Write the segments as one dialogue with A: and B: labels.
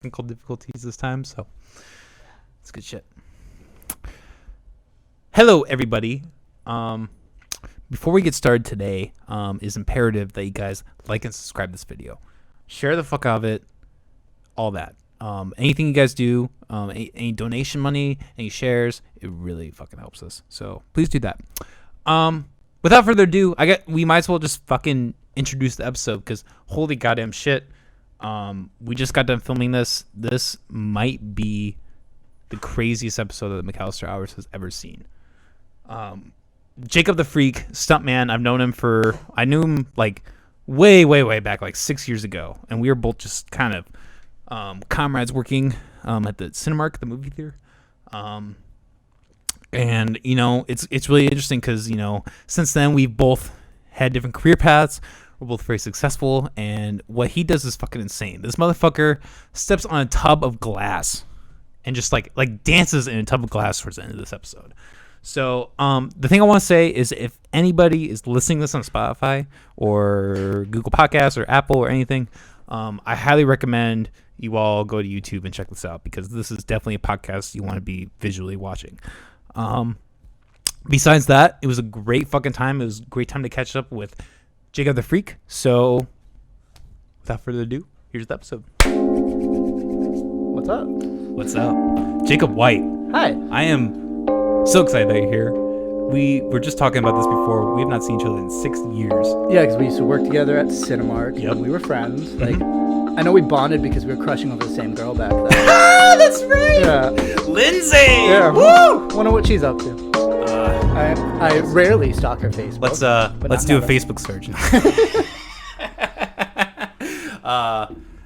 A: technical difficulties this time, so it's good shit. Hello, everybody. Before we get started today, it's imperative that you guys like and subscribe this video. Share the fuck out of it. All that. Anything you guys do, any donation money, any shares, it really fucking helps us. So please do that. Without further ado, we might as well just fucking introduce the episode because holy goddamn shit. We just got done filming this. This might be the craziest episode that McAllister Hours has ever seen. Jacob the Freak, stuntman. I knew him like way back, like 6 years ago, and we were both just kind of comrades working at the Cinemark, the movie theater. And you know, it's really interesting because, you know, since then we've both had different career paths. We're both very successful, and what he does is fucking insane. This motherfucker steps on a tub of glass and just like dances in a tub of glass towards the end of this episode. So the thing I want to say is, if anybody is listening to this on Spotify or Google Podcasts or Apple or anything, I highly recommend you all go to YouTube and check this out, because this is definitely a podcast you want to be visually watching. Besides that, it was a great fucking time. It was a great time to catch up with Jacob the Freak. So without further ado, here's the episode.
B: What's up?
A: What's up? Jacob White.
B: Hi.
A: I am so excited that you're here. We were just talking about this before. We have not seen each other in 6 years.
B: Yeah, because we used to work together at Cinemark.
A: Yep.
B: And we were friends. Like, I know we bonded because we were crushing over the same girl back then.
A: Ah, that's right.
B: Yeah.
A: Lindsay.
B: Yeah.
A: Woo.
B: Wonder what she's up to. I rarely stalk her Facebook.
A: Let's do a Facebook search.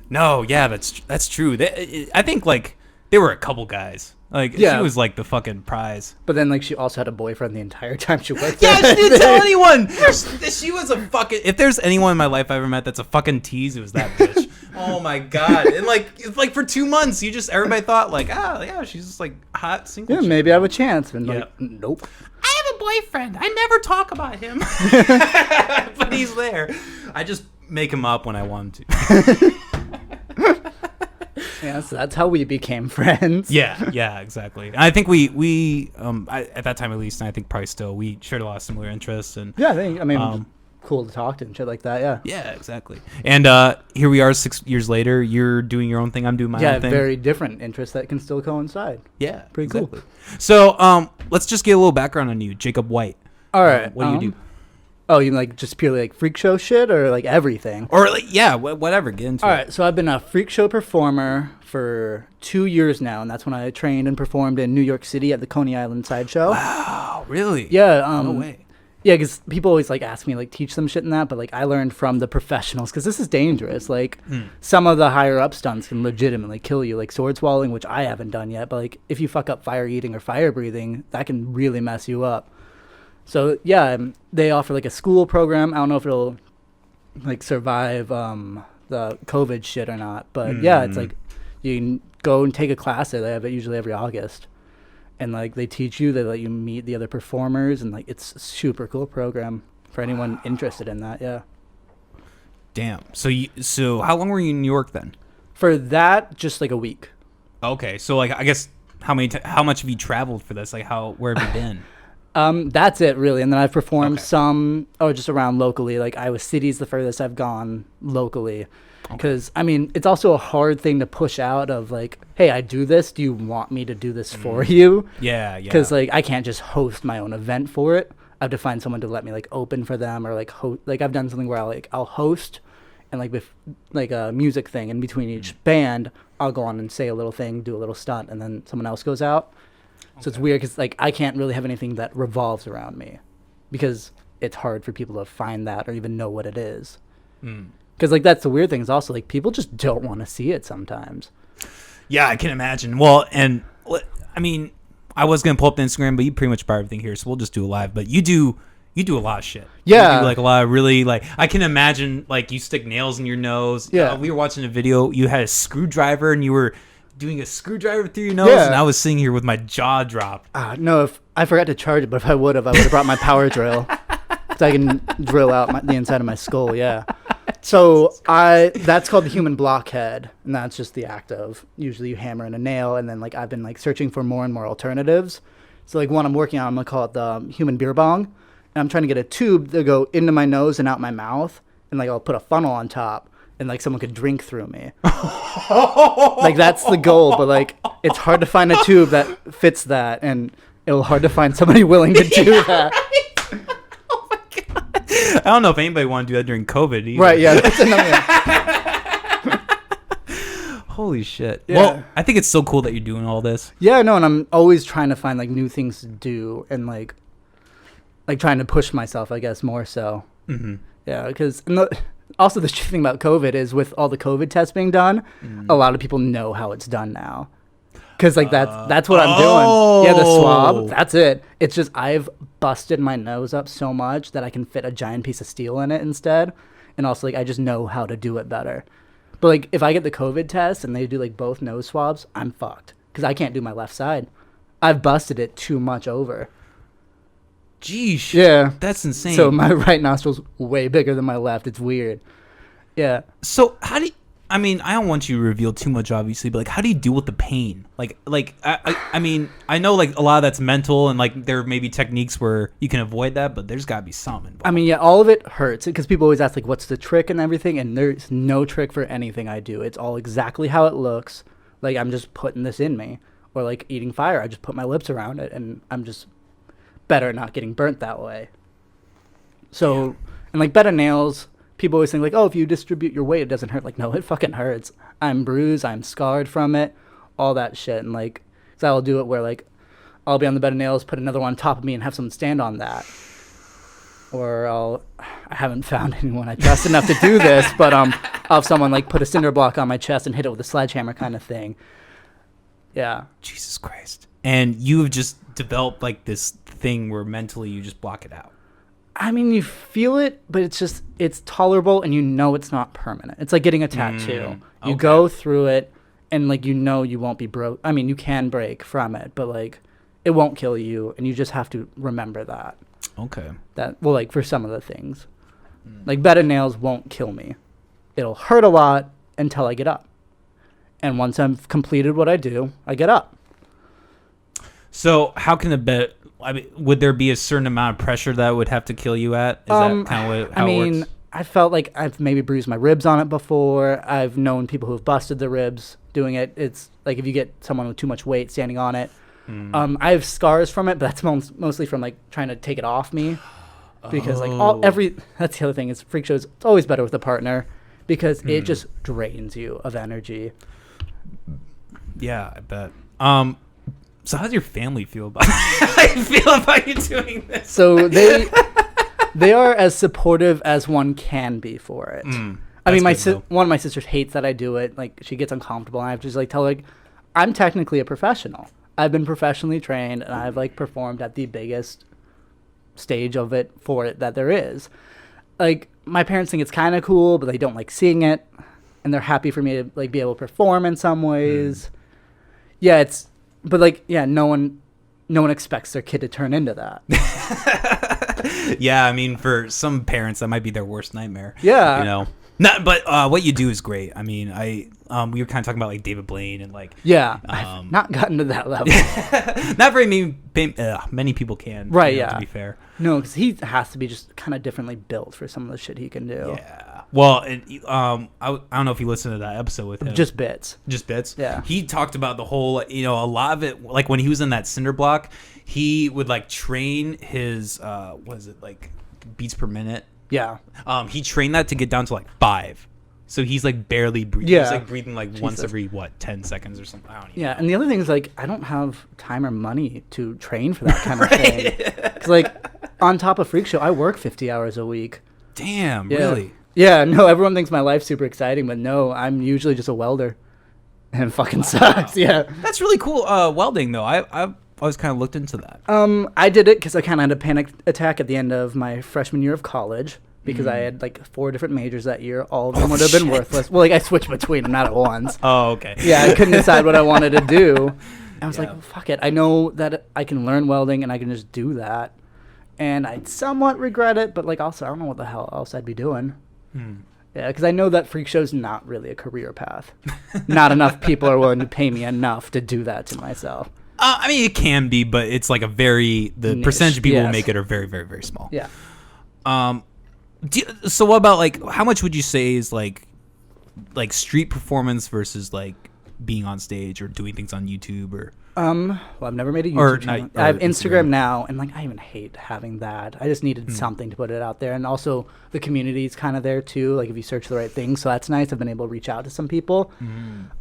A: No, yeah, that's true. I think like there were a couple guys. Like,
B: yeah.
A: She was like the fucking prize.
B: But then, like, she also had a boyfriend the entire time she worked
A: Yeah,
B: there.
A: she didn't tell anyone. She was a fucking... If there's anyone in my life I ever met that's a fucking tease, it was that bitch. Oh, my God. And, like for 2 months, everybody thought, like, yeah, she's just, like, hot, single.
B: Yeah, maybe I have a chance. And,
A: Yeah.
B: like, nope.
A: I have a boyfriend. I never talk about him. But he's there. I just make him up when I want him to.
B: Yeah, so that's how we became friends.
A: Yeah, exactly. And I think we at that time at least, and I think probably still, we shared a lot of similar interests. And
B: Yeah, I mean, cool to talk to and shit like that, yeah.
A: yeah, exactly. And here we are 6 years later. You're doing your own thing. I'm doing my own thing.
B: Yeah, very different interests that can still coincide.
A: Yeah,
B: Pretty
A: exactly.
B: cool.
A: So let's just get a little background on you, Jacob White.
B: All right.
A: What do you do?
B: Oh, you mean like just purely like freak show shit, or like everything?
A: Or like, yeah, whatever. Get into
B: All
A: it.
B: right, so I've been a freak show performer for 2 years now, and that's when I trained and performed in New York City at the Coney Island Sideshow.
A: Wow, really?
B: Yeah.
A: No way.
B: Yeah, because people always like ask me like teach them shit and that, but like I learned from the professionals, because this is dangerous. Like some of the higher up stunts can legitimately kill you, like sword swallowing, which I haven't done yet. But like if you fuck up fire eating or fire breathing, that can really mess you up. So yeah, they offer like a school program. I don't know if it'll like survive the COVID shit or not, but yeah, it's like you can go and take a class there. They have it usually every August, and like they teach you, they let you meet the other performers, and like it's a super cool program for anyone interested in that. Yeah.
A: Damn. So how long were you in New York then?
B: For that, just like a week.
A: Okay, so like I guess how much have you traveled for this? Like where have you been?
B: That's it really, and then I've performed
A: Okay.
B: some just around locally. Like Iowa City's the furthest I've gone locally, because I mean it's also a hard thing to push out of like, hey, I do this. Do you want me to do this for you?
A: Yeah.
B: Because like I can't just host my own event for it. I have to find someone to let me like open for them, or like like I've done something where I'll host, and like with like a music thing in between each band, I'll go on and say a little thing, do a little stunt, and then someone else goes out. So it's weird because like I can't really have anything that revolves around me, because it's hard for people to find that or even know what it is. Because like that's the weird thing is also like people just don't want to see it sometimes.
A: Yeah, I can imagine. Well, and I mean, I was gonna pull up the Instagram, but you pretty much brought everything here, so we'll just do it live. But you do a lot of shit.
B: Yeah,
A: you do like a lot of really like I can imagine like you stick nails in your nose.
B: Yeah,
A: we were watching a video. You had a screwdriver and you were doing a screwdriver through your nose, and I was sitting here with my jaw dropped.
B: No, if I forgot to charge it, but if I would have brought my power drill, so I can drill out the inside of my skull. Yeah. So that's called the human blockhead, and that's just the act of usually you hammer in a nail, and then like I've been like searching for more and more alternatives. So like one I'm working on, I'm gonna call it the human beer bong, and I'm trying to get a tube to go into my nose and out my mouth, and like I'll put a funnel on top, and like someone could drink through me. Like that's the goal, but like it's hard to find a tube that fits that, and it'll hard to find somebody willing to do that.
A: Oh my god! I don't know if anybody want to do that during COVID either.
B: Right? Yeah, that's another.
A: Holy shit!
B: Yeah.
A: Well, I think it's so cool that you're doing all this.
B: Yeah, no, and I'm always trying to find like new things to do, and like trying to push myself, I guess, more so.
A: Mm-hmm.
B: Yeah, because also the thing about COVID is with all the COVID tests being done, a lot of people know how it's done now. Because like that's what I'm doing. Yeah, the swab. That's it. It's just I've busted my nose up so much that I can fit a giant piece of steel in it instead, and also like I just know how to do it better. But like if I get the COVID test and they do like both nose swabs, I'm fucked because I can't do my left side. I've busted it too much over.
A: Geesh.
B: Yeah,
A: that's insane.
B: So my right nostril's way bigger than my left. It's weird. Yeah.
A: So how do you, I mean, I don't want you to reveal too much, obviously, but like, how do you deal with the pain? Like I mean, I know like a lot of that's mental, and like there may be techniques where you can avoid that, but there's got to be some involved.
B: I mean, yeah, all of it hurts because people always ask like, what's the trick and everything, and there's no trick for anything I do. It's all exactly how it looks. Like I'm just putting this in me, or like eating fire. I just put my lips around it, and I'm just better at not getting burnt that way. So, yeah. And like better nails. People always think like, oh, if you distribute your weight, it doesn't hurt. Like, no, it fucking hurts. I'm bruised. I'm scarred from it. All that shit. And like, so I'll do it where like, I'll be on the bed of nails, put another one on top of me and have someone stand on that. Or I haven't found anyone I trust enough to do this, but I'll have someone like put a cinder block on my chest and hit it with a sledgehammer kind of thing. Yeah.
A: Jesus Christ. And you've just developed like this thing where mentally you just block it out.
B: I mean, you feel it, but it's tolerable, and you know it's not permanent. It's like getting a tattoo. You go through it, and like you know you won't be broke. I mean, you can break from it, but like it won't kill you, and you just have to remember that.
A: Okay.
B: That well, like for some of the things, like bed of nails won't kill me. It'll hurt a lot until I get up, and once I've completed what I do, I get up.
A: So how can a bed? I mean, would there be a certain amount of pressure that would have to kill you at? Is that kind of how it works?
B: I felt like I've maybe bruised my ribs on it before. I've known people who have busted their ribs doing it. It's like if you get someone with too much weight standing on it. I have scars from it, but that's mostly from like trying to take it off me. Because that's the other thing is freak shows. It's always better with a partner because it just drains you of energy.
A: Yeah, I bet. So how does your family feel about how you feel about you doing this?
B: So they are as supportive as one can be for it. I mean, one of my sisters hates that I do it. Like she gets uncomfortable, and I have to just like tell her, like, I'm technically a professional. I've been professionally trained, and I've like performed at the biggest stage of it for it that there is. Like my parents think it's kind of cool, but they don't like seeing it, and they're happy for me to like be able to perform in some ways. Yeah, but like, yeah, no one expects their kid to turn into that.
A: Yeah, I mean, for some parents, that might be their worst nightmare.
B: Yeah,
A: you know. But what you do is great. I mean, we were kind of talking about like David Blaine and like.
B: Yeah, I've not gotten to that level.
A: Not very many people can.
B: Right.
A: To be fair.
B: No, because he has to be just kind of differently built for some of the shit he can do.
A: Yeah. Well, I don't know if you listened to that episode with him.
B: Just bits.
A: Yeah. He talked about the whole, a lot of it, like when he was in that cinder block, he would like train his, what is it, like beats per minute?
B: Yeah.
A: He trained that to get down to like 5. So he's like barely breathing.
B: Yeah.
A: He's like breathing like once every 10 seconds or something. I don't even know.
B: And the other thing is like I don't have time or money to train for that kind of thing. Because like on top of Freak Show, I work 50 hours a week.
A: Damn, really?
B: Yeah, no, everyone thinks my life's super exciting, but no, I'm usually just a welder. And it fucking sucks, yeah.
A: That's really cool, welding, though. I've always kind of looked into that.
B: I did it because I kind of had a panic attack at the end of my freshman year of college because I had, like, 4 different majors that year. All of them would have been worthless. Well, like, I switched between them, not at once.
A: Oh, okay.
B: Yeah, I couldn't decide what I wanted to do. I was like, well, fuck it. I know that I can learn welding, and I can just do that. And I somewhat regret it, but, like, also, I don't know what the hell else I'd be doing. Yeah, because I know that freak show's not really a career path. Not enough people are willing to pay me enough to do that to myself.
A: I mean, it can be, but it's like the
B: Niche,
A: percentage of people who
B: yes.
A: make it are very, very, very small.
B: Yeah.
A: So what about like how much would you say is like street performance versus like being on stage or doing things on YouTube or
B: Well, I've never made a
A: Or
B: YouTube channel.
A: not- or
B: I have
A: Instagram.
B: Instagram now, and like I even hate having that. I just needed something to put it out there, and also the community's kind of there too. Like if you search the right thing, so that's nice. I've been able to reach out to some people.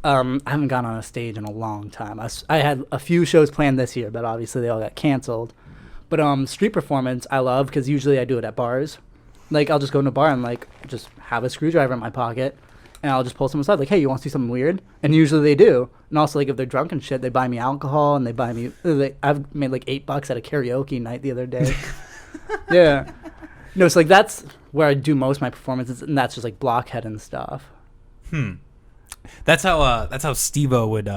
B: I haven't gone on a stage in a long time. I had a few shows planned this year, but obviously they all got canceled. But street performance I love because usually I do it at bars. Like I'll just go in a bar and like just have a screwdriver in my pocket. And I'll just pull someone aside, like, hey, you want to see something weird? And usually they do. And also, like, if they're drunk and shit, they buy me alcohol and they buy me. I've made like $8 at a karaoke night the other day. Yeah. No, so like that's where I do most of my performances, and that's just like blockhead and stuff.
A: That's how Steve-O would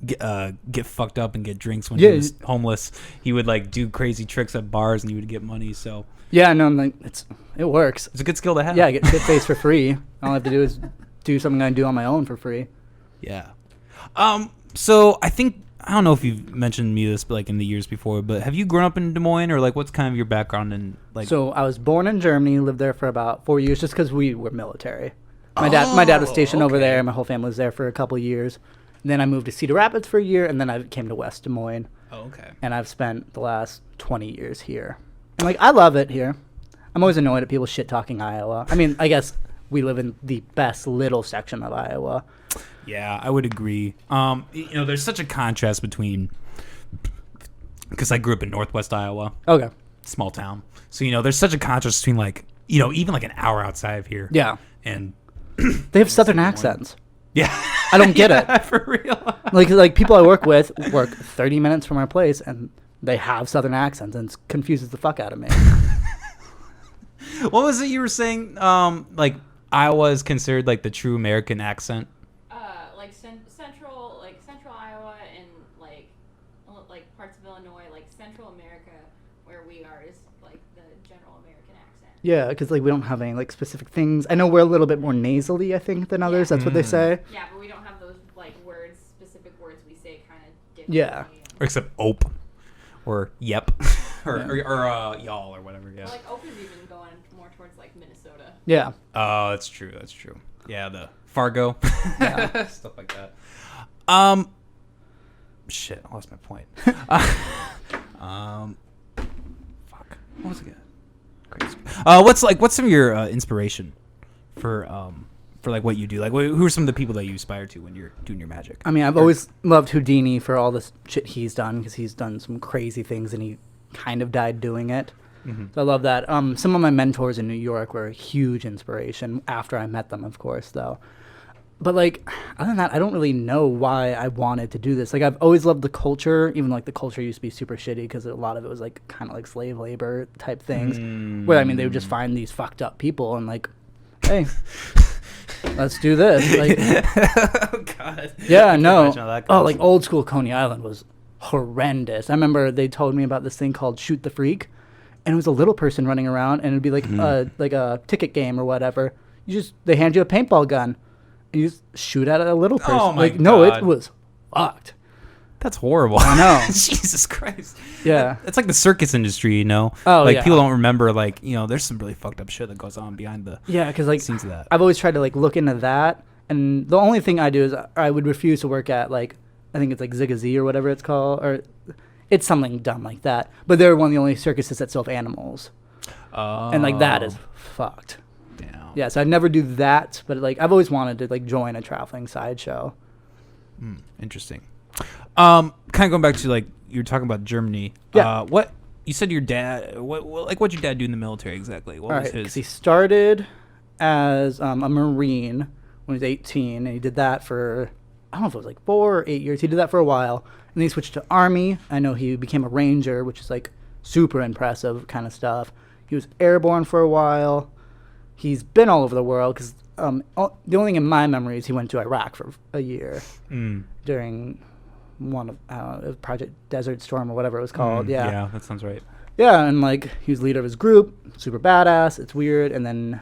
A: get fucked up and get drinks when
B: Yeah.
A: he was homeless. He would like do crazy tricks at bars and he would get money. So
B: Yeah, no, like, it works.
A: it's a good skill to have.
B: Yeah, I get shit faced for free. All I have to do is do something I do on my own for free.
A: Yeah. So I don't know if you've mentioned me this like in the years before, but have you grown up in Des Moines or like what's kind of your background in like?
B: So I was born in Germany, lived there for about 4 years, just because we were military. My dad was stationed over
A: okay.
B: there. My whole family was there for a couple of years. And then I moved to Cedar Rapids for a year, and then I came to West Des Moines.
A: Oh, okay.
B: And I've spent the last 20 years here. And like I love it here. I'm always annoyed at people shit talking Iowa. I mean, I guess we live in the best little section of Iowa.
A: Yeah, I would agree. There's such a contrast between because I grew up in Northwest Iowa,
B: Okay.
A: small town. So there's such a contrast between like even like an hour outside of here.
B: Yeah.
A: And
B: They have southern accents.
A: yeah,
B: I don't get it.
A: for real.
B: Like people I work with work 30 minutes from our place, and they have southern accents, and it confuses the fuck out of me.
A: What was it you were saying? Like Iowa is considered like the true American accent.
C: Like central Iowa and like parts of Illinois, like Central America, where we are is like the general American accent.
B: Yeah, because like we don't have any like specific things. I know we're a little bit more nasally, I think, than others. That's what they say.
C: Yeah, but we don't have those like specific words we say kind of differently.
B: Yeah.
A: Except ope or yep or y'all or whatever. Yeah.
C: Like Oak is even going more towards like Minnesota.
B: Yeah.
A: Oh, that's true. That's true. Yeah, the Fargo,
B: Yeah.
A: stuff like that. Shit, I lost my point. Fuck. What was it again? Crazy. What's some of your inspiration for like what you do? Like, who are some of the people that you aspire to when you're doing your magic?
B: I mean, I've always loved Houdini for all the shit he's done, because he's done some crazy things and he kind of died doing it. So I love that. Some of my mentors in New York were a huge inspiration after I met them, of course, though. But like, other than that, I don't really know why I wanted to do this. Like, I've always loved the culture, even like the culture used to be super shitty because a lot of it was like kind of like slave labor type things. Where I mean, they would just find these fucked up people and like, hey, let's do this. Like,
A: Oh God.
B: yeah, no.
A: imagine how that
B: Oh,
A: goes.
B: like old school Coney Island was horrendous. I remember they told me about this thing called Shoot the Freak, and it was a little person running around, and it'd be like a ticket game or whatever. They hand you a paintball gun, and you just shoot at a little person.
A: Oh my
B: like, no,
A: God.
B: it was fucked.
A: That's horrible.
B: I know.
A: Jesus Christ.
B: Yeah.
A: It's like the circus industry,
B: Oh,
A: like
B: yeah.
A: people don't remember, like, there's some really fucked up shit that goes on behind the
B: Yeah, because like
A: scenes of that.
B: I've always tried to like look into that, and the only thing I do is I would refuse to work at like, I think it's like Zig-a-Zee or whatever it's called, or it's something dumb like that. But they're one of the only circuses that still have animals, and like that is fucked.
A: Damn.
B: Yeah, so I'd never do that, but like I've always wanted to like join a traveling sideshow.
A: Interesting. Kind of going back to like you were talking about Germany.
B: Yeah.
A: What you said your dad? What'd your dad do in the military exactly? What
B: All
A: was
B: right, 'cause
A: his?
B: he started as a Marine when he was 18, and he did that for, I don't know if it was like 4 or 8 years. He did that for a while, and then he switched to Army. I know he became a Ranger, which is like super impressive kind of stuff. He was airborne for a while. He's been all over the world because the only thing in my memory is he went to Iraq for a year during one of it was Project Desert Storm or whatever it was called.
A: Yeah, that sounds right.
B: Yeah, and like he was leader of his group, super badass. It's weird, and then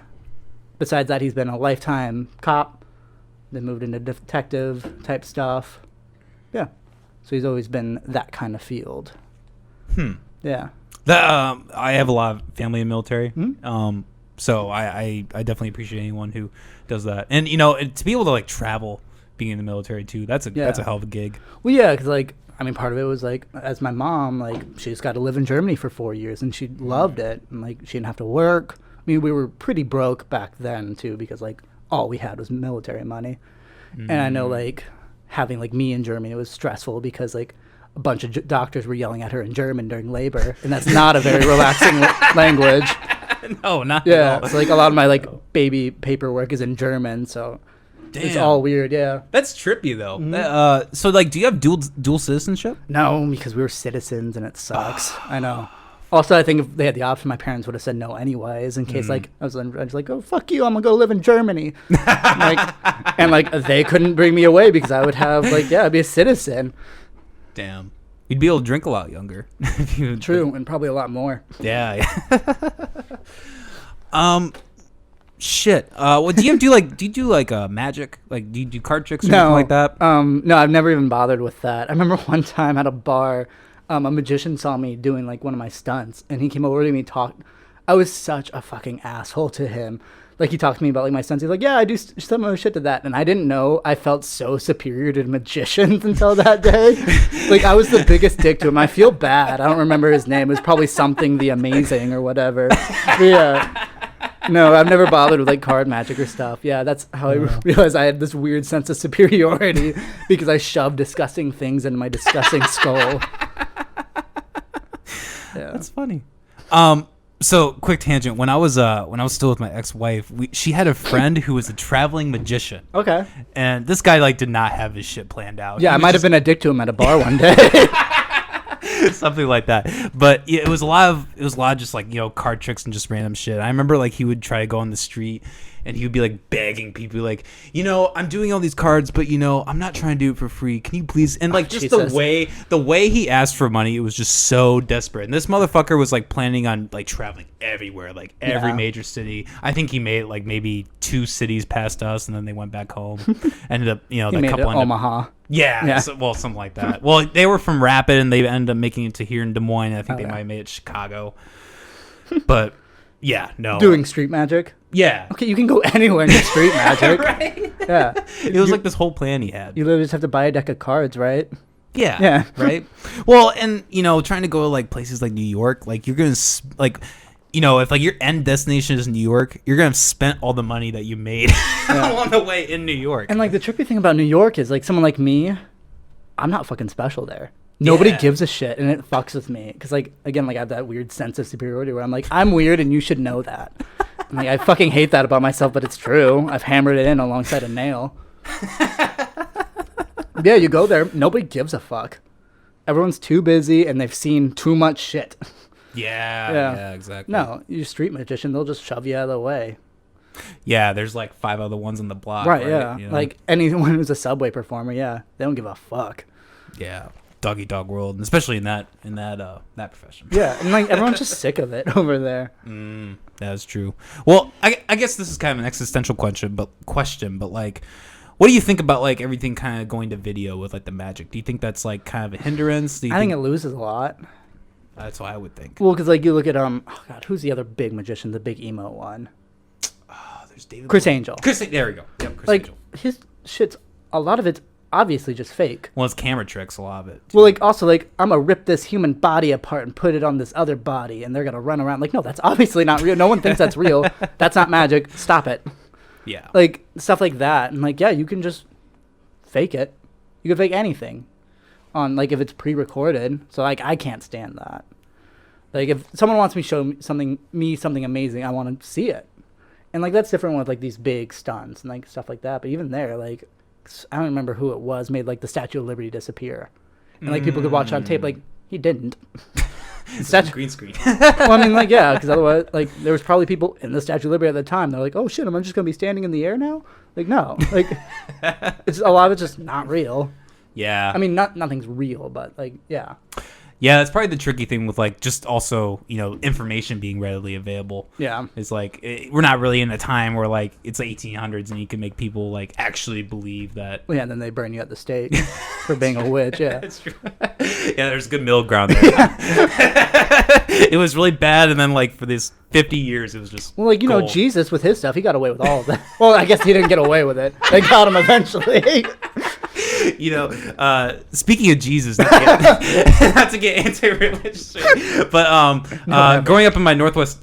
B: besides that, he's been a lifetime cop, then moved into detective type stuff. Yeah. So he's always been that kind of field. Yeah.
A: I have a lot of family in the military.
B: Mm-hmm.
A: So I definitely appreciate anyone who does that. And, you know, to be able to, like, travel being in the military, too, that's a hell of a gig.
B: Well, yeah, because, like, I mean, part of it was, like, as my mom, like, she just got to live in Germany for 4 years, and she loved it. And, like, she didn't have to work. I mean, we were pretty broke back then, too, because, like, all we had was military money. And I know, like, having, like, me in Germany, it was stressful because, like, a bunch of doctors were yelling at her in German during labor, and that's not a very relaxing language.
A: No, not
B: Yeah,
A: at all.
B: so, like, a lot of my, like, baby paperwork is in German, so it's all weird, yeah.
A: That's trippy, though. So, like, do you have dual citizenship?
B: No, because we were citizens, and it sucks. I know. Also, I think if they had the option, my parents would have said no anyways, in case, like, I was like, oh, fuck you, I'm gonna go live in Germany. and they couldn't bring me away because I would have, like, yeah, I'd be a citizen.
A: Damn. You'd be able to drink a lot younger.
B: True, and probably a lot more.
A: Yeah. Shit. What do you do? Magic? Like, do you do card tricks or anything like that?
B: No, I've never even bothered with that. I remember one time at a bar, a magician saw me doing, like, one of my stunts, and he came over to me and talked. I was such a fucking asshole to him. Like, he talked to me about, like, my stunts. He's like, yeah, I do similar shit to that. And I didn't know. I felt so superior to magicians until that day. Like, I was the biggest dick to him. I feel bad. I don't remember his name. It was probably something the amazing or whatever. But yeah. No, I've never bothered with, like, card magic or stuff. Yeah, that's how I realized I had this weird sense of superiority because I shoved disgusting things into my disgusting skull. Yeah.
A: That's funny. So quick tangent. When I was still with my ex-wife, she had a friend who was a traveling magician.
B: Okay.
A: And this guy, like, did not have his shit planned out.
B: Yeah, I might have been a dick to him at a bar one day.
A: Something like that. But yeah, it was a lot of just, like, you know, card tricks and just random shit. I remember, like, he would try to go on the street and he would be, like, begging people, like, you know, I'm doing all these cards, but, you know, I'm not trying to do it for free. Can you please? And, like, just
B: Jesus.
A: the way he asked for money, it was just so desperate. And this motherfucker was, like, planning on, like, traveling everywhere, like, every major city. I think he made, like, maybe 2 cities past us, and then they went back home. Ended up, you know,
B: He
A: that
B: made
A: couple
B: it
A: ended up,
B: Omaha.
A: yeah. So, well, something like that. Well, they were from Rapid, and they ended up making it to here in Des Moines. I think they might have made it Chicago. But yeah, no.
B: Doing street magic.
A: Yeah.
B: Okay, you can go anywhere and do street magic.
A: Right?
B: Yeah.
A: It was like this whole plan he had.
B: You literally just have to buy a deck of cards, right?
A: Yeah.
B: Yeah.
A: Right? Well, and, you know, trying to go to, like, places like New York, like, you're going to, like, you know, if, like, your end destination is New York, you're going to have spent all the money that you made along the way in New York.
B: And, like, the trippy thing about New York is, like, someone like me, I'm not fucking special there. Nobody gives a shit, and it fucks with me. Because, like, again, like, I have that weird sense of superiority where I'm like, I'm weird, and you should know that. And, like, I fucking hate that about myself, but it's true. I've hammered it in alongside a nail. Yeah, you go there, nobody gives a fuck. Everyone's too busy, and they've seen too much shit.
A: Yeah, exactly.
B: No, you're a street magician, they'll just shove you out of the way.
A: Yeah, there's, like, 5 other ones on the block.
B: Right, yeah.
A: You know?
B: Like, anyone who's a subway performer, yeah, they don't give a fuck.
A: Yeah. Dog dog world, and especially in that profession.
B: Yeah, and, like, everyone's just sick of it over there.
A: That's true. Well, I guess this is kind of an existential question, but like, what do you think about, like, everything kind of going to video with, like, the magic? Do you think that's, like, kind of a hindrance?
B: I think it loses a lot.
A: That's what I would think.
B: Well, because, like, you look at oh god, who's the other big magician? The big emo one.
A: Oh, there's David.
B: Chris Angel.
A: There we go. Yep, Chris
B: like
A: Angel.
B: his shit's a lot of it's obviously just fake.
A: Well, it's camera tricks, a lot of it, too.
B: Well, like, also, like, I'm gonna rip this human body apart and put it on this other body, and they're gonna run around. Like, no, that's obviously not real. No one thinks that's real. That's not magic. Stop it.
A: Yeah.
B: Like, stuff like that. And, like, yeah, you can just fake it. You can fake anything on, like, if it's pre-recorded. So, like, I can't stand that. Like, if someone wants me to show something amazing, I want to see it. And, like, that's different with, like, these big stunts and, like, stuff like that. But even there, like, I don't remember who it was, made, like, the Statue of Liberty disappear. And, like, people could watch on tape, like, he didn't.
A: It's green screen.
B: Well, I mean, like, yeah, because otherwise, like, there was probably people in the Statue of Liberty at the time. They're like, oh, shit, am I just going to be standing in the air now? Like, no. Like, it's a lot of it's just not real.
A: Yeah.
B: I mean, nothing's real, but, like, yeah.
A: Yeah, that's probably the tricky thing with like just also, information being readily available.
B: Yeah.
A: It's like we're not really in a time where like it's 1800s and you can make people like actually believe that.
B: Well, yeah, then they burn you at the stake for being a witch. Yeah.
A: That's true. Yeah, there's good middle ground there. It was really bad, and then like for this 50 years, it was just
B: well, like
A: gold.
B: Jesus with his stuff, he got away with all of that. Well, I guess he didn't get away with it. They got him eventually.
A: Speaking of Jesus, not to get anti-religious, but growing up in my northwest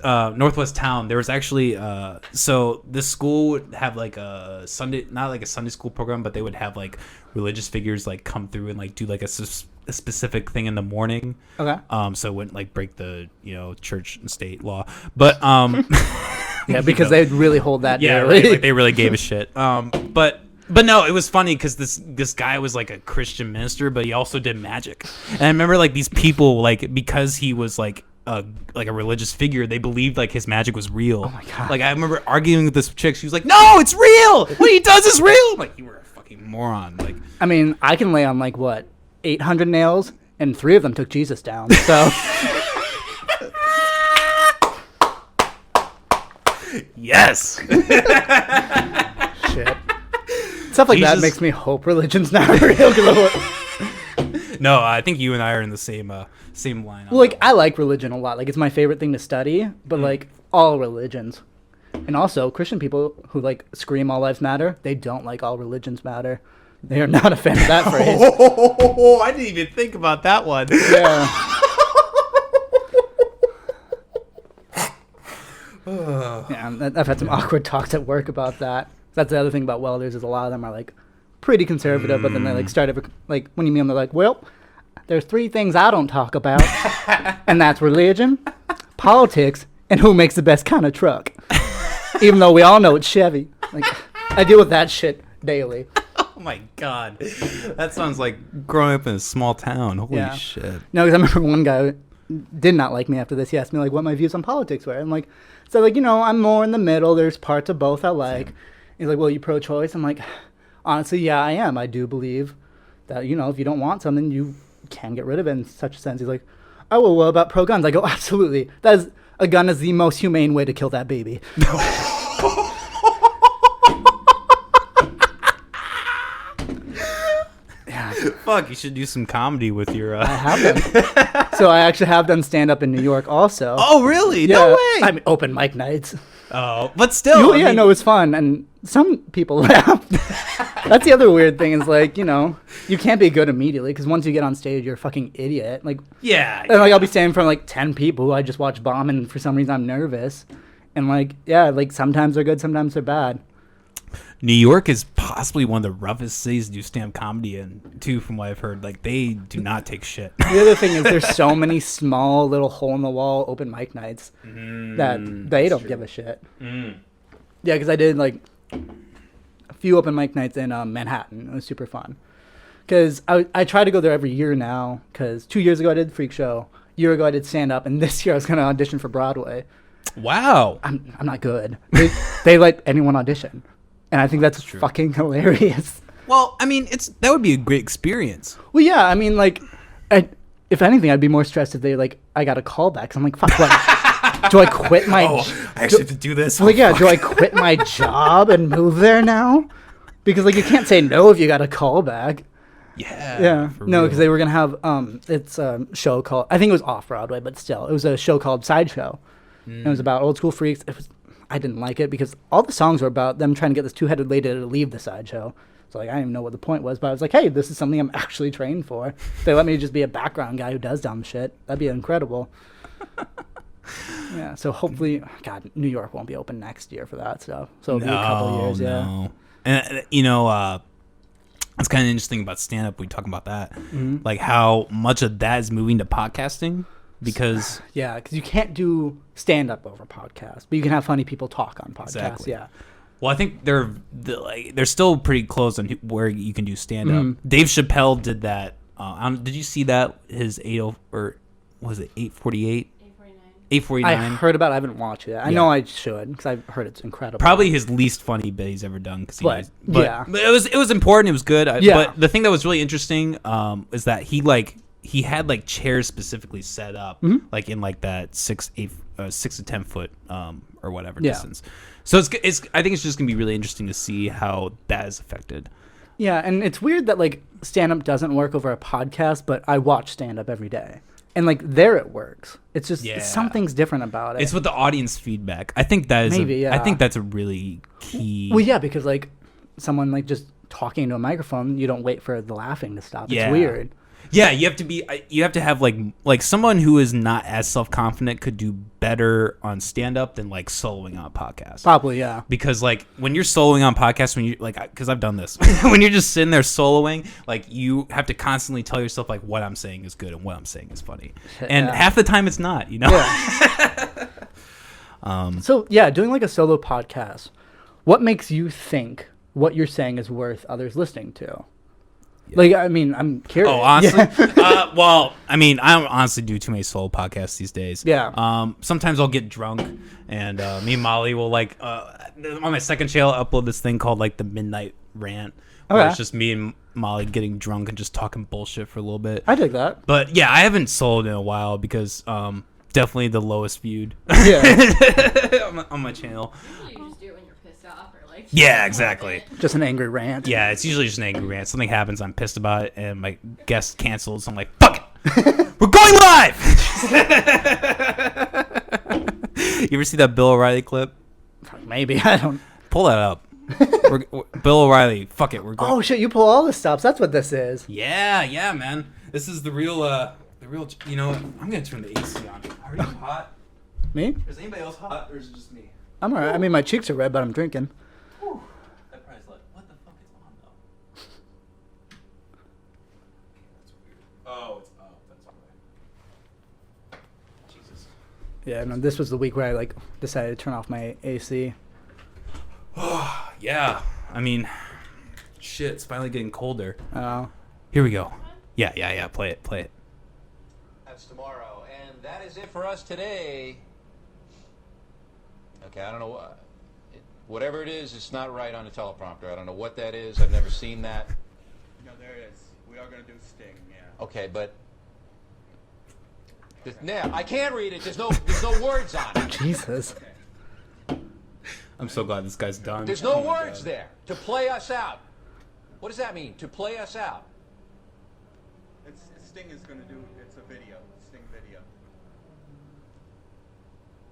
A: town, there was actually so this school would have like a Sunday, not like a Sunday school program, but they would have like religious figures like come through and like do like a specific thing in the morning. Okay. So it wouldn't like break the church and state law, but
B: yeah, because they'd really hold that.
A: Yeah, right, like they really gave a shit. But no, it was funny because this guy was like a Christian minister, but he also did magic. And I remember like these people, like because he was like a religious figure, they believed like his magic was real. Oh my god! Like I remember arguing with this chick. She was like, "No, it's real. What he does is real." I'm like, you were a fucking moron. Like,
B: I mean, I can lay on like what 800 nails, and 3 of them took Jesus down. So.
A: Yes.
B: Shit. Stuff like that makes me hope religion's not real.
A: No, I think you and I are in the same line.
B: Well, like I like religion a lot. Like it's my favorite thing to study. But like all religions, and also Christian people who like scream "All lives matter," they don't like "All religions matter." They are not a fan of that phrase.
A: Oh, I didn't even think about that one.
B: Yeah. Yeah, I've had some awkward talks at work about that. That's the other thing about welders is a lot of them are like pretty conservative, but then they like start like when you meet them, they're like, well, there's 3 things I don't talk about, and that's religion, politics, and who makes the best kind of truck. Even though we all know it's Chevy. Like I deal with that shit daily.
A: Oh my god, that sounds like growing up in a small town. Holy shit.
B: No, because I remember one guy did not like me after this. He asked me like what my views on politics were. I'm like, so like I'm more in the middle. There's parts of both I like. He's like, well, you pro-choice? I'm like, honestly, yeah, I am. I do believe that, if you don't want something, you can get rid of it in such a sense. He's like, oh, well, what about pro-guns? I go, absolutely. A gun is the most humane way to kill that baby. Yeah.
A: Fuck, you should do some comedy with your...
B: I have done. So I actually have done stand-up in New York also.
A: Oh, really?
B: Yeah.
A: No way.
B: I mean, open mic nights.
A: Oh, but still.
B: No, it's fun, and some people laugh. That's the other weird thing is like, you can't be good immediately because once you get on stage, you're a fucking idiot. Like,
A: yeah.
B: And like I'll be standing in front of like 10 people who I just watched bomb, and for some reason I'm nervous, and like like sometimes they're good, sometimes they're bad.
A: New York is possibly one of the roughest cities to do stand-up comedy in, too, from what I've heard. Like, they do not take shit.
B: The other thing is there's so many small little hole-in-the-wall open mic nights that they don't give a shit. Yeah, because I did, like, a few open mic nights in Manhattan. It was super fun. Because I try to go there every year now, because 2 years ago I did Freak Show. A year ago I did stand-up, and this year I was going to audition for Broadway.
A: Wow.
B: I'm not good. They let anyone audition. And I think that's fucking hilarious.
A: Well, I mean, that would be a great experience.
B: Well, yeah, I mean, like, if anything, I'd be more stressed if I got a call back. 'Cause I'm like, fuck, what? Do I quit my...
A: I actually have to do this?
B: Well, yeah, do I quit my job and move there now? Because, like, you can't say no if you got a call back. Yeah. No, because they were going to have, it's a show called, I think it was off-Broadway, but still, it was a show called Sideshow. It was about old school freaks. I didn't like it because all the songs were about them trying to get this 2-headed lady to leave the sideshow. So like I didn't even know what the point was, but I was like, hey, this is something I'm actually trained for. If they let me just be a background guy who does dumb shit, that'd be incredible. Yeah, so hopefully, God, New York won't be open next year for that stuff. So it'll be a couple of years, yeah.
A: And it's kind of interesting about stand-up. We talk about that, like how much of that is moving to podcasting. Because
B: because you can't do stand-up over podcasts, but you can have funny people talk on podcasts. Exactly. Yeah.
A: Well, I think they're still pretty close on where you can do stand-up. Dave Chappelle did that. Did you see that? His 80 or was it 848? 849.
B: I heard about it. I haven't watched it. I know I should because I've heard it's incredible.
A: Probably his least funny bit he's ever done. But
B: it
A: was important. It was good. But the thing that was really interesting is that he like he had like chairs specifically set up, like in like that 6 to 10 foot or whatever distance. So it's I think it's just gonna be really interesting to see how that is affected.
B: Yeah, and it's weird that like stand-up doesn't work over a podcast, but I watch stand-up every day. And like there it works. It's just something's different about it.
A: It's with the audience feedback. I think that is I think that's a really key.
B: Well, yeah, because like someone like just talking into a microphone, you don't wait for the laughing to stop. It's weird.
A: Yeah, you have to have like someone who is not as self-confident could do better on stand-up than like soloing on a podcast.
B: Probably, yeah.
A: Because like when you're soloing on podcasts, when you like, because I've done this, when you're just sitting there soloing, like you have to constantly tell yourself like what I'm saying is good and what I'm saying is funny, and half the time it's not, you know.
B: Yeah. So yeah, doing like a solo podcast, what makes you think what you're saying is worth others listening to? Like, I mean, I'm curious.
A: Oh, honestly? Well, I mean, I don't honestly do too many solo podcasts these days.
B: Yeah.
A: Sometimes I'll get drunk, and me and Molly will, like, on my second channel, upload this thing called, like, the Midnight Rant. Where it's just me and Molly getting drunk and just talking bullshit for a little bit.
B: I dig that.
A: But, yeah, I haven't soloed in a while because definitely the lowest viewed on my channel.
C: You just do it when you're pissed off or like.
A: Yeah, exactly.
B: Just an angry rant.
A: Yeah, it's usually just an angry rant. Something happens, I'm pissed about it, and my guest cancels. So I'm like, fuck it, we're going live. You ever see that Bill O'Reilly clip?
B: Maybe, I don't.
A: Pull that up. Bill O'Reilly, fuck it, we're going.
B: Oh shit, you pull all the stops. That's what this is.
A: Yeah, man. This is the real. You know, I'm gonna turn the AC on. Are you hot?
B: Me?
A: Is anybody else hot, or is it just me?
B: I'm alright. I mean, my cheeks are red, but I'm drinking.
A: Whew. That probably like, what the fuck is on though? That's weird. Oh, it's up. That's why. Jesus.
B: Yeah, no, this was the week where I like decided to turn off my AC.
A: Yeah, I mean, shit, it's finally getting colder.
B: Oh.
A: Here we go. Yeah. Play it.
D: That's tomorrow, and that is it for us today. Okay, I don't know whatever it is. It's not right on the teleprompter. I don't know what that is. I've never seen that.
E: No, there it is. We are gonna do Sting. Yeah.
D: Okay, but now I can't read it. There's no words on it.
B: Jesus.
A: I'm so glad this guy's done.
D: There's no words there. To play us out. What does that mean? To play us out.
E: Sting is gonna do. It's a video. Sting video.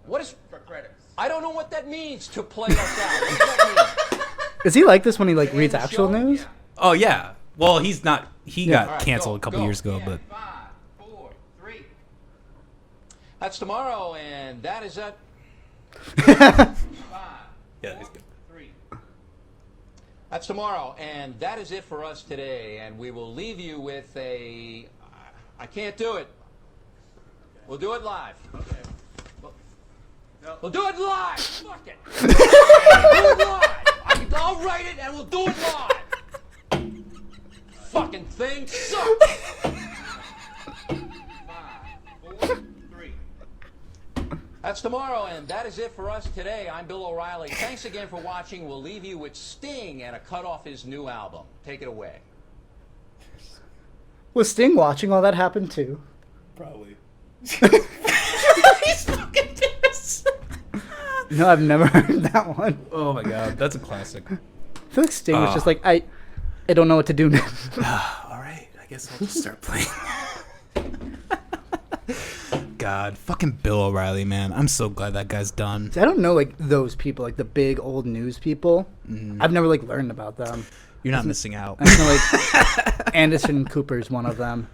D: What is?
E: For credits.
D: I don't know what that means. To play us out. What does that mean?
B: Is he like this when he like reads actual news?
D: Yeah.
A: Oh yeah. Well, he's not. He got
D: All right,
A: canceled a couple years ago,
D: Yeah.
A: but
D: 5, 4, 3. That's tomorrow, and that is it. 5,
A: yeah, he's good.
D: 3. That's tomorrow, and that is it for us today. And we will leave you with a. I can't do it. We'll do it live.
E: Okay.
D: We'll do it live. Fuck it. We'll do it live. I'll write it, and we'll do it live. Fucking thing sucks.
E: 5, 4, 3.
D: That's tomorrow, and that is it for us today. I'm Bill O'Reilly. Thanks again for watching. We'll leave you with Sting and a cut off his new album. Take it away.
B: Was Sting watching all that happen too?
A: Probably.
B: No, I've never heard that one.
A: Oh my god, that's a classic.
B: I feel like Sting was just like, I don't know what to do now.
A: All right, I guess I'll just start playing. God, fucking Bill O'Reilly, man. I'm so glad that guy's done.
B: I don't know like those people, like the big old news people. I've never like learned about them.
A: You're not missing out.
B: I know like Anderson Cooper's one of them.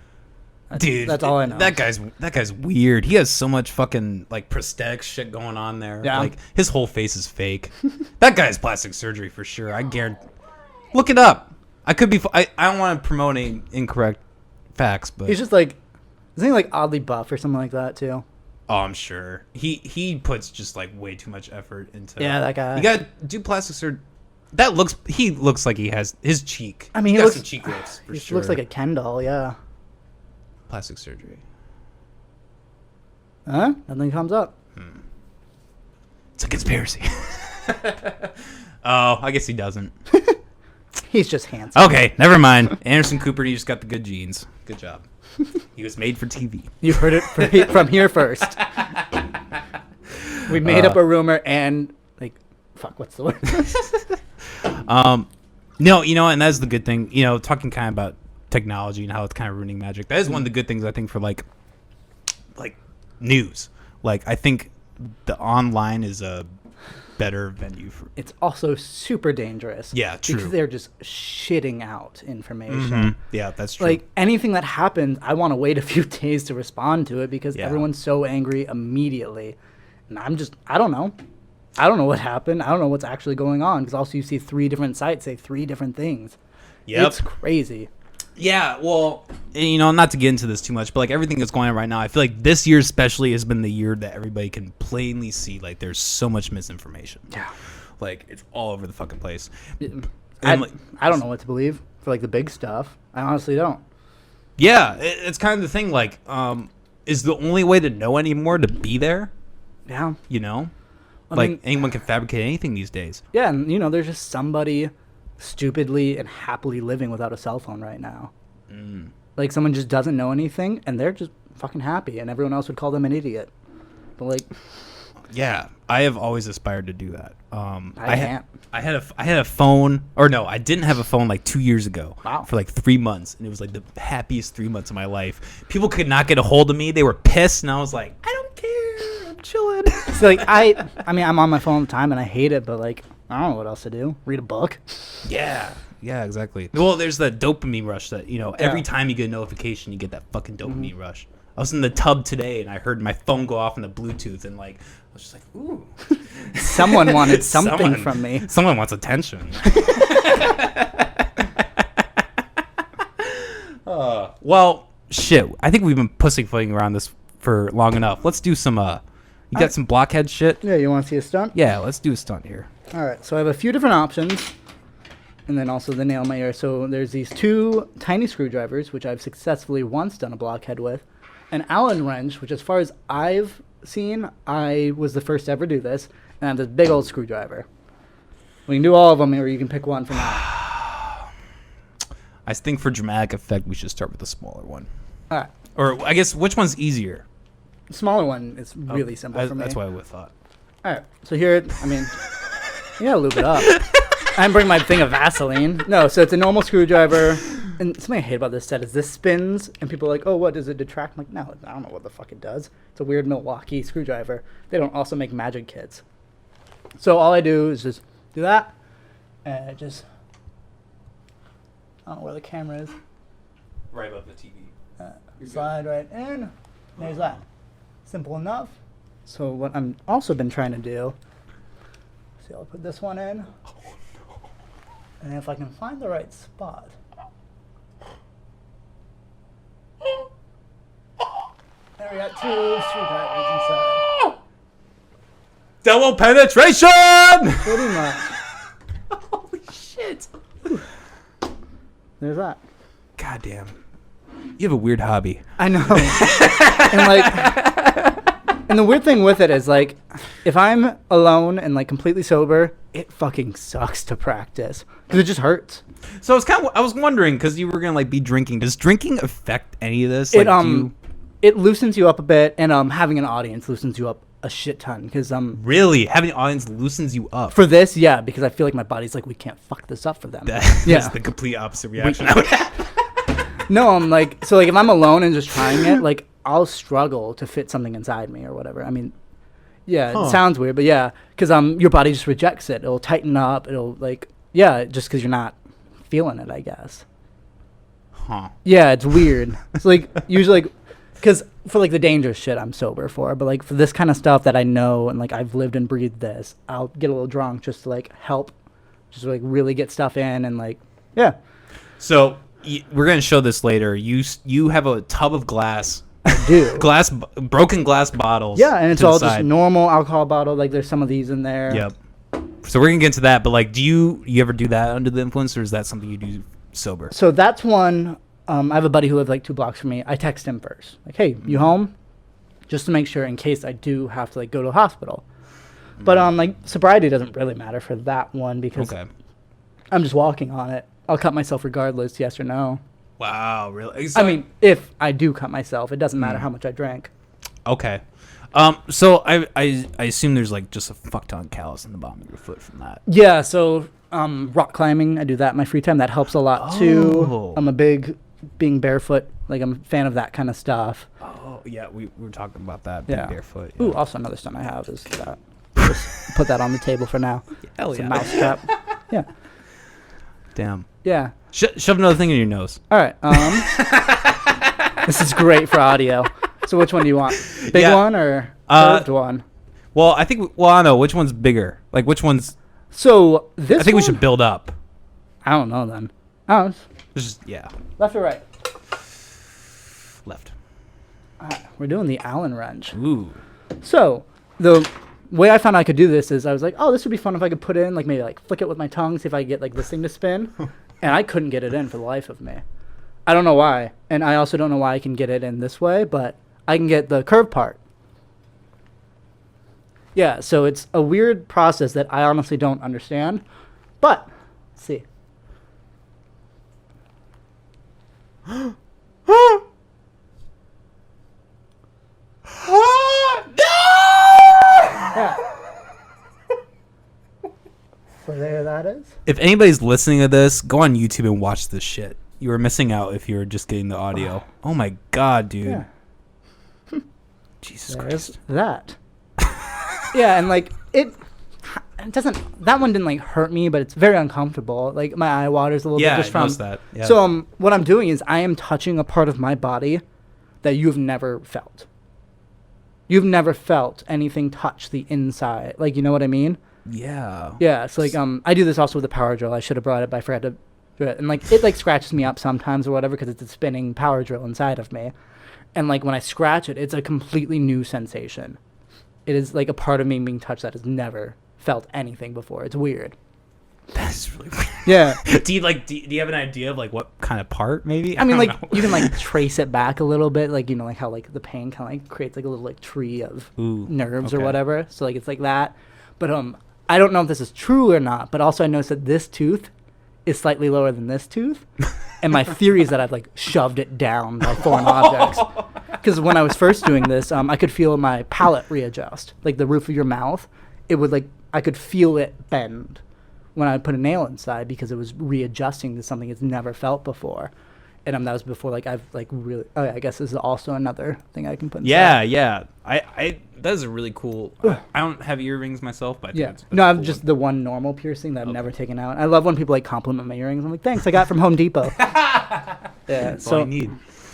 A: Dude,
B: that's all I know.
A: That guy's weird. He has so much fucking like prosthetic shit going on there.
B: Yeah.
A: Like his whole face is fake. That guy's plastic surgery for sure. I guarantee. Look it up. I could be. I don't want to promote any incorrect facts, but
B: He's just like, isn't he like oddly buff or something like that too?
A: oh, I'm sure he puts just like way too much effort into.
B: Yeah, that guy.
A: You gotta do plastic surgery. He looks like he has his cheek.
B: I mean,
A: he
B: he
A: got
B: looks-
A: some cheek lips for
B: He
A: sure.
B: looks like a Ken doll, yeah.
A: plastic surgery.
B: Huh? Nothing comes up.
A: It's a conspiracy. Oh, I guess he doesn't.
B: He's just handsome.
A: Okay, never mind. Anderson Cooper, he just got the good genes. Good job. He was made for TV.
B: You heard it from here first. We made up a rumor and like, fuck, what's the word?
A: No, you know, and that's the good thing. You know, talking kind of about technology and how it's kind of ruining magic. That is one of the good things I think for like news. Like I think the online is a better venue for.
B: It's also super dangerous.
A: Yeah, true.
B: Because they're just shitting out information.
A: Mm-hmm. Yeah, that's true.
B: Like anything that happens, I want to wait a few days to respond to it because
A: Yeah.
B: everyone's so angry immediately. And I don't know. I don't know what happened. I don't know what's actually going on because also you see 3 different sites say 3 different things.
A: Yep.
B: It's crazy.
A: Yeah, well, and, you know, not to get into this too much, but like everything that's going on right now, I feel like this year especially has been the year that everybody can plainly see like there's so much misinformation.
B: Yeah.
A: Like it's all over the fucking place.
B: I
A: like,
B: don't know what to believe for like the big stuff. I honestly don't.
A: yeah, it's kind of the thing. Like, is the only way to know anymore to be there?
B: Yeah.
A: You know,
B: I
A: like
B: mean-
A: anyone can fabricate anything these days.
B: Yeah, and you know, there's just somebody stupidly and happily living without a cell phone right now. Like someone just doesn't know anything and they're just fucking happy and everyone else would call them an idiot. But like
A: Yeah, I have always aspired to do that.
B: I can't.
A: I had a phone, or no, I didn't have a phone like 2 years ago.
B: Wow.
A: For like 3 months, and it was like the happiest 3 months of my life. People could not get a hold of me; they were pissed, and I was like, I don't care, I'm chilling.
B: So like I mean I'm on my phone all the time and I hate it, but like I don't know what else to do. Read a book.
A: Yeah, exactly. Well, there's the dopamine rush that every
B: Yeah.
A: time you get a notification, you get that fucking dopamine rush. I was in the tub today, and I heard my phone go off in the Bluetooth, and like I was just like, ooh.
B: Someone wanted something
A: Someone-
B: from me.
A: Someone wants attention. Well, shit. I think we've been pussyfooting around this for long enough. Let's do some. You got some blockhead shit?
B: Yeah, you want to see a stunt?
A: Yeah, let's do a stunt here.
B: All right, so I have a few different options, and then also the nail in my ear. So there's these 2 tiny screwdrivers, which I've successfully once done a blockhead with, an Allen wrench, which as far as I've seen, I was the first to ever do this, and I have this big old screwdriver. We can do all of them, or you can pick one for now.
A: I think for dramatic effect, we should start with the smaller one.
B: All right,
A: Or I guess which one's easier?
B: the smaller one is really simple for me.
A: That's what I would have thought.
B: All right, so here, I mean, you gotta lube it up. I didn't bring my thing of Vaseline. No, so it's a normal screwdriver. And something I hate about this set is this spins, and people are like, oh, what, does it detract? I'm like, no, I don't know what the fuck it does. It's a weird Milwaukee screwdriver. They don't also make magic kits. So all I do is just do that, and I just, I don't know where the camera is.
A: Right above the TV.
B: Slide right in. There's that. Simple enough. So what I'm also been trying to do, see, I'll put this one in.
A: Oh, no.
B: And if I can find the right spot. There we got 2 screwdrivers inside.
A: Double penetration!
B: Pretty much.
A: Holy shit.
B: There's that.
A: Goddamn. You have a weird hobby.
B: I know. And the weird thing with it is like, if I'm alone and like completely sober, it fucking sucks to practice because it just hurts.
A: So it's kind of, I was wondering, because you were gonna like be drinking. Does drinking affect any of this?
B: It
A: Like, do you
B: it loosens you up a bit, and having an audience loosens you up a shit ton because
A: really having an audience loosens you up?
B: for this, yeah, because I feel like my body's like, we can't fuck this up for them.
A: That's
B: Yeah.
A: the complete opposite reaction I would have.
B: No, I'm like, so like if I'm alone and just trying it, like I'll struggle to fit something inside me or whatever. I mean, yeah,
A: Huh.
B: it sounds weird, but yeah, because your body just rejects it. It'll tighten up. It'll like, yeah, just because you're not feeling it, I guess.
A: Huh.
B: Yeah, it's weird. It's like usually, because for like the dangerous shit, I'm sober for, but like for this kind of stuff that I know and like I've lived and breathed this, I'll get a little drunk just to like help, just like really get stuff in and like, yeah.
A: So we're gonna show this later. You have a tub of glass,
B: Do.
A: broken glass bottles.
B: Yeah, and it's
A: to the
B: all just
A: side.
B: normal alcohol bottle. Like there's some of these in there.
A: Yep. So we're gonna get into that, but like, do you ever do that under the influence, or is that something you do sober?
B: So that's one. I have a buddy who lives like 2 blocks from me. I text him first, like, "Hey, you home?" Just to make sure in case I do have to like go to a hospital. But like sobriety doesn't really matter for that one because
A: Okay.
B: I'm just walking on it. I'll cut myself regardless, yes or no.
A: Wow, really?
B: I mean, if I do cut myself, it doesn't matter how much I drank.
A: Okay. So I assume there's like just a fuck ton of callus on the bottom of your foot from that.
B: Yeah, so rock climbing, I do that in my free time. That helps a lot too. I'm a big being barefoot. Like I'm a fan of that kind of stuff.
A: Oh yeah, we were talking about that.
B: Yeah.
A: Being barefoot.
B: Ooh, also another stunt I have is that. Just put that on the table for now.
A: Hell
B: It's
A: yeah.
B: a mouse trap. Yeah.
A: Damn.
B: Yeah.
A: Shove another thing in your nose.
B: All right. This is great for audio. So which one do you want? Big
A: Yeah.
B: one or curved one?
A: Well, I think. Well, I don't know which one's bigger. Like which one's.
B: So this.
A: I think we
B: one?
A: should build up.
B: I don't know then. Oh,
A: Just yeah.
B: left or right?
A: Left.
B: We're doing the Allen wrench.
A: Ooh.
B: So the way I found I could do this is I was like, oh, this would be fun if I could put in like maybe like flick it with my tongue, see if I could get like this thing to spin, and I couldn't get it in for the life of me. I don't know why, and I also don't know why I can get it in this way, but I can get the curved part. Yeah, so it's a weird process that I honestly don't understand, but let's see. Yeah. So there that is.
A: If anybody's listening to this, go on YouTube and watch this shit. You were missing out if you were just getting the audio. Oh my god, dude.
B: Yeah.
A: Jesus
B: There's
A: Christ.
B: that. Yeah, and like it doesn't. That one didn't like hurt me, but it's very uncomfortable. Like my eye waters a little
A: Yeah,
B: bit just
A: I
B: from
A: noticed that. Yeah.
B: So what I'm doing is I am touching a part of my body that you've never felt. You've never felt anything touch the inside. Like, you know what I mean?
A: Yeah.
B: Yeah, it's like I do this also with a power drill. I should have brought it, but I forgot to do it. And like it like scratches me up sometimes or whatever because it's a spinning power drill inside of me. And like when I scratch it, it's a completely new sensation. It is like a part of me being touched that has never felt anything before. It's weird.
A: That's really weird.
B: Yeah.
A: Do you have an idea of like what kind of part maybe?
B: I mean,
A: don't
B: like
A: know.
B: you can like trace it back a little bit, like you know, like how like the pain kind of like creates like a little like tree of
A: Ooh,
B: nerves or
A: okay.
B: whatever. So like it's like that. But I don't know if this is true or not. But also I noticed that this tooth is slightly lower than this tooth, and my theory is that I've like shoved it down by foreign objects. Because when I was first doing this, I could feel my palate readjust, like the roof of your mouth. It would like I could feel it bend when I put a nail inside because it was readjusting to something it's never felt before. And that was before like I've like really. Oh yeah, I guess this is also another thing I can put.
A: Yeah. I that is a really cool. I don't have earrings myself, but I think
B: Yeah.
A: that's
B: No,
A: a
B: I've
A: cool
B: just
A: one.
B: the one normal piercing that I've never taken out. I love when people like compliment my earrings. I'm like, thanks, I got it from Home Depot. Yeah.
A: That's all
B: So
A: you need.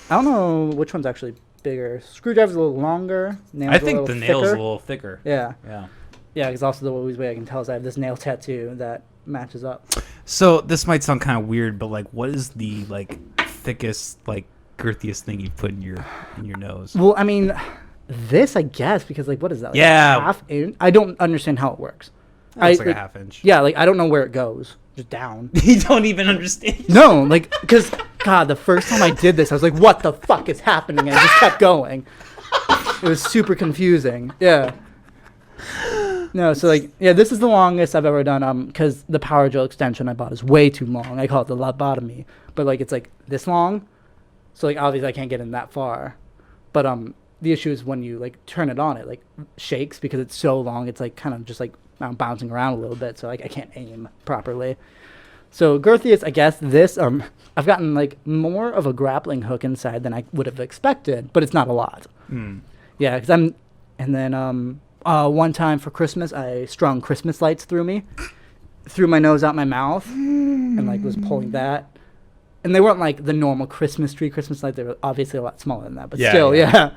B: I don't know which one's actually bigger. Screwdriver's a little longer. Nail's
A: I
B: a
A: think
B: little
A: the nail's
B: thicker.
A: a little thicker.
B: Yeah.
A: Yeah.
B: Yeah, because also the always way I can tell is I have this nail tattoo that matches up.
A: So this might sound kind of weird, but like, what is the like thickest, like girthiest thing you put in your nose?
B: Well, I mean, this I guess because like what is that? Like
A: Yeah.
B: a half inch? I don't understand how it works.
A: It's like a
B: like,
A: half inch.
B: Yeah, like I don't know where it goes. Just down.
A: You don't even understand.
B: No, like because God, the first time I did this, I was like, "What the fuck is happening?" And I just kept going. It was super confusing. Yeah. No, so like, yeah, this is the longest I've ever done. Because the power drill extension I bought is way too long. I call it the lobotomy, but like it's like this long. So like obviously I can't get in that far, but the issue is when you like turn it on, it like shakes because it's so long. It's like kind of just like bouncing around a little bit, so like I can't aim properly. So girthiest, I guess this I've gotten like more of a grappling hook inside than I would have expected, but it's not a lot. Yeah, because and then one time for Christmas I strung Christmas lights through my nose out my mouth, and like was pulling that. And they weren't like the normal Christmas tree Christmas lights. They were obviously a lot smaller than that, but
A: Yeah,
B: still,
A: yeah.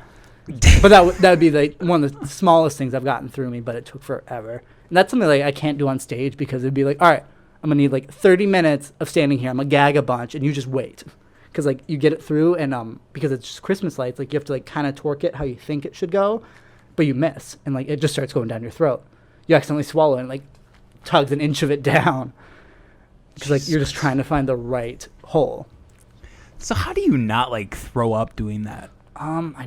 B: yeah. But that would be like one of the smallest things I've gotten through me, but it took forever. And that's something like I can't do on stage because it'd be like, all right, I'm gonna need like 30 minutes of standing here. I'm gonna gag a bunch, and you just wait, because like you get it through, and because it's just Christmas lights, like you have to like kind of torque it how you think it should go, but you miss, and like it just starts going down your throat. You accidentally swallow, and like tugs an inch of it down, because like you're just trying to find the right hole.
A: So how do you not like throw up doing that?
B: I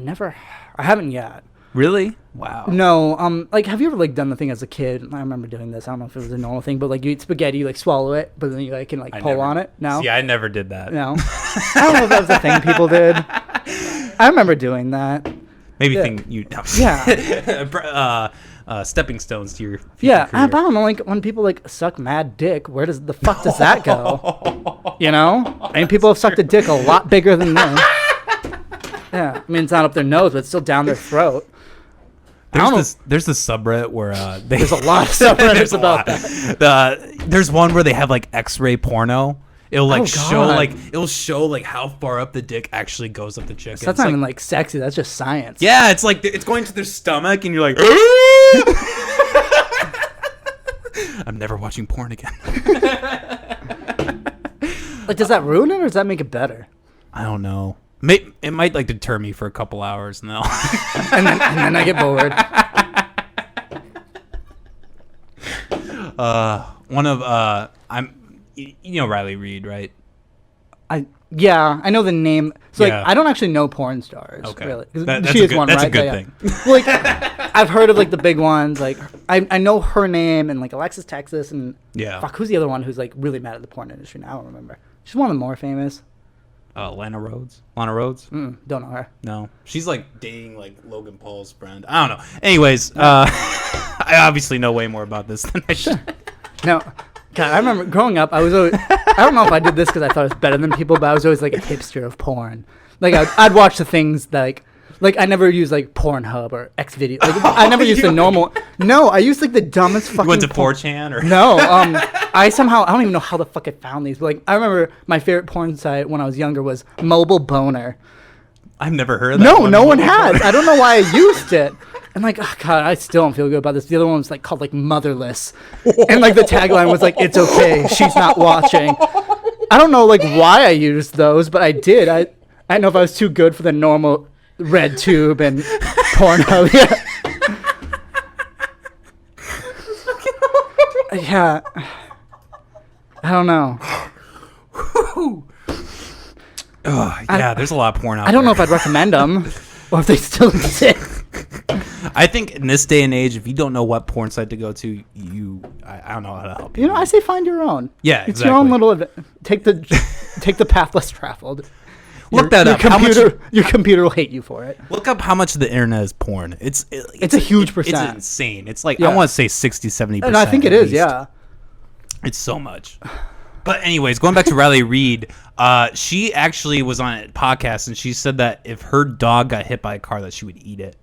B: haven't yet.
A: Really? Wow.
B: No, like, have you ever like done the thing as a kid? I remember doing this. I don't know if it was a normal thing, but like you eat spaghetti, you like swallow it, but then you like can like pull on it. No,
A: See, I never did that.
B: no. I don't know if that was a thing people did. I remember doing that.
A: Maybe
B: Yeah.
A: think you. No.
B: Yeah.
A: Stepping stones to your future
B: Yeah, I
A: career.
B: don't know. Like when people like suck mad dick, where does the fuck does that go? You know, I mean, people have sucked a dick a lot bigger than this. Yeah, I mean, it's not up their nose, but it's still down their throat.
A: There's this subreddit where
B: There's a lot of subreddits
A: there's a
B: about
A: lot.
B: that.
A: There's one where they have like X-ray porno. It'll like
B: Oh, God.
A: it'll show like how far up the dick actually goes up the chick.
B: So that's not even like sexy. That's just science.
A: Yeah, it's like it's going to their stomach, and you're like, I'm never watching porn again.
B: Like, does that ruin it or does that make it better?
A: I don't know. It might like deter me for a couple hours, and then
B: And then I get bored.
A: one of you know Riley Reid, right?
B: Yeah, I know the name. So
A: Yeah.
B: like, I don't actually know porn stars.
A: Okay.
B: Really. 'Cause
A: That's
B: she
A: a
B: is
A: good-
B: one,
A: that's a
B: right?
A: good
B: Yeah,
A: thing.
B: yeah. Well, like, I've heard of like the big ones. Like I know her name and like Alexis Texas and
A: Yeah.
B: fuck, who's the other one who's like really mad at the porn industry now? I don't remember. She's one of the more famous.
A: Lana Rhodes. Lana Rhodes?
B: Don't know her.
A: No, she's like dating like Logan Paul's friend. I don't know. Anyways, I obviously know way more about this than I should.
B: No, God, I remember growing up. I was always, I don't know if I did this because I thought it was better than people, but I was always like a hipster of porn. Like I'd watch the things that like I never used like Pornhub or Xvideo. Like I never used the normal. No, I used like the dumbest fucking.
A: You went to
B: porn-
A: 4chan or
B: No, I don't even know how the fuck I found these. But like I remember my favorite porn site when I was younger was Mobile Boner.
A: I've never heard of that.
B: No, no one has. I don't know why I used it. And like, oh God, I still don't feel good about this. The other one was like called like Motherless, and like the tagline was like, "It's okay, she's not watching." I don't know like why I used those, but I did. I don't know if I was too good for the normal Red Tube and Pornhub. Yeah. Yeah. I don't know.
A: yeah, there's a lot of porn out
B: I don't know
A: there.
B: if I'd recommend them or if they still exist.
A: I think in this day and age, if you don't know what porn site to go to, I don't know how to help you.
B: You know, I say find your own.
A: Yeah,
B: it's your own
A: exactly.
B: little. Take the path less traveled.
A: Look that up. How much?
B: Your computer will hate you for it.
A: Look up how much of the internet is porn. It's
B: a huge percent.
A: It's insane. It's like
B: Yeah.
A: I want to say 60-70%.
B: And I think it
A: at
B: is.
A: least.
B: Yeah.
A: It's so much. But anyways, going back to Riley Reid, she actually was on a podcast and she said that if her dog got hit by a car, that she would eat it.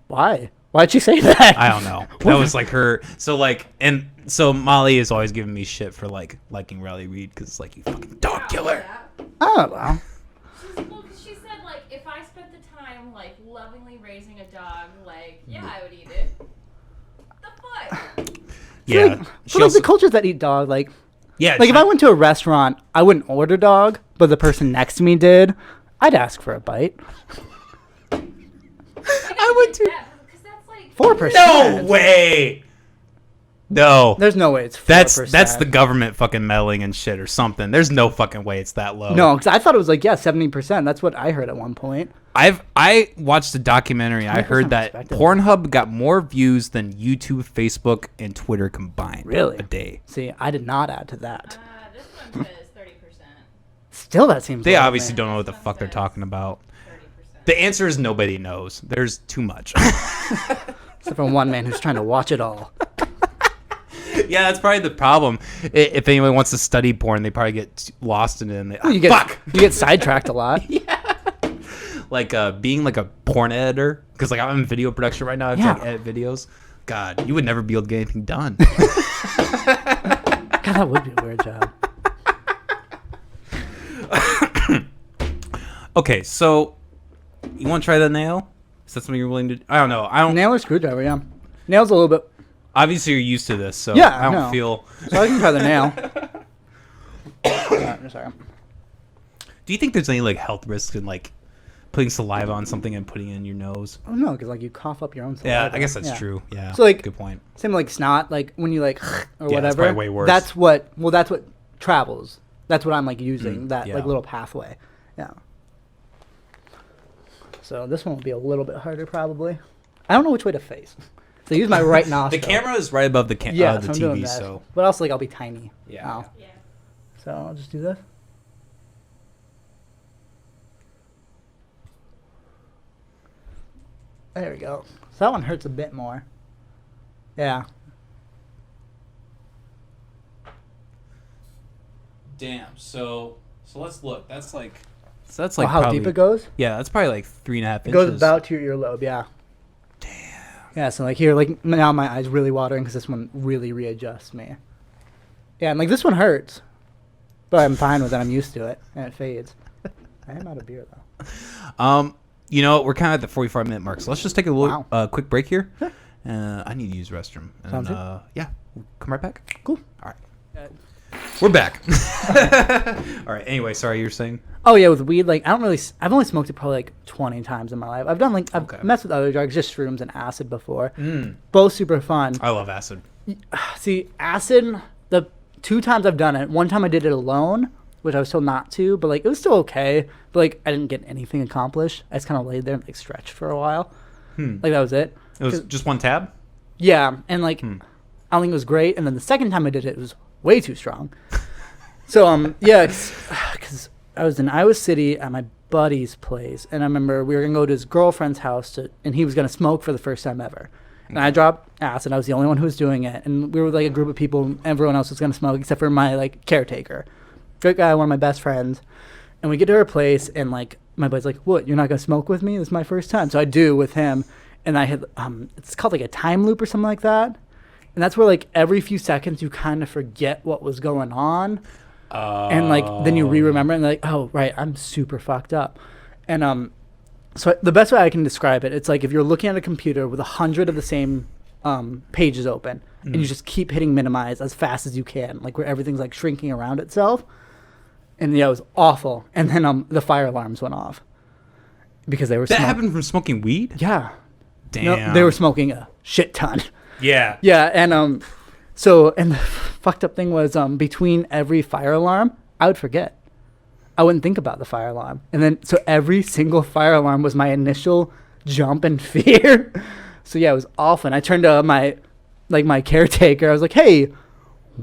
B: Why? Why'd she say that?
A: I don't know. That was like her. So like, and so Molly is always giving me shit for like liking Riley Reid because it's like, you fucking dog killer.
B: Oh well.
C: Well, 'cause she said, like, if I spent the time, like, lovingly raising a dog, like, yeah, I would eat it. The fuck?
A: Yeah.
B: Like,
A: She
B: for like
A: also-
B: the cultures that eat dog, like
A: yeah.
B: if I went to a restaurant, I wouldn't order dog, but the person next to me did. I'd ask for a bite.
C: I would too. Because that's like
B: 4%.
A: No way. No.
B: There's no way it's 4%.
A: That's the government fucking meddling and shit or something. There's no fucking way it's that low.
B: No, because I thought it was like 70%. That's what I heard at one point.
A: I watched a documentary. I heard
B: 100%
A: that
B: perspective.
A: Pornhub got more views than YouTube, Facebook, and Twitter combined.
B: Really?
A: A day.
B: See, I did not add to that.
C: this one says 30%.
B: Still, that seems.
A: They
B: low to
A: obviously
B: me.
A: don't know what the fuck they're talking about.
C: 30%.
A: The answer is nobody knows. There's too much.
B: Except for one man who's trying to watch it all.
A: Yeah, that's probably the problem. If anyone wants to study porn, they probably get lost in it. And they,
B: You get
A: fuck!
B: you get sidetracked a lot.
A: Like being like a porn editor, because like I'm in video production right now. I have
B: Yeah.
A: to like edit videos. God, you would never be able to get anything done.
B: God, that would be a weird job.
A: Okay, so you want to try that nail? Is that something you're willing to? I don't know. I don't.
B: Nail or screwdriver? Yeah. Nail's a little bit.
A: Obviously, you're used to this, so
B: Yeah,
A: I don't
B: no.
A: feel.
B: So I can try the nail. Sorry.
A: Do you think there's any like health risks in like putting saliva on something and putting it in your nose?
B: Oh no, because like you cough up your own.
A: Yeah,
B: saliva.
A: I guess that's
B: Yeah.
A: true. Yeah.
B: So, like-
A: good point.
B: Same like snot, like when you like or
A: Yeah, that's
B: whatever.
A: probably way worse.
B: That's what. Well, that's what travels. That's what I'm like using. That
A: yeah.
B: like little pathway. Yeah. So this one will be a little bit harder probably. I don't know which way to face. So I use my right nostril.
A: The camera is right above the the
B: so I'm doing
A: TV,
B: that.
A: so
B: But also, like, I'll be tiny.
A: Yeah.
B: now.
C: Yeah.
B: So I'll just do this. There we go. So that one hurts a bit more. Yeah.
A: damn. So let's look. That's like
B: How
A: probably,
B: deep it goes?
A: Yeah, that's probably like 3.5
B: It
A: inches.
B: goes about to your earlobe, yeah.
A: Damn.
B: Yeah, so like here, like now my eye's really watering because this one really readjusts me. Yeah, and like this one hurts, but I'm fine with it. I'm used to it, and it fades. I am out of beer though.
A: You know, we're kind of at the 45-minute mark, so let's just take a little quick break here.
B: Sure.
A: I need to use the restroom. And,
B: Sounds good.
A: yeah, we'll come right back.
B: Cool.
A: All right. We're back. All right. Anyway, sorry, you were saying?
B: Oh yeah, with weed, like I've only smoked it probably like 20 times in my life. I've
A: Okay.
B: messed with other drugs, just shrooms and acid before.
A: Mm.
B: Both super fun.
A: I love acid.
B: See, acid, the 2 times I've done it, one time I did it alone, which I was told not to, but like it was still okay. But like I didn't get anything accomplished. I just kind of laid there and like stretched for a while. Like that was it.
A: It was just one tab?
B: Yeah, and like I don't think it was great. And then the second time I did it, it was way too strong. So yeah, because I was in Iowa City at my buddy's place, and I remember we were gonna go to his girlfriend's house and he was gonna smoke for the first time ever. And I dropped acid. I was the only one who was doing it, and we were like a group of people. And everyone else was gonna smoke except for my like caretaker, great guy, one of my best friends. And we get to her place, and like my buddy's like, "What? You're not gonna smoke with me? This is my first time." So I do with him, and I had it's called like a time loop or something like that, and that's where like every few seconds you kind of forget what was going on. And like then you remember and like, oh right, I'm super fucked up. And so the best way I can describe it, it's like if you're looking at a computer with 100 of the same pages open, and you just keep hitting minimize as fast as you can, like where everything's like shrinking around itself. And yeah, it was awful. And then the fire alarms went off because they were
A: That happened from smoking weed?
B: Yeah.
A: Damn.
B: No, they were smoking a shit ton.
A: Yeah.
B: Yeah, and so and the fucked up thing was between every fire alarm, I would forget. I wouldn't think about the fire alarm. And then so every single fire alarm was my initial jump and fear. So yeah, it was awful. And I turned to my caretaker. I was like, "Hey,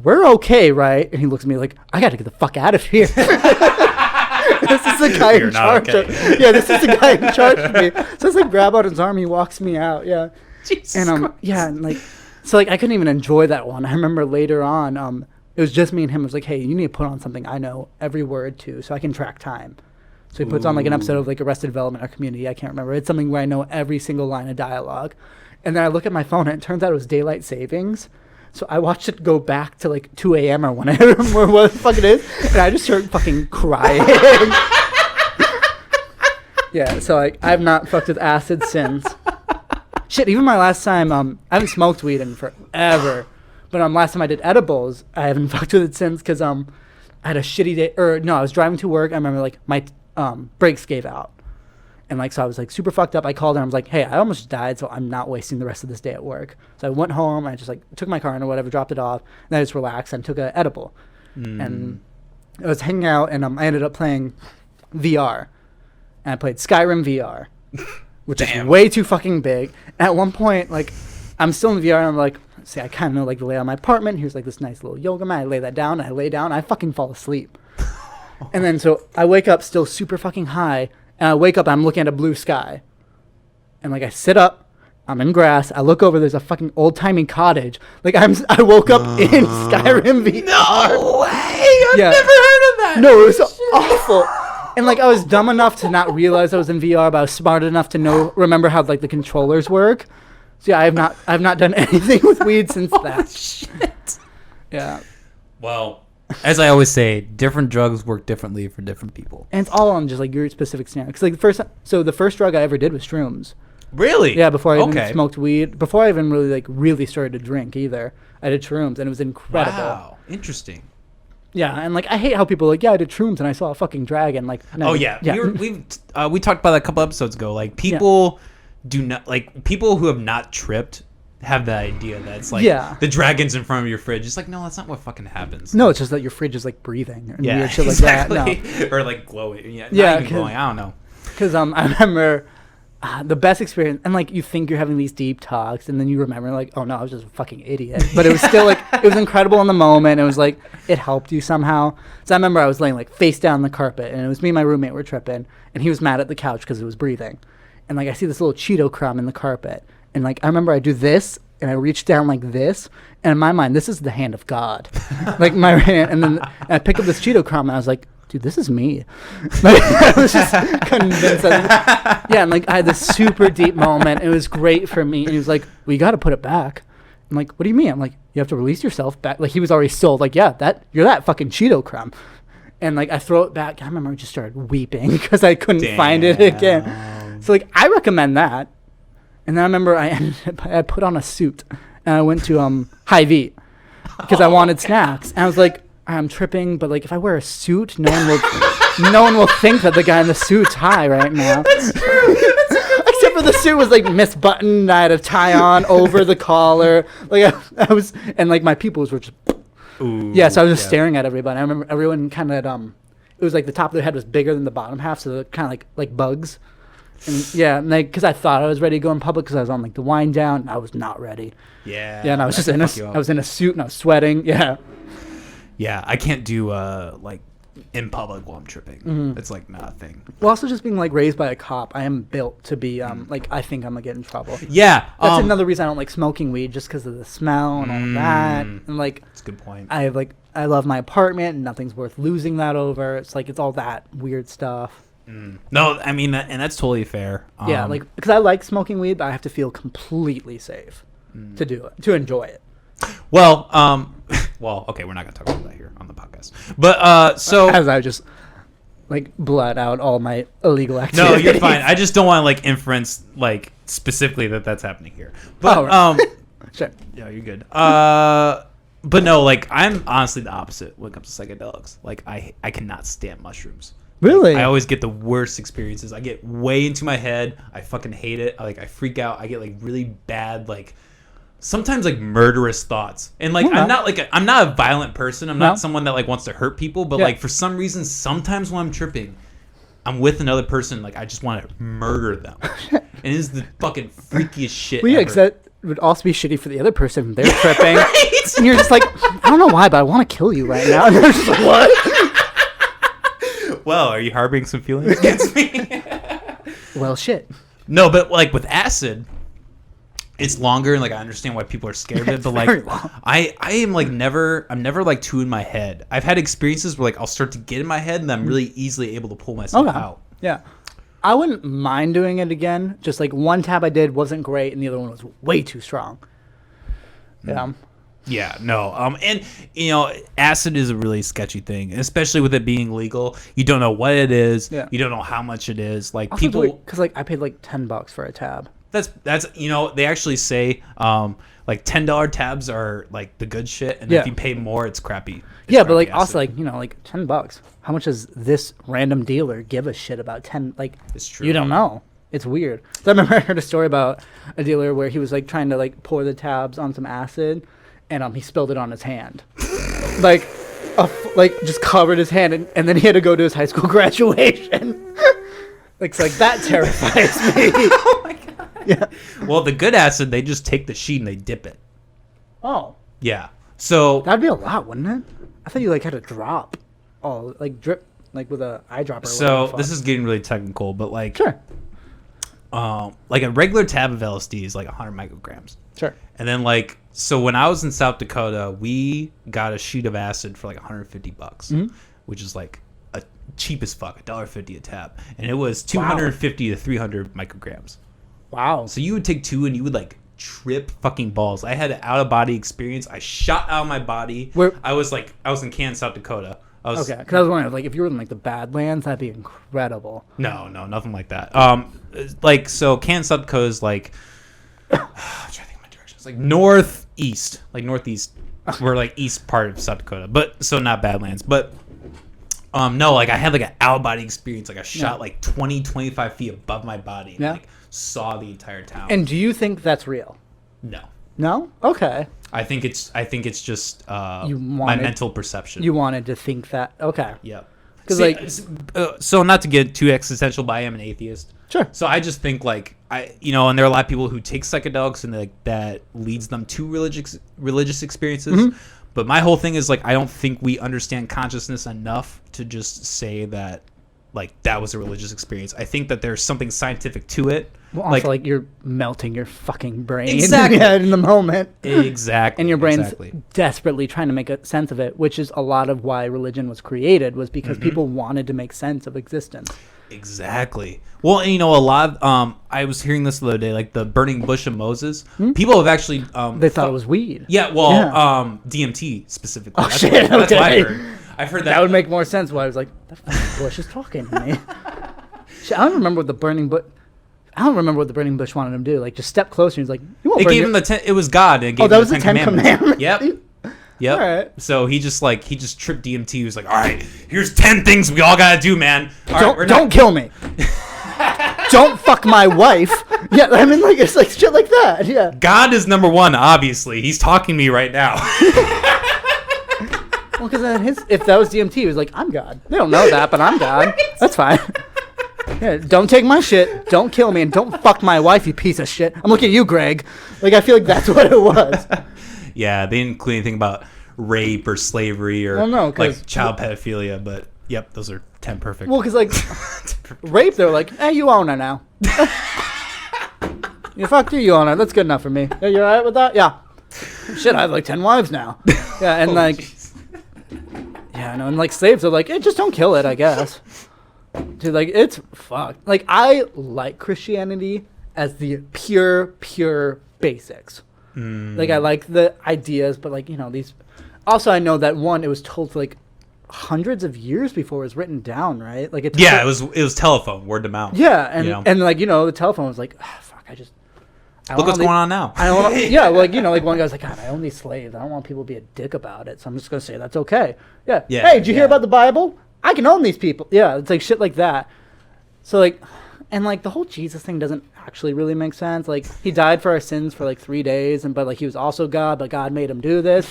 B: we're okay, right?" And he looks at me like, "I got to get the fuck out of here." This is the guy
A: You're
B: in
A: not
B: charge.
A: okay.
B: Yeah, this is the guy in charge of me. So I just like grab out his arm. He walks me out. Yeah.
A: Jesus
B: And
A: Christ.
B: yeah, and like, so like I couldn't even enjoy that one. I remember later on, it was just me and him. It was like, "Hey, you need to put on something I know every word to, so I can track time." So he puts on like an episode of like Arrested Development or Community. I can't remember. It's something where I know every single line of dialogue. And then I look at my phone and it turns out it was daylight savings. So I watched it go back to like 2 a.m. or whenever, or what the fuck it is, and I just started fucking crying. Yeah, so like I've not fucked with acid since. Shit, even my last time, I haven't smoked weed in forever, but last time I did edibles, I haven't fucked with it since because I had a shitty day, or no, I was driving to work. I remember like my brakes gave out, and like so I was like super fucked up. I called her and I was like, "Hey, I almost died, so I'm not wasting the rest of this day at work." So I went home. I just like took my car in or whatever, dropped it off, and then I just relaxed and took an edible, and I was hanging out, and I ended up playing VR. And I played Skyrim VR, which is way too fucking big. And at one point, like, I'm still in the VR, and I'm like, see, I kind of know, like, the layout of my apartment. Here's, like, this nice little yoga mat. I lay that down, and I lay down, and I fucking fall asleep. And then, so I wake up still super fucking high, and I wake up, and I'm looking at a blue sky. And, like, I sit up. I'm in grass. I look over. There's a fucking old-timey cottage. Like, I woke up in Skyrim VR.
A: No way! I've never heard of that!
B: No, it was awful. And like I was dumb enough to not realize I was in VR, but I was smart enough to remember how like the controllers work. So yeah, I've not done anything with weed since that.
A: Shit.
B: Yeah.
A: Well, as I always say, different drugs work differently for different people.
B: And it's all on just like your specific scenario. Because like the first drug I ever did was shrooms.
A: Really?
B: Yeah, before I even smoked weed, before I even really started to drink either, I did shrooms, and it was incredible.
A: Wow, interesting.
B: Yeah, and like I hate how people are like, yeah, I did shrooms and I saw a fucking dragon. Like, no,
A: Oh yeah, we talked about that a couple episodes ago. Like people do not like people who have not tripped have the idea that it's like the dragon's in front of your fridge. It's like no, that's not what fucking happens.
B: No, it's just that your fridge is like breathing and weird shit
A: exactly.
B: like that. No.
A: Or like glowing. Yeah,
B: Yeah,
A: not even glowing. I don't know.
B: Because I remember The best experience, and like you think you're having these deep talks, and then you remember like, oh no, I was just a fucking idiot. But it was still like it was incredible in the moment. It was like it helped you somehow. So I remember I was laying like face down on the carpet, and it was me and my roommate were tripping, and he was mad at the couch because it was breathing, and like I see this little Cheeto crumb in the carpet, and like I remember I do this, and I reach down like this, and in my mind this is the hand of God, like my hand, and then I pick up this Cheeto crumb, and I was like, dude, this is me. Like, I was just convinced. Yeah, and like I had this super deep moment. It was great for me. And he was like, well, you got to put it back. I'm like, what do you mean? I'm like, you have to release yourself back. Like he was already sold. Like, yeah, you're that fucking Cheeto crumb. And like I throw it back. I remember I just started weeping because I couldn't find it again. So like I recommend that. And then I remember I put on a suit and I went to Hy-Vee because I wanted snacks. And I was like, I'm tripping, but like if I wear a suit, no one will think that the guy in the suit's high right now. That's true. Except for the suit was like misbuttoned. I had a tie on over the collar. Like I was, and like my pupils were just. Ooh, yeah, so I was just staring at everybody. I remember everyone kind of it was like the top of their head was bigger than the bottom half, so they're kind of like bugs. And yeah, and like because I thought I was ready to go in public because I was on like the wind down, and I was not ready.
A: Yeah.
B: Yeah, and I was just I was in a suit and I was sweating. Yeah.
A: Yeah, I can't do like in public while I'm tripping.
B: Mm-hmm.
A: It's like not a thing.
B: Well, also just being like raised by a cop, I am built to be like I think I'm gonna get in trouble.
A: Yeah,
B: that's another reason I don't like smoking weed, just because of the smell and all that. And like,
A: that's a good point.
B: I love my apartment, and nothing's worth losing that over. It's like it's all that weird stuff.
A: No, I mean, and that's totally fair.
B: Yeah, like because I like smoking weed, but I have to feel completely safe to do it, to enjoy it.
A: Well, well, okay, we're not gonna talk about that here on the podcast. But so
B: as I just like blot out all my illegal activities.
A: No, you're fine. I just don't want to like inference like specifically that's happening here. But
B: sure.
A: Yeah, you're good. But no, like I'm honestly the opposite when it comes to psychedelics. Like I cannot stand mushrooms.
B: Really?
A: Like, I always get the worst experiences. I get way into my head. I fucking hate it. I freak out. I get like really bad like sometimes like murderous thoughts. And like I'm not a violent person. I'm not someone that like wants to hurt people, but like for some reason sometimes when I'm tripping, I'm with another person, like I just want to murder them. And it is the fucking freakiest shit ever.
B: Because that would also be shitty for the other person. They're tripping. Right? And you're just like, I don't know why, but I want to kill you right now. And they're just like, what?
A: Well, are you harboring some feelings against me?
B: Well, shit.
A: No, but like with acid, it's longer, and like I understand why people are scared of it. But like, I am like I'm never like too in my head. I've had experiences where like I'll start to get in my head, and I'm really easily able to pull myself out.
B: Yeah, I wouldn't mind doing it again. Just like one tab I did wasn't great, and the other one was way too strong. Yeah.
A: Yeah, no. And you know, acid is a really sketchy thing, especially with it being legal. You don't know what it is. Yeah. You don't know how much it is. Like also people,
B: because like I paid like $10 for a tab.
A: That's you know, they actually say like $10 tabs are like the good shit, and if you pay more, it's crappy.
B: Yeah, but like acid. Also like, you know, like $10. How much does this random dealer give a shit about 10? Like,
A: it's true.
B: You don't know. It's weird. So I remember I heard a story about a dealer where he was like trying to like pour the tabs on some acid, and he spilled it on his hand, like just covered his hand, and then he had to go to his high school graduation. Like that terrifies me.
A: Oh my god. Yeah. Well, the good acid, they just take the sheet and they dip it.
B: Oh.
A: Yeah. So
B: that'd be a lot, wouldn't it? I thought you like had to drop. Oh, like drip, like with a eyedropper.
A: So this is getting really technical, but like
B: sure.
A: Like a regular tab of LSD is like 100 micrograms.
B: Sure.
A: And then like, so when I was in South Dakota, we got a sheet of acid for like $150, which is like a cheap as fuck, $1.50 a tab, and it was 250 to 300 micrograms.
B: Wow.
A: So you would take two and you would like trip fucking balls. I had an out of body experience. I shot out of my body. I was in Canton, South Dakota.
B: Okay, because I was wondering, like, if you were in like the Badlands, that'd be incredible.
A: No, nothing like that. Like, so Canton, South Dakota is like, I'm trying to think of my directions. Like northeast. We're like east part of South Dakota, but so not Badlands. But no, like I had like an out of body experience. Like I shot like 20, 25 feet above my body and like saw the entire town.
B: And do you think that's real?
A: No.
B: No? Okay.
A: I think it's just my mental perception.
B: You wanted to think that. Okay.
A: Yep.
B: Because like,
A: so not to get too existential, but I am an atheist.
B: sure.
A: So I just think like and there are a lot of people who take psychedelics and like that leads them to religious experiences.
B: Mm-hmm.
A: But my whole thing is like I don't think we understand consciousness enough to just say that like that was a religious experience. I think that there's something scientific to it.
B: Well, also, like you're melting your fucking brain
A: Exactly.
B: in the moment.
A: Exactly.
B: And your brain's
A: exactly.
B: desperately trying to make a sense of it, which is a lot of why religion was created, was because
A: Mm-hmm.
B: people wanted to make sense of existence.
A: Exactly. Well, and, a lot. I was hearing this the other day, like the burning bush of Moses. People have actually.
B: They thought it was weed.
A: Yeah. Well,
B: Yeah.
A: DMT specifically.
B: Oh,
A: That's
B: shit,
A: What, that's what I
B: okay.
A: heard. I've heard that.
B: That would make more sense. Why I was like, that fucking bush is talking to me. Shit, I don't remember what the burning bush. I don't remember what the burning bush wanted him to do. Like, just step closer. He's like, "You won't
A: It
B: burn
A: gave
B: your-"
A: him it was God. It gave
B: that
A: him
B: was the Ten Commandments.
A: Yep. Yep.
B: All right.
A: So he just tripped DMT. He was like, all right, here's 10 things we all gotta do, man. All right, we're
B: Don't
A: not-
B: kill me. Don't fuck my wife. Yeah, I mean, like, it's like shit like that. Yeah.
A: God is number one, obviously. He's talking to me right now.
B: Well, because if that was DMT, he was like, I'm God. They don't know that, but I'm God. That's fine. Yeah, don't take my shit, don't kill me, and don't fuck my wife, you piece of shit. I'm looking at you, Greg. Like, I feel like that's what it was.
A: Yeah, they didn't include anything about rape or slavery or
B: Well, no, 'cause-
A: like child pedophilia, but yep, those are 10 perfect.
B: Well, because, like, rape, they were like, hey, you own her now. You fucked her, you own her. That's good enough for me. Yeah, you alright with that? Yeah. Shit, I have like 10 wives now. Yeah, and like, yeah, I know. And like slaves are like, just don't kill it, I guess. Dude, like, it's fucked. Like, I like Christianity as the pure basics. Like, I like the ideas, but like, these. Also, I know that it was told for like hundreds of years before it was written down, right? Like,
A: Yeah, it was telephone, word to mouth.
B: Yeah, and
A: you know?
B: and like the telephone was like, fuck, I
A: Look what's going on now.
B: I don't wanna, yeah, like like one guy's like, God, I own these slaves. I don't want people to be a dick about it, so I'm just gonna say that's okay. Yeah.
A: Yeah,
B: Hey, did you hear
A: yeah.
B: about the Bible? I can own these people. Yeah, it's like shit like that. So like, and like the whole Jesus thing doesn't actually really make sense. Like he died for our sins for like 3 days, but like he was also God, but God made him do this,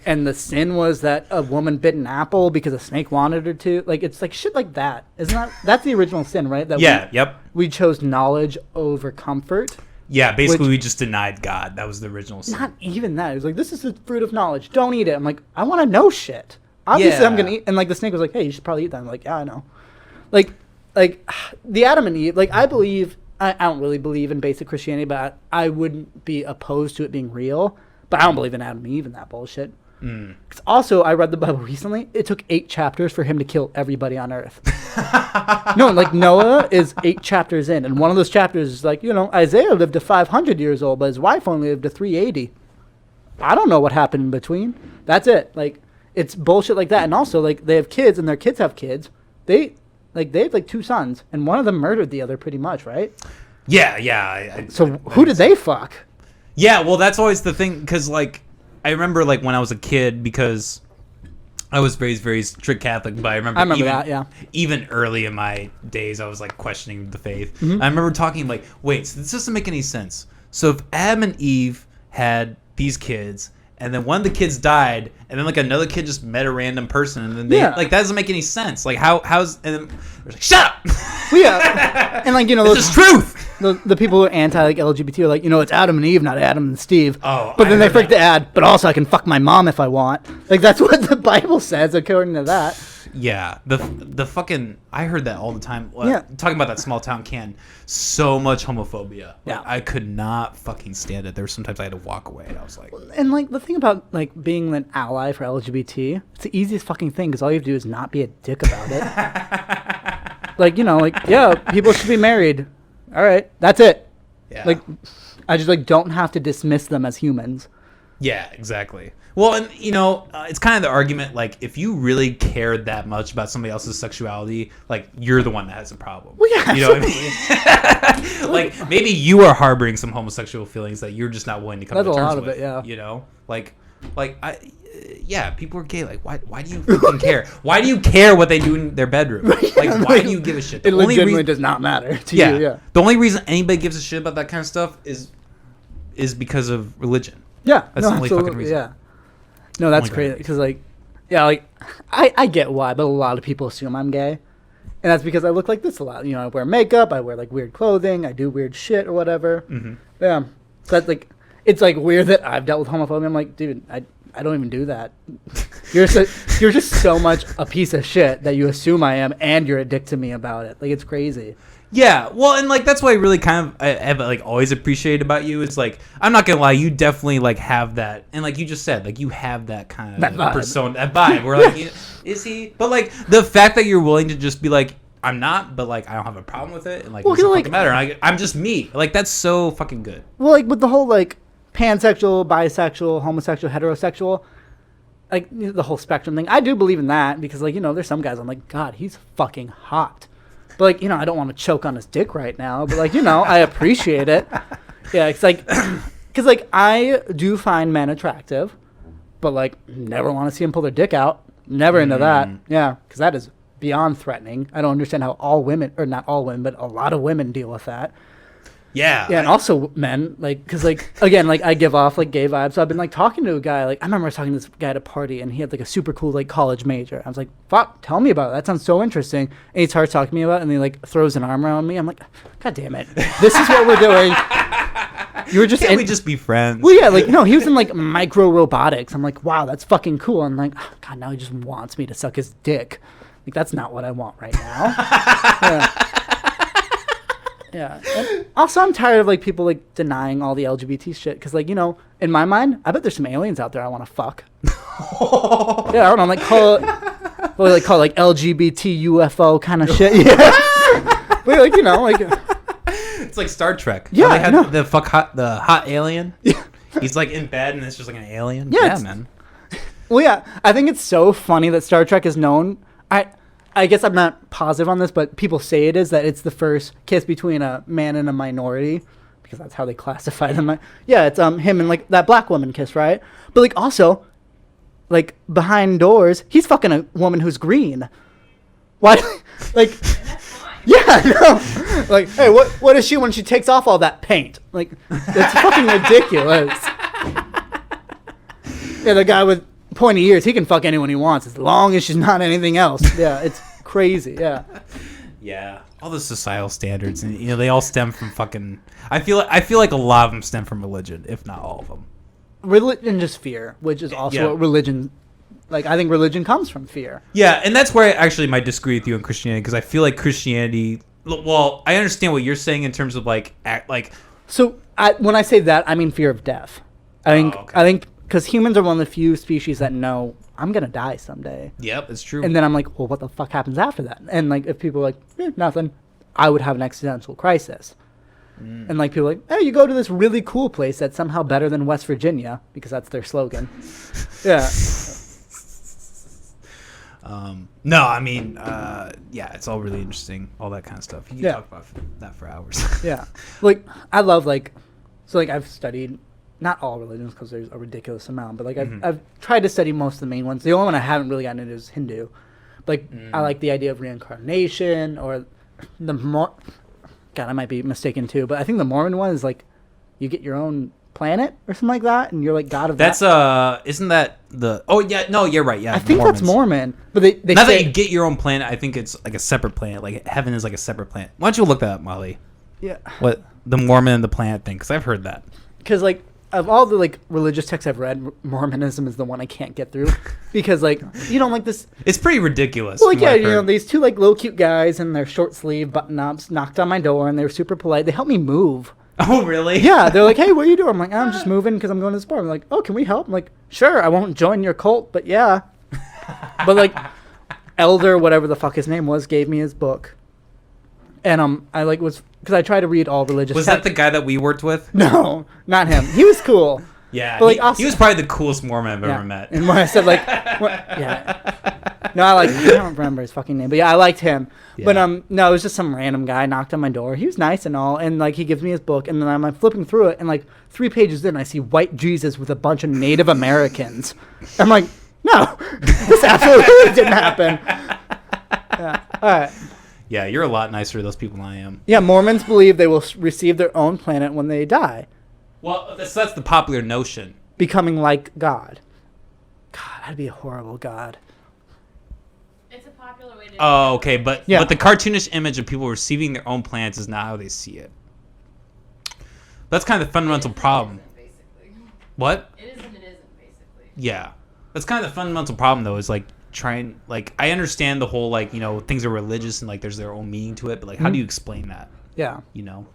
B: and the sin was that a woman bit an apple because a snake wanted her to. Like it's like shit like that. Isn't that's the original sin, right? That
A: Yeah, yep.
B: we chose knowledge over comfort.
A: Yeah, basically
B: Which-
A: we just denied God. That was the original sin.
B: Not even that. It was like, this is the fruit of knowledge. Don't eat it. I'm like, I want to know shit. Obviously, I'm
A: Yeah.
B: gonna eat. And like the snake was like, hey, you should probably eat that. I'm like, yeah, I know. Like the Adam and Eve. Like I believe. I don't really believe in basic Christianity, but I wouldn't be opposed to it being real. But I don't believe in Adam and Eve and that bullshit. 'Cause also, I read the Bible recently. It took 8 chapters for him to kill everybody on Earth. No, like Noah is 8 chapters in, and one of those chapters is like, Isaiah lived to 500 years old, but his wife only lived to 380. I don't know what happened in between. That's it. Like, it's bullshit like that. And also, like, they have kids, and their kids have kids. They have like 2 sons, and one of them murdered the other, pretty much, right?
A: Yeah.
B: So who did they fuck?
A: Yeah, well, that's always the thing, because, like, I remember, like, when I was a kid, because I was raised very strict Catholic, but I remember
B: that, yeah.
A: Even early in my days, I was, like, questioning the faith.
B: Mm-hmm.
A: I remember talking, like, wait, so this doesn't make any sense. So if Adam and Eve had these kids, and then one of the kids died, and then, like, another kid just met a random person, and then they,
B: Yeah.
A: like, that doesn't make any sense. Like, how's, and then they're like, shut up!
B: Well, yeah. And, like,
A: This is truth!
B: the people who are anti like LGBT are like, it's Adam and Eve, not Adam and Steve.
A: Oh,
B: but
A: I
B: then they
A: heard
B: freak
A: that.
B: to add, but also I can fuck my mom if I want. Like that's what the Bible says according to that.
A: Yeah, the fucking I heard that all the time.
B: Yeah.
A: Talking about that small town Canton, so much homophobia. Like,
B: Yeah.
A: I could not fucking stand it. There were sometimes I had to walk away. I was like,
B: And like the thing about like being an ally for LGBT, it's the easiest fucking thing because all you have to do is not be a dick about it. Like yeah, people should be married. All right, that's it.
A: yeah,
B: Like I just like don't have to dismiss them as humans.
A: yeah, exactly. Well, and it's kind of the argument like if you really cared that much about somebody else's sexuality, like you're the one that has a problem.
B: Well, yeah,
A: you know what I mean? Like maybe you are harboring some homosexual feelings that you're just not willing to come
B: That's
A: to
B: a
A: terms
B: lot of
A: with.
B: it, yeah.
A: Yeah, people are gay. Like, why do you fucking care? Why do you care what they do in their bedroom? Like, why do you give a shit?
B: It legitimately does not matter to you. Yeah.
A: The only reason anybody gives a shit about that kind of stuff is because of religion.
B: Yeah,
A: That's the only fucking
B: absolutely,
A: reason.
B: Yeah. No, that's
A: Only
B: crazy
A: fucking
B: because like Yeah, like I get why, but a lot of people assume I'm gay. And that's because I look like this a lot. You know, I wear makeup, I wear like weird clothing, I do weird shit or whatever.
A: Mm-hmm.
B: Yeah. So that's like, it's like weird that I've dealt with homophobia. I'm like, dude, I don't even do that. You're just so much a piece of shit that you assume I am, and you're a dick to me about it. Like, it's crazy.
A: Yeah, well, and like that's what I really kind of I have like always appreciated about you. It's like, I'm not gonna lie, you definitely like have that, and like you just said, like you have that kind of
B: That vibe.
A: persona, that vibe. Where like, is he? But like the fact that you're willing to just be like, I'm not, but like I don't have a problem with it, and like
B: Well,
A: it doesn't
B: like-
A: fucking matter. And I'm just me. Like that's so fucking good.
B: Well, like with the whole like pansexual, bisexual, homosexual, heterosexual, like the whole spectrum thing, I do believe in that because like, you know, there's some guys I'm like, God, he's fucking hot. But like, you know, I don't want to choke on his dick right now, but like, you know, I appreciate it. Yeah, it's like, because like I do find men attractive, but like never want to see them pull their dick out. Never into that. Yeah, because that is beyond threatening. I don't understand how all women, or not all women, but a lot of women deal with that.
A: Yeah.
B: Yeah, and also men, like, because, like, again, like, I give off, like, gay vibes. So I've been, like, talking to a guy, like, I remember I was talking to this guy at a party, and he had, like, a super cool, like, college major. I was like, fuck, tell me about it. That sounds so interesting. And he starts talking to me about it, and he, like, throws an arm around me. I'm like, God damn it. This is what we're doing. You were just
A: Can't we just be friends?
B: Well, yeah, like, no, he was in, like, micro robotics. I'm like, wow, that's fucking cool. I'm like, oh, God, now he just wants me to suck his dick. Like, that's not what I want right now. Yeah. Yeah. And also, I'm tired of, like, people, like, denying all the LGBT shit. Because, like, you know, in my mind, I bet there's some aliens out there I want to fuck. Yeah, I don't know. Like, call it, what do they call it, like, LGBT UFO kind of shit. Yeah. But, like, you know, like...
A: It's like Star Trek.
B: Yeah,
A: How they had
B: no.
A: the hot alien.
B: Yeah.
A: He's, like, in bed, and it's just, like, an alien.
B: Yeah,
A: Yeah,
B: it's-
A: man.
B: Well, yeah, I think it's so funny that Star Trek is known. I guess I'm not positive on this, but people say it is that it's the first kiss between a man and a minority, because that's how they classify them. Yeah, it's him and like that black woman kiss, right? But like also, like behind doors, he's fucking a woman who's green. Why? Like,
C: That's fine.
B: yeah, no. Like, hey, what is she when she takes off all that paint? Like, it's fucking ridiculous. Yeah, the guy with pointy ears, he can fuck anyone he wants as long as she's not anything else. Yeah, it's crazy. Yeah.
A: Yeah, all the societal standards, and you know, they all stem from fucking. I feel like a lot of them stem from religion, if not all of them.
B: Religion, just fear, which is also
A: Yeah.
B: what religion. Like, I think religion comes from fear.
A: Yeah, and that's where I actually might disagree with you on Christianity, because I feel like Christianity. Well, I understand what you're saying in terms of like
B: So when I say that, I mean fear of death.
A: okay.
B: I think because humans are one of the few species that know I'm gonna die someday.
A: Yep, it's true.
B: And then I'm like, well, what the fuck happens after that? And like, if people are like, nothing, I would have an existential crisis. And like, people are like, hey, you go to this really cool place that's somehow better than West Virginia, because that's their slogan. Yeah.
A: No, I mean, yeah, it's all really interesting, all that kind of stuff. You can
B: Yeah.
A: talk about that for hours.
B: Yeah. Like, I love, like, so, like, I've studied, not all religions, because there's a ridiculous amount, but, like, I've tried to study most of the main ones. The only one I haven't really gotten into is Hindu. Like, I like the idea of reincarnation, or the God, I might be mistaken, too, but I think the Mormon one is, like, you get your own planet or something like that, and you're, like, God of
A: That's
B: that.
A: isn't that the? Oh yeah, no, you're right. Yeah,
B: I think
A: Mormons.
B: that's Mormon, but they
A: Not
B: say,
A: that you get your own planet. I think it's like a separate planet. Like heaven is like a separate planet. Why don't you look that up, Molly?
B: yeah,
A: What the Mormon and the planet thing? Because I've heard that.
B: because, like, of all the, like, religious texts I've read, Mormonism is the one I can't get through, because, like, you don't like this.
A: It's pretty ridiculous.
B: Well, like,
A: from what
B: yeah,
A: I've
B: you know,
A: heard.
B: these two, like, little cute guys in their short sleeve button-ups knocked on my door, and they were super polite. They helped me move.
A: Oh really?
B: Yeah, they're like, hey, what are you doing? I'm like, I'm just moving because I'm going to the bar. I'm like, oh, can we help? I'm like, sure, I won't join your cult, but yeah. But, like, Elder, whatever the fuck his name was, gave me his book. And I, like, was, because I try to read all religious
A: Was that
B: texts.
A: the guy that we worked with?
B: No, not him. He was cool.
A: Yeah,
B: But, like,
A: he,
B: also-
A: he was probably the coolest Mormon I've
B: Yeah.
A: ever met.
B: And when I said, like, yeah. No, I don't remember his fucking name, but yeah, I liked him.
A: Yeah.
B: But no, it was just some random guy knocked on my door. He was nice and all, and like he gives me his book, and then I'm like flipping through it, and like 3 pages in, I see white Jesus with a bunch of Native Americans. I'm like, no, this absolutely didn't happen. Yeah. All right.
A: Yeah, you're a lot nicer to those people than I am.
B: Yeah, Mormons believe they will receive their own planet when they die,
A: Well, that's the popular notion.
B: becoming like God. God, that'd be a horrible God.
C: It's a popular way to.
A: Oh, okay, but
B: Yeah.
A: but the cartoonish image of people receiving their own planets is not how they see it. That's kind of the fundamental problem.
C: Basically.
A: What?
C: It is and it isn't, basically.
A: Yeah, that's kind of the fundamental problem, though. Is like trying, like, I understand the whole, like, you know, things are religious and like there's their own meaning to it, but like, how do you explain that?
B: Yeah.
A: You know?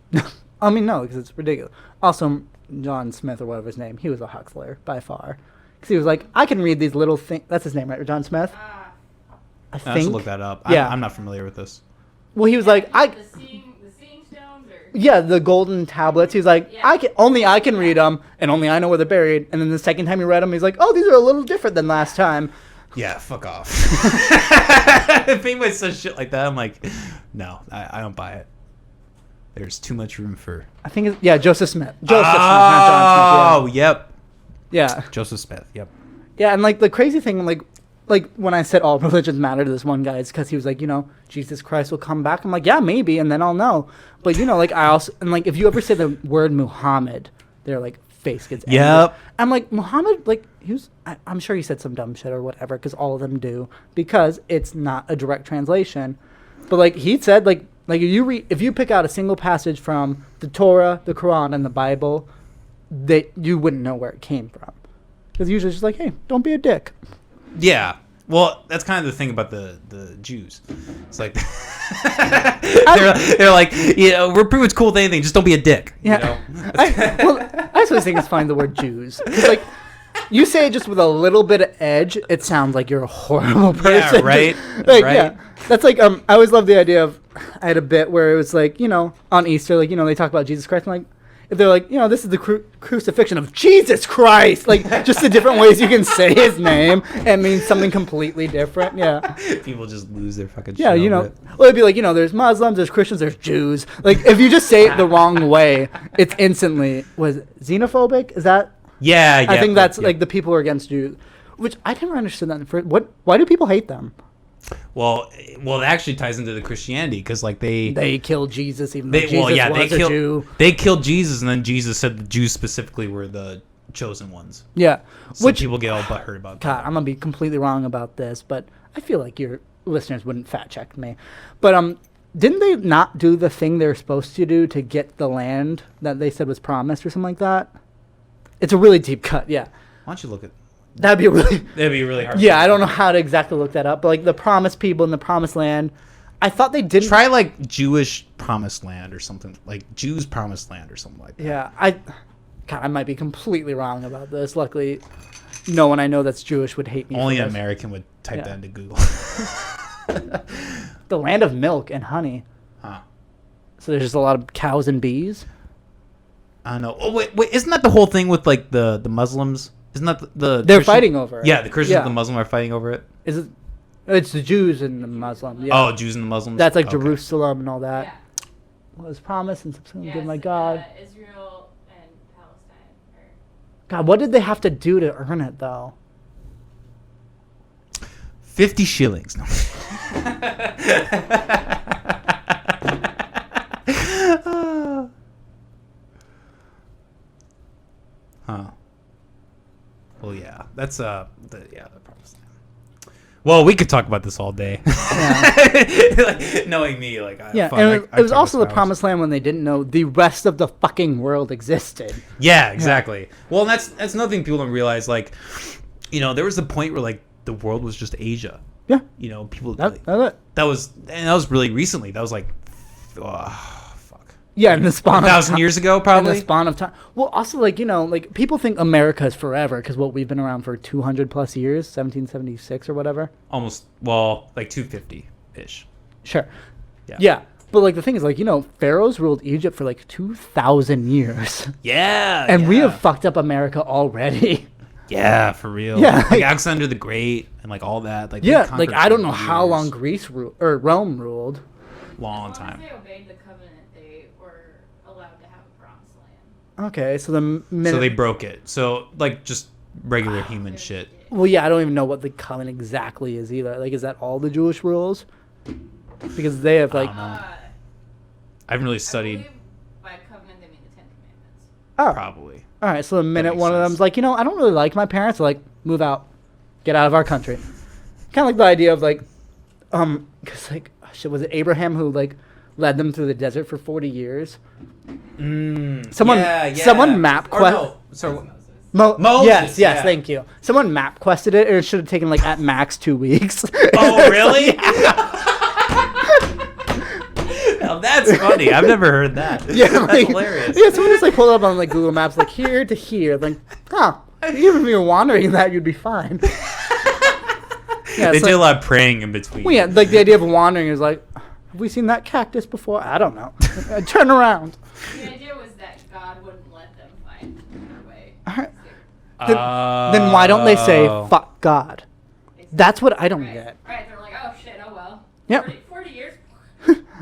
B: I mean, no, because it's ridiculous. Also, John Smith or whatever his name, he was a huxler by far. Because he was like, I can read these little things. That's his name, right? John Smith? I
A: I
B: think.
A: should look that up.
B: Yeah.
A: I'm not familiar with this.
B: Well, he was like,
C: The seeing stones, or
B: yeah, the golden tablets. He's like,
C: Yeah.
B: I can read them, and only I know where they're buried. And then the second time he read them, he's like, oh, these are a little different than last time.
A: Yeah, fuck off. If anybody says shit like that, I'm like, no, I don't buy it. There's too much room for.
B: I think it's, yeah, Joseph Smith. Joseph Smith,
A: Oh,
B: not John Smith.
A: yep.
B: Yeah.
A: Joseph Smith. Yep.
B: Yeah, and like the crazy thing, like when I said all religions matter to this one guy, it's because he was like, you know, Jesus Christ will come back. I'm like, yeah, maybe, and then I'll know. But you know, like I also, and like if you ever say the word Muhammad, they're like face gets angry.
A: Yep.
B: I'm like, Muhammad, like he was, I'm sure he said some dumb shit or whatever, because all of them do, because it's not a direct translation. But like he said, like if you pick out a single passage from the Torah, the Quran, and the Bible, that you wouldn't know where it came from. Because usually it's just like, hey, don't be a dick.
A: Yeah. Well, that's kind of the thing about the Jews. It's like they're like, you know, we're pretty much cool with anything. Just don't be a dick.
B: Yeah.
A: You know?
B: I always think it's fine the word Jews. 'Cause, like, you say it just with a little bit of edge, it sounds like you're a horrible person.
A: Yeah, right?
B: Like,
A: Right.
B: yeah. That's like, I always love the idea of, I had a bit where it was like, you know, on Easter, like, you know, they talk about Jesus Christ. I'm like, if they're like, you know, this is the crucifixion of Jesus Christ. Like, just the different ways you can say his name. It means something completely different. Yeah.
A: People just lose their fucking shit.
B: Yeah, you know,
A: over it.
B: well, it'd be like, you know, there's Muslims, there's Christians, there's Jews. Like, if you just say it the wrong way, it's instantly, was it xenophobic? Is that?
A: Yeah,
B: I think that's
A: yeah.
B: like the people who are against Jews, which I never understood that. Why do people hate them?
A: Well, it actually ties into the Christianity because like
B: They killed Jesus, even though Jesus was a Jew.
A: They killed Jesus, and then Jesus said the Jews specifically were the chosen ones.
B: Yeah,
A: So
B: which
A: people get all butthurt about
B: God,
A: that.
B: I'm gonna be completely wrong about this, but I feel like your listeners wouldn't fact check me. But didn't they not do the thing they're supposed to do to get the land that they said was promised or something like that? It's a really deep cut. Yeah,
A: Why don't you look at?
B: that'd be a really.
A: That'd be really hard.
B: Yeah, I don't know how to exactly look that up, but like the promised people in the promised land, I thought they didn't.
A: Try like Jewish promised land or something, like Jews promised land or something like that.
B: Yeah, I might be completely wrong about this. Luckily, no one I know that's Jewish would hate me.
A: Only
B: for
A: an
B: this.
A: American would type
B: Yeah.
A: that into Google.
B: The land of milk and honey.
A: Huh.
B: So there's just a lot of cows and bees.
A: I don't know. Oh wait, isn't that the whole thing with like the Muslims? Isn't that the
B: They're
A: Christian-
B: fighting over it.
A: Yeah, the Christians
B: Yeah.
A: and the Muslims are fighting over it.
B: Is it? It's the Jews and the Muslims. Yeah.
A: Oh, Jews and the Muslims.
B: That's like
A: Okay.
B: Jerusalem and all that.
C: Yeah.
B: Was promised and subsequently
C: Yes,
B: given by God.
C: Israel and Palestine.
B: God, what did they have to do to earn it though?
A: 50 shillings. No. Huh. Well, yeah. That's the promised land. Well, we could talk about this all day. Like, knowing me, like,
B: Yeah,
A: fuck,
B: and
A: I
B: it was
A: talk
B: also the
A: this for hours.
B: promised land when they didn't know the rest of the fucking world existed.
A: Yeah, exactly. Well, that's another thing people don't realize. Like, you know, there was a point where like the world was just Asia.
B: Yeah,
A: You know, people
B: that's it.
A: that was really recently. That was like, fuck,
B: Yeah, in the spawn of
A: 1,000
B: time.
A: years ago,
B: In
A: probably.
B: the spawn of time. Well, also, like, you know, like, people think America is forever because what we've been around for 200 plus years, 1776 or whatever.
A: Almost, well, like 250 ish.
B: Sure.
A: Yeah.
B: Yeah. But, like, the thing is, like, you know, pharaohs ruled Egypt for, like, 2,000 years.
A: Yeah,
B: And we
A: yeah.
B: have fucked up America already.
A: Yeah, for real.
B: Yeah,
A: like
B: like-
A: Alexander the Great and like all that. Like they
B: Yeah, like,
A: conquered
B: I don't
A: for
B: know how
A: years.
B: long Greece or Rome ruled.
A: Long
C: As long
A: time.
C: as they obeyed the covenant, they were allowed to have a promised land.
B: Okay, so the minute...
A: So they broke it. So like just regular human shit.
B: Well, yeah, I don't even know what the covenant exactly is either. Like, is that all the Jewish rules? Because they have, like...
A: I haven't really
C: I
A: studied.
C: believe by covenant they mean the Ten Commandments.
B: Oh,
A: Probably.
B: all right. So the minute
A: makes
B: one of
A: sense.
B: them's like, you know, I don't really like my parents, like, move out. Get out of our country. Kind of like the idea of like, because like, shit, was it Abraham who like led them through the desert for 40 years? Someone map quest.
A: Moses,
B: Yes, thank you. Someone map quested it, and it should have taken like at max 2 weeks.
A: Oh, really? Now that's funny. I've never heard that.
B: Yeah,
A: That's
B: like,
A: hilarious.
B: Yeah, someone just like pulled up on like Google Maps, like here to here, like, even if you were wandering that, you'd be fine. Yeah,
A: They
B: so,
A: do a lot of praying in between.
B: well, yeah, like the idea of wandering is like, have we seen that cactus before? I don't know. Turn around.
C: The idea was that God wouldn't let them find their way.
B: Alright. Then why don't they say fuck God? That's what I don't
C: Right.
B: get.
C: Right, they're like, oh shit, oh well.
B: Yep.
C: 40 years.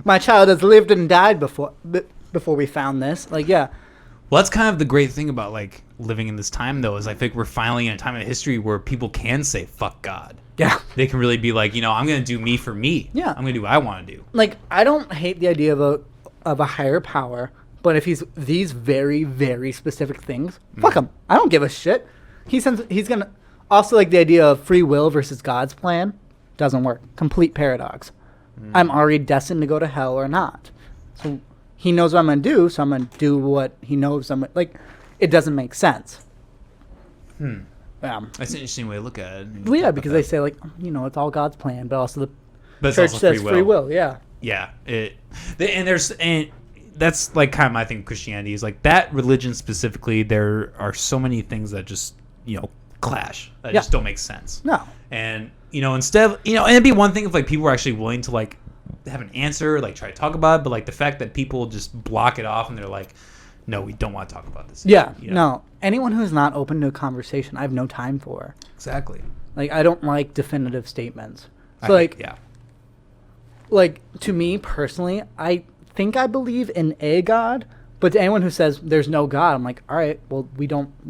B: My child has lived and died before we found this. Like, yeah.
A: Well, that's kind of the great thing about like living in this time, though, is I think we're finally in a time in history where people can say "fuck God."
B: Yeah.
A: They can really be like, I'm gonna do me for me.
B: Yeah.
A: I'm gonna do what I want to do.
B: Like, I don't hate the idea of a higher power, but if he's these very, very specific things, fuck him. I don't give a shit. He's gonna also like the idea of free will versus God's plan doesn't work. Complete paradox. I'm already destined to go to hell or not. So he knows what I'm gonna do, so I'm gonna do what he knows I'm like. It doesn't make sense.
A: That's an interesting way to look at it.
B: Well, yeah, because they say like it's all God's plan, but also the
A: But it's
B: church
A: also
B: says free will. Yeah.
A: Yeah, and that's like kind of my thing with Christianity is like that religion specifically. There are so many things that just clash that just don't make sense.
B: No.
A: And instead of, and it'd be one thing if like people were actually willing to like have an answer, like try to talk about it, but like the fact that people just block it off and they're like, no, we don't want to talk about this.
B: Yeah. No. Anyone who's not open to a conversation, I have no time for.
A: Exactly.
B: Like, I don't like definitive statements. So like to me personally, I think I believe in a God, but to anyone who says there's no God, I'm like, all right, well, we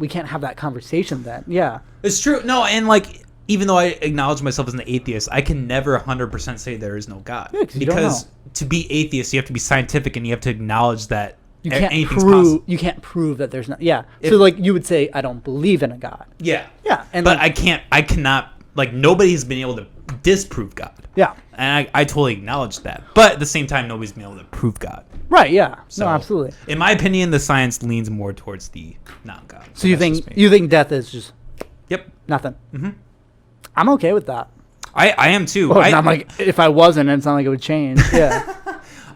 B: can't have that conversation then. Yeah.
A: It's true. No, and like even though I acknowledge myself as an atheist, I can never 100% say there is no God.
B: Yeah, 'cause you don't know.
A: To be atheist, you have to be scientific and you have to acknowledge that
B: You can't
A: anything's
B: prove
A: possible.
B: you can't prove that there's not. Yeah. So like you would say I don't believe in a God.
A: Yeah.
B: Yeah. And
A: But
B: like,
A: I cannot, like, nobody's been able to disprove God.
B: yeah.
A: And I totally acknowledge that. But at the same time, nobody's been able to prove God.
B: Right. Yeah.
A: So,
B: no, absolutely.
A: In my opinion, the science leans more towards the non-God.
B: So you
A: That's just
B: think
A: me.
B: death is just
A: Yep.
B: nothing? Mm-hmm. I'm okay with that.
A: I am too.
B: Well, I'm like, if I wasn't, it's not like it would change. Yeah.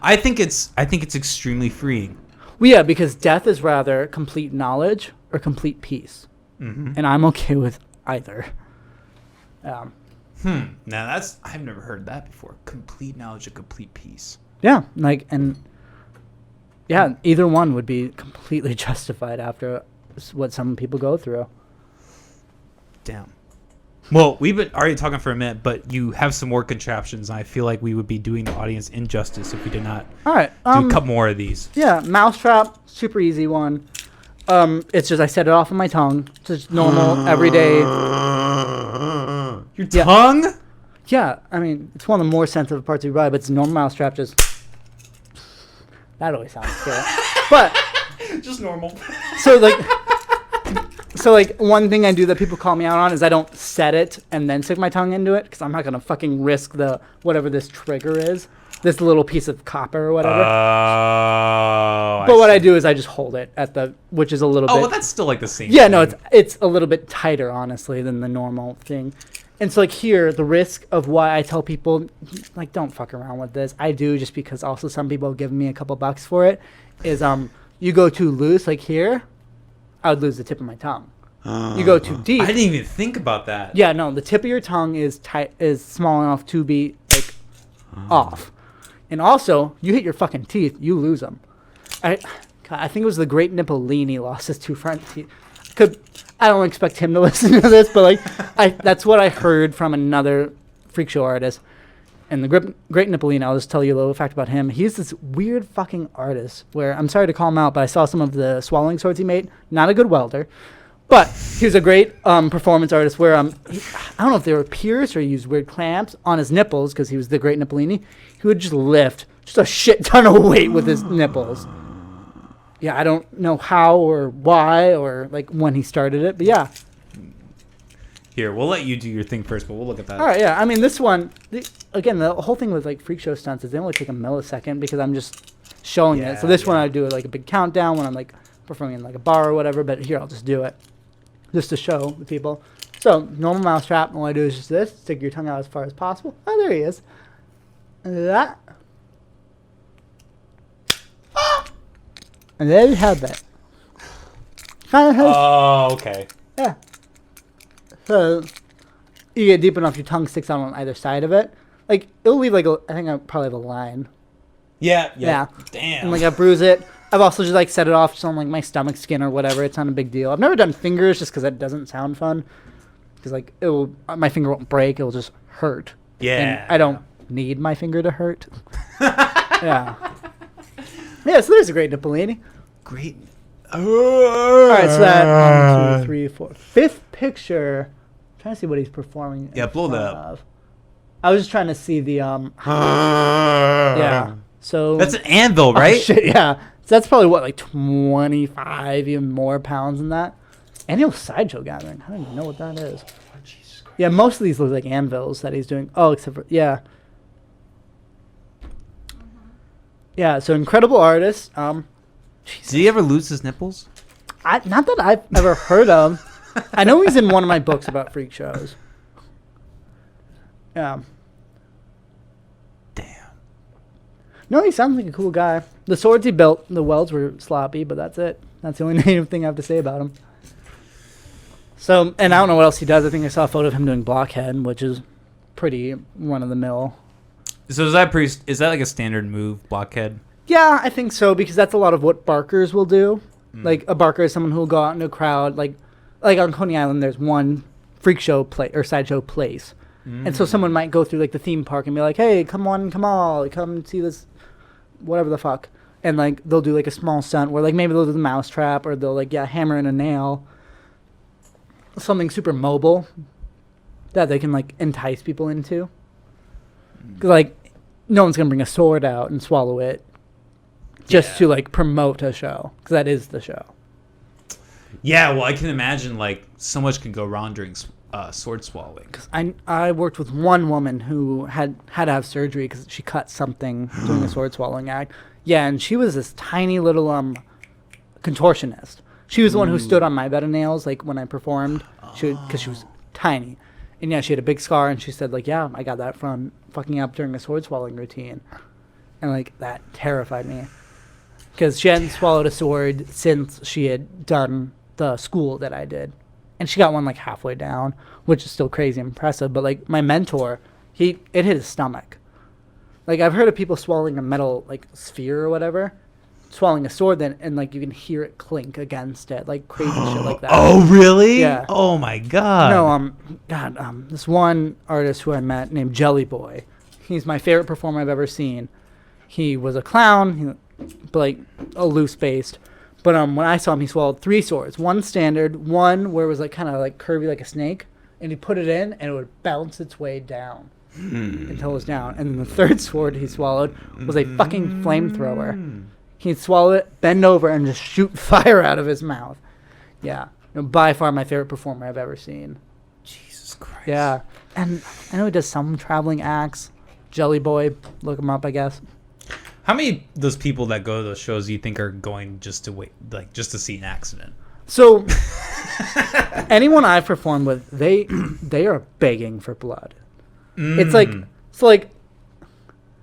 A: I think it's extremely freeing.
B: Well, yeah, because death is rather complete knowledge or complete peace, and I'm okay with either.
A: Now I've never heard that before. Complete knowledge of complete peace.
B: Yeah, like either one would be completely justified after what some people go through.
A: Damn. Well, we've been already talking for a minute, but you have some more contraptions, and I feel like we would be doing the audience injustice if we did not
B: All right,
A: do a couple more of these.
B: Yeah, mousetrap, super easy one. It's just I set it off on my tongue, just normal everyday.
A: Your tongue?
B: Yeah, I mean it's one of the more sensitive parts of your body, but it's a normal mousetrap. Just that always sounds scary, but
A: Just normal.
B: So like one thing I do that people call me out on is I don't set it and then stick my tongue into it because I'm not gonna fucking risk the whatever this trigger is, this little piece of copper or whatever. But what I do is I just hold it at which is a little bit.
A: Oh, well, that's still like the same.
B: Yeah,
A: thing.
B: no, it's a little bit tighter honestly than the normal thing. And so like here, the risk of why I tell people like don't fuck around with this, I do just because also some people have given me a couple bucks for it, is you go too loose like here, I would lose the tip of my tongue. You go too deep.
A: I didn't even think about that.
B: Yeah, no, the tip of your tongue is small enough to be like off, and also you hit your fucking teeth, you lose them. I think it was the great Nippolini lost his 2 front teeth. I don't expect him to listen to this, but like that's what I heard from another freak show artist. And the great Nippolini, I'll just tell you a little fact about him. He's this weird fucking artist where I'm sorry to call him out, but I saw some of the swallowing swords he made. Not a good welder. But he was a great performance artist where I don't know if they were pierced or he used weird clamps on his nipples because he was the great Nippolini. He would just lift just a shit ton of weight with his nipples. Yeah, I don't know how or why or like when he started it, but yeah.
A: Here, we'll let you do your thing first, but we'll look at that.
B: All right, yeah. I mean, this one, again, the whole thing with like freak show stunts is they only take a millisecond because I'm just showing it. So this one I do like a big countdown when I'm like performing in like a bar or whatever. But here I'll just do it just to show the people. So normal mousetrap. All I do is just this: stick your tongue out as far as possible. Oh, there he is. And that. And there you have that. Kind of has.
A: Oh, okay.
B: Yeah. So you get deep enough, your tongue sticks out on either side of it. Like it'll leave like I think I probably have a line.
A: Yeah. Damn.
B: And like I bruise it. I've also just like set it off just on like my stomach skin or whatever. It's not a big deal. I've never done fingers just because that doesn't sound fun. Because like my finger won't break. It'll just hurt.
A: Yeah.
B: And I don't need my finger to hurt. Yeah. Yeah. So there's a great Nippolini.
A: Great.
B: All right, so that 1, 2, 3, 4, fifth picture. I'm trying to see what he's performing.
A: Yeah, blow
B: in
A: that
B: front
A: up.
B: of. I was just trying to see the yeah. So
A: That's an anvil,
B: oh,
A: right?
B: shit, yeah. So that's probably what, like 25, even more pounds than that. Annual sideshow gathering. I don't even know what that is.
A: Jesus Christ.
B: Yeah, most of these look like anvils that he's doing. Oh, except for yeah. Yeah. So incredible artist.
A: Did he ever lose his nipples?
B: Not that I've ever heard of. I know he's in one of my books about freak shows. Yeah.
A: Damn.
B: No, he sounds like a cool guy. The swords he built, the welds were sloppy, but that's it. That's the only negative thing I have to say about him. So, and I don't know what else he does. I think I saw a photo of him doing blockhead, which is pretty run of the mill.
A: So is that like a standard move, blockhead?
B: Yeah, I think so, because that's a lot of what barkers will do. Like a barker is someone who will go out into a crowd. Like on Coney Island, there's one freak show or sideshow place. And so someone might go through like the theme park and be like, hey, come all, come see this, whatever the fuck. And like they'll do like a small stunt where like maybe they'll do the mousetrap or they'll like, hammer in a nail. Something super mobile that they can like entice people into. Because like no one's going to bring a sword out and swallow it just to like promote a show. Because that is the show.
A: Yeah, well, I can imagine like so much could go wrong during sword swallowing.
B: I worked with one woman who had to have surgery because she cut something doing a sword swallowing act. Yeah, and she was this tiny little contortionist. She was the one who stood on my bed of nails like when I performed, because she was tiny. And yeah, she had a big scar, and she said like, yeah, I got that from fucking up during a sword swallowing routine. And like that terrified me because she hadn't swallowed a sword since she had done the school that I did. And she got one like halfway down, which is still crazy impressive. But like my mentor, it hit his stomach. Like I've heard of people swallowing a metal like sphere or whatever, swallowing a sword, and like you can hear it clink against it, like crazy shit like that.
A: Oh really?
B: Yeah.
A: Oh my god.
B: No, this one artist who I met named Jelly Boy, he's my favorite performer I've ever seen. He was a clown, but like a loose based. But when I saw him, he swallowed 3 swords. One standard, one where it was like kind of like curvy like a snake, and he put it in, and it would bounce its way down until it was down. And then the third sword he swallowed was a fucking flamethrower. He'd swallow it, bend over, and just shoot fire out of his mouth. Yeah, by far my favorite performer I've ever seen.
A: Jesus Christ.
B: Yeah, and I know he does some traveling acts. Jelly Boy, look him up, I guess.
A: How many of those people that go to those shows do you think are going just to just to see an accident?
B: So, anyone I've performed with, they are begging for blood. It's like,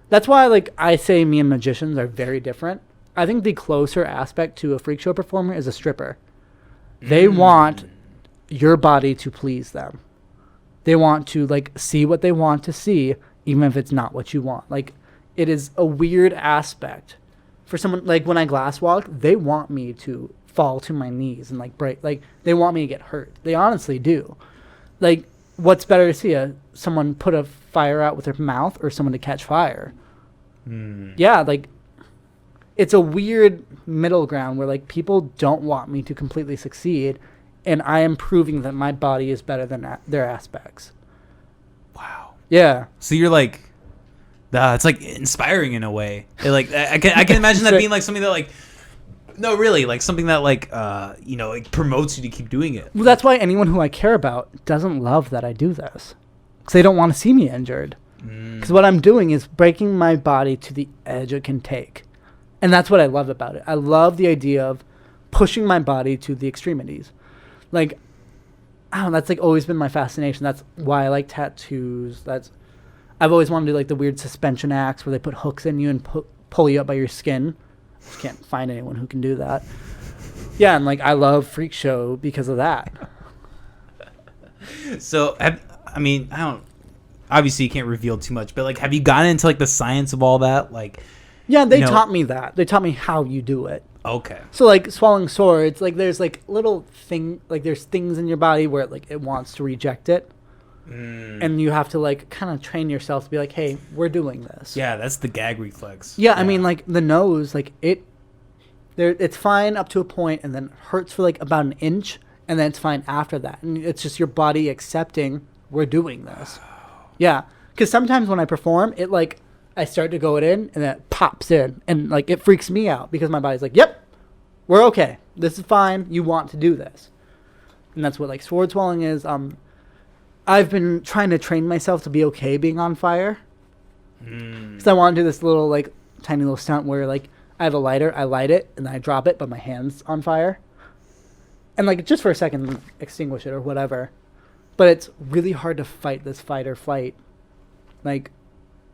B: that's why like I say me and magicians are very different. I think the closer aspect to a freak show performer is a stripper. They want your body to please them. They want to like see what they want to see, even if it's not what you want. Like, it is a weird aspect for someone like when I glass walk, they want me to fall to my knees and like break, like they want me to get hurt. They honestly do. Like, what's better to see, someone put a fire out with their mouth or someone to catch fire? Yeah, like it's a weird middle ground where like people don't want me to completely succeed, and I am proving that my body is better than their aspects.
A: Wow.
B: Yeah.
A: So you're like, it's like inspiring in a way. I can imagine that being like something that like No, really, like something that like like promotes you to keep doing it.
B: Well, that's why anyone who I care about doesn't love that I do this, because they don't want to see me injured. Because what I'm doing is breaking my body to the edge it can take, and that's what I love about it. I love the idea of pushing my body to the extremities. Like, I don't know, that's like always been my fascination. That's why I like tattoos. I've always wanted to do like the weird suspension acts where they put hooks in you and pull you up by your skin. Just can't find anyone who can do that. Yeah, and like I love Freak Show because of that.
A: So, I don't. Obviously, you can't reveal too much, but like, have you gotten into like the science of all that? Like,
B: yeah, they taught me that. They taught me how you do it.
A: Okay.
B: So like swallowing swords, like there's like little there's things in your body where it wants to reject it. And you have to like kind of train yourself to be like, hey, we're doing this.
A: Yeah, that's the gag reflex.
B: Yeah, I mean, like the nose, like it's fine up to a point, and then it hurts for like about an inch, and then it's fine after that. And it's just your body accepting we're doing this. Yeah, because sometimes when I perform, it like I start to go in, and then it pops in, and like it freaks me out because my body's like, yep, we're okay. This is fine. You want to do this, and that's what like sword swallowing is. I've been trying to train myself to be okay being on fire. Because I want to do this little, like, tiny little stunt where, like, I have a lighter, I light it, and then I drop it, but my hand's on fire. And, like, just for a second, extinguish it or whatever. But it's really hard to fight this fight or flight, like,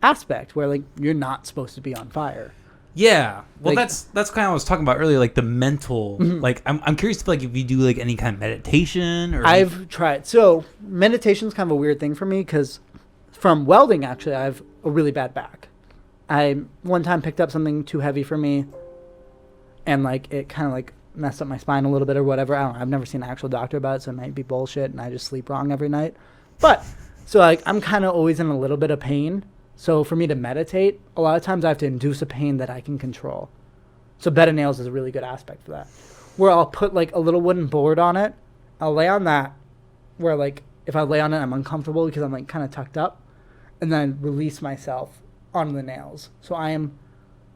B: aspect where, like, you're not supposed to be on fire.
A: Yeah, well,
B: Like,
A: that's kind of what I was talking about earlier, like the mental. Like, I'm curious to like if you do like any kind of meditation or.
B: I've tried. So meditation's kind of a weird thing for me because from welding, actually, I have a really bad back. I one time picked up something too heavy for me, and like it kind of like messed up my spine a little bit or whatever. I don't know. I've never seen an actual doctor about it, so it might be bullshit, and I just sleep wrong every night. But so like I'm kind of always in a little bit of pain. So for me to meditate, a lot of times I have to induce a pain that I can control. So bed of nails is a really good aspect for that. Where I'll put like a little wooden board on it. I'll lay on that. Where like if I lay on it, I'm uncomfortable because I'm like kind of tucked up. And then release myself on the nails. So I am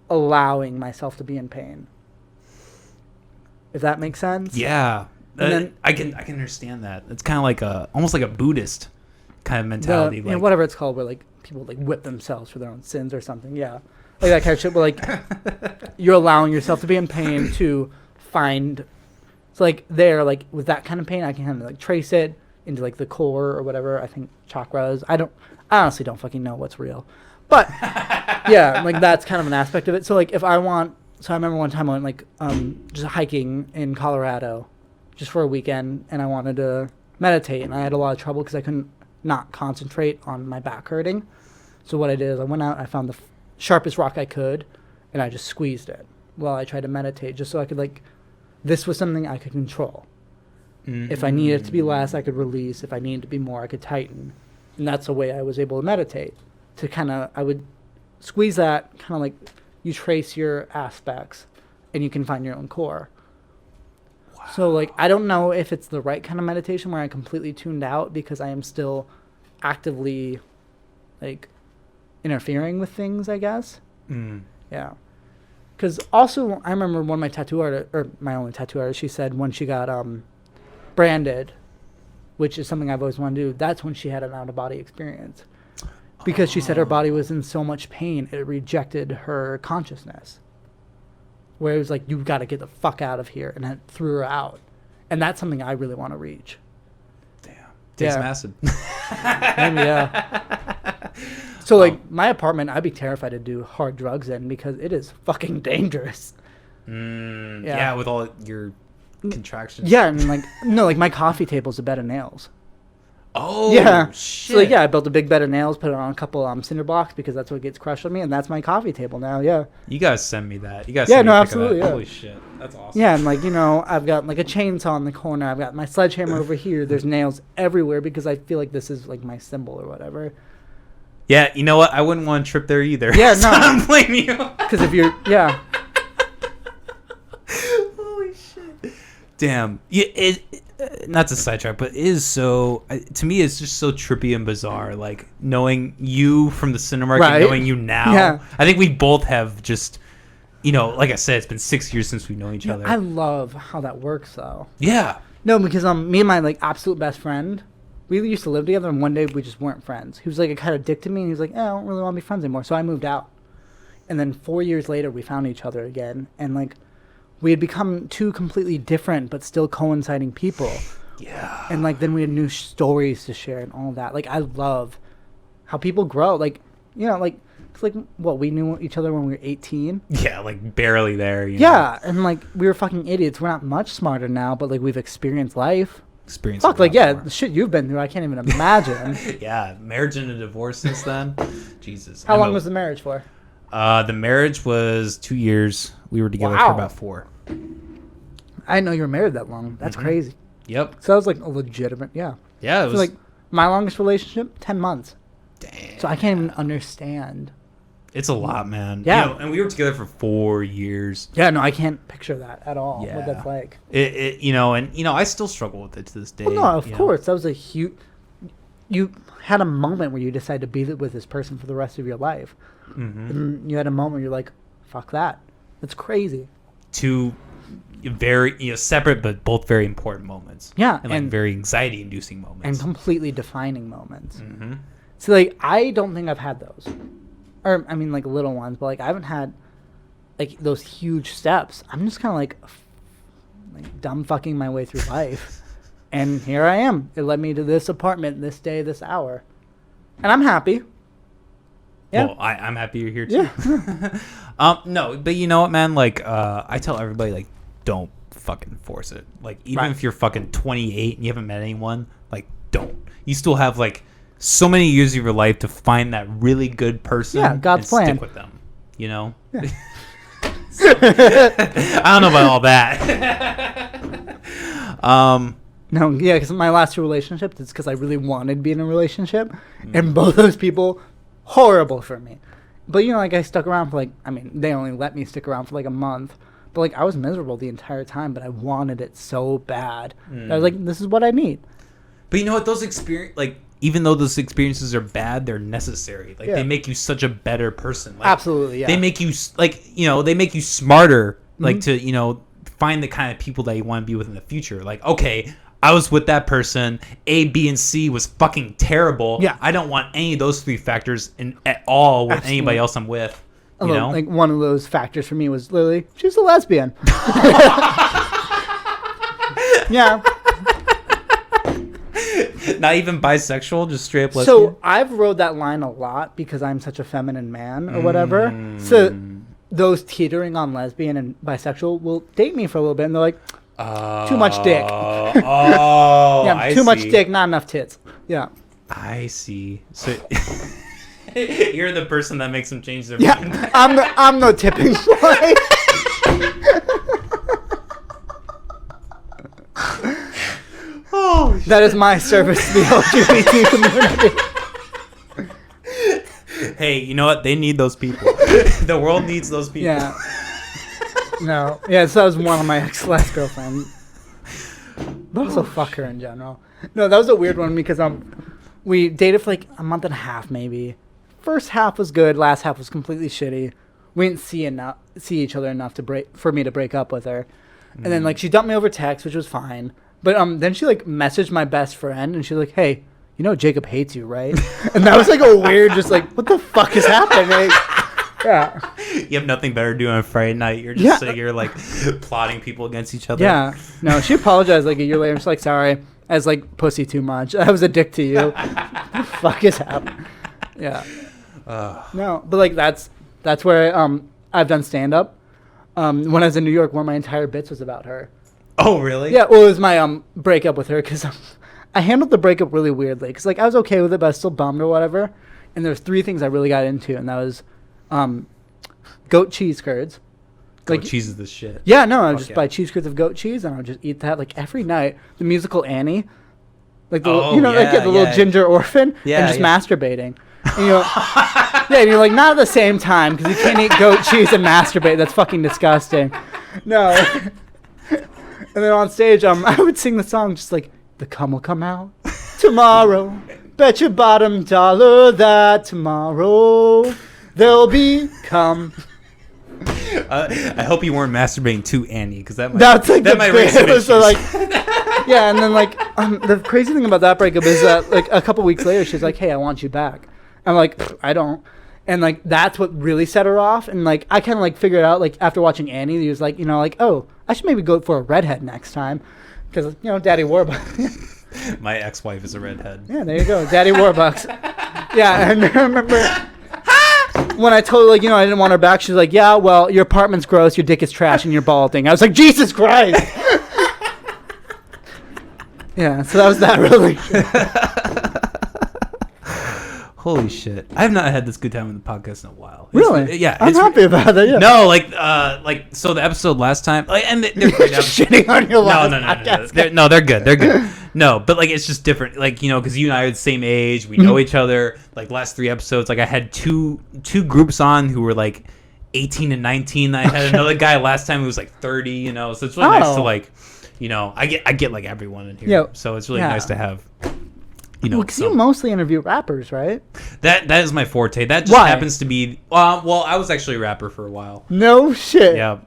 B: allowing myself to be in pain. If that makes sense.
A: Yeah.
B: And then
A: I can understand that. It's kind of like almost like a Buddhist kind of mentality.
B: Like, whatever it's called, where like people like whip themselves for their own sins or something. Yeah, like that kind of shit. But like you're allowing yourself to be in pain to find. So like there, like with that kind of pain, I can kind of like trace it into like the core or whatever. I think chakras. I honestly don't fucking know what's real, but yeah, like that's kind of an aspect of it. So like if I want, so I remember one time I went like just hiking in Colorado, just for a weekend, and I wanted to meditate, and I had a lot of trouble because I couldn't not concentrate on my back hurting. So what I did is I went out, I found the sharpest rock I could, and I just squeezed it while I tried to meditate, just so I could like, this was something I could control. If I needed it to be less, I could release. If I needed to be more, I could tighten. And that's the way I was able to meditate. To kind of, I would squeeze that, kind of like you trace your aspects, and you can find your own core. So, like, I don't know if it's the right kind of meditation where I completely tuned out because I am still actively, like, interfering with things, I guess. Yeah. Because also, I remember one of my tattoo artists, or my only tattoo artist, she said when she got branded, which is something I've always wanted to do, that's when she had an out-of-body experience. Because she said her body was in so much pain, it rejected her consciousness. Where it was like, you've got to get the fuck out of here, and it threw her out. And that's something I really want to reach.
A: Damn. Take some acid.
B: Maybe, yeah. So, like, my apartment, I'd be terrified to do hard drugs in because it is fucking dangerous.
A: Yeah, with all your contractions.
B: Yeah, and, like, no, like, my coffee table's a bed of nails.
A: Oh,
B: yeah.
A: shit.
B: So, like, yeah, I built a big bed of nails, put it on a couple cinder blocks because that's what gets crushed on me, and that's my coffee table now, yeah.
A: You guys send me that. You guys
B: Yeah,
A: send
B: no,
A: me a pic of
B: absolutely,
A: that.
B: yeah.
A: Holy shit. That's awesome.
B: Yeah, and, like, you know, I've got, like, a chainsaw in the corner. I've got my sledgehammer over here. There's nails everywhere because I feel like this is, like, my symbol or whatever.
A: Yeah, you know what? I wouldn't want to trip there either.
B: Yeah,
A: So
B: no.
A: I don't blame you.
B: Because if you're, yeah.
A: Holy shit. Damn. Yeah, not to sidetrack, but it is so, to me, it's just so trippy and bizarre. Like, knowing you from the cinema,
B: Right.
A: and knowing you now.
B: Yeah.
A: I think we both have just you know, like I said, it's been 6 years since we've known each other.
B: I love how that works, though.
A: Yeah.
B: No, because me and my like absolute best friend, we used to live together, and one day we just weren't friends. He was like kind of dick to me, and he was like, I don't really want to be friends anymore. So I moved out. And then 4 years later, we found each other again, and like we had become two completely different but still coinciding people.
A: Yeah.
B: And like then we had new stories to share and all that. Like I love how people grow. Like, you know, like it's like what we knew each other when we were 18.
A: Yeah, like barely there. You
B: Yeah, and like we were fucking idiots. We're not much smarter now, but like we've experienced life.
A: Experience.
B: Fuck, like yeah, the shit you've been through, I can't even imagine.
A: Yeah, marriage and a divorce since then. Jesus.
B: How long was the marriage for?
A: The marriage was 2 years. We were together for
B: Wow.
A: about 4.
B: I didn't know you were married that long. That's crazy.
A: Yep.
B: So that was like a legitimate, yeah.
A: Yeah, it
B: So
A: was
B: like my longest relationship, 10 months.
A: Damn.
B: So I can't even understand.
A: It's a lot, man.
B: Yeah.
A: You know, and we were together for 4 years.
B: Yeah, no, I can't picture that at all.
A: Yeah.
B: What that's like.
A: You know, and you know, I still struggle with it to this day.
B: Well, no, of
A: you know?
B: course. That was a huge. You had a moment where you decided to be with this person for the rest of your life.
A: Mm-hmm.
B: And you had a moment where you're like, fuck that. That's crazy.
A: Two very, you know, separate but both very important moments.
B: Yeah,
A: and like
B: and-
A: very anxiety-inducing moments.
B: And completely defining moments.
A: Mm-hmm.
B: So, like, I don't think I've had those. Or, I mean, like, little ones, but, like, I haven't had, like, those huge steps. I'm just kind of, like, dumb fucking my way through life. And here I am. It led me to this apartment, this day, this hour. And I'm happy. Yeah.
A: Well, I'm happy you're here too.
B: Yeah.
A: No, but you know what, man? Like, I tell everybody, like, don't fucking force it. Like, even
B: Right.
A: if you're fucking 28 and you haven't met anyone, like, don't. You still have like so many years of your life to find that really good person.
B: Yeah, God's
A: and
B: plan.
A: Stick with them. You know. I don't know about all that.
B: No, yeah, because my last two relationships, it's because I really wanted to be in a relationship. And both those people, horrible for me. But, you know, like, I stuck around for, like, I mean, they only let me stick around for, like, a month. But, like, I was miserable the entire time, but I wanted it so bad. I was like, this is what I need.
A: But you know what? Those experience, like, even though those experiences are bad, they're necessary. Like,
B: Yeah.
A: they make you such a better person. Like,
B: Absolutely, yeah.
A: They make you like, you know, they make you smarter. Like to, you know, find the kind of people that you want to be with in the future. Like, okay, I was with that person. A, B, and C was fucking terrible.
B: Yeah.
A: I don't want any of those 3 factors at all with
B: Absolutely.
A: anybody else I'm with. You
B: Although,
A: know,
B: like, one of those factors for me was literally, she was a lesbian. Yeah.
A: not even bisexual, just straight up lesbian.
B: So I've rode that line a lot because I'm such a feminine man or whatever. So those teetering on lesbian and bisexual will date me for a little bit, and they're like, too much dick.
A: Oh,
B: yeah,
A: I
B: too much
A: see.
B: dick, not enough tits. Yeah.
A: I see. So you're the person that makes them change their mind.
B: Yeah, I'm the tipping point.
A: Oh,
B: That is my service to the LGBT community.
A: hey, you know what? They need those people. The world needs those people.
B: Yeah. No. Yeah, so that was one of my ex girlfriends. But also fuck her in general. No, that was a weird one because we dated for like a month and a half maybe. First half was good, last half was completely shitty. We didn't see each other enough for me to break up with her. And then like she dumped me over text, which was fine. But then she like messaged my best friend and she's like, "Hey, you know Jacob hates you, right?" And that was like a weird, just like, what the fuck is happening? Yeah.
A: You have nothing better to do on a Friday night. You're just
B: Yeah.
A: sitting here like plotting people against each other.
B: Yeah. No, she apologized like a year later. She's like, "Sorry, I was like pussy too much. I was a dick to you." What the fuck is happening? Yeah. No, but like that's where I've done stand up. When I was in New York, one of my entire bits was about her.
A: Oh, really?
B: Yeah, well, it was my breakup with her because I handled the breakup really weirdly because like I was okay with it, but I was still bummed or whatever. And there's 3 things I really got into, and that was goat cheese curds.
A: Goat cheese is the shit.
B: Yeah, no, I would
A: Fuck
B: just
A: yeah.
B: buy cheese curds of goat cheese, and I would just eat that like every night. The musical Annie, like the
A: Oh,
B: you know, like
A: yeah,
B: the little
A: yeah.
B: ginger orphan,
A: Yeah,
B: and just
A: yeah.
B: masturbating. And, you know, yeah, and you're like not at the same time because you can't eat goat cheese and masturbate. That's fucking disgusting. No. And then on stage, I would sing the song just like the cum will come out tomorrow. Bet your bottom dollar that tomorrow there'll be cum.
A: I hope you weren't masturbating to Annie, because that might raise some
B: bit.
A: issues.
B: So, like, yeah, and then like the crazy thing about that breakup is that like a couple weeks later, she's like, "Hey, I want you back." I'm like, "I don't." And like that's what really set her off. And like I kind of like figured out like after watching Annie, he was like, like, oh, I should maybe go for a redhead next time, because Daddy Warbucks.
A: My ex-wife is a redhead.
B: Yeah, there you go, Daddy Warbucks. Yeah, and I remember when I told her, like, I didn't want her back. She was like, yeah, well, your apartment's gross, your dick is trash, and you're balding. I was like, Jesus Christ. Yeah, so that was that relationship.
A: Holy shit! I have not had this good time in the podcast in a while.
B: Really?
A: Yeah,
B: I'm happy about it. Yeah.
A: No, like so the episode last time, like, and they're great.
B: Shitting on your last podcast.
A: No, they're good. They're good. No, but like it's just different. Like because you and I are the same age, we know each other. Like last 3 episodes, like I had two groups on who were like 18 and 19. I had another guy last time who was like 30. So it's really nice to like, I get like everyone in here.
B: Yeah.
A: So it's really nice to have.
B: Because you mostly interview rappers, right?
A: That is my forte. That just happens to be. Well, I was actually a rapper for a while.
B: No shit.
A: Yep.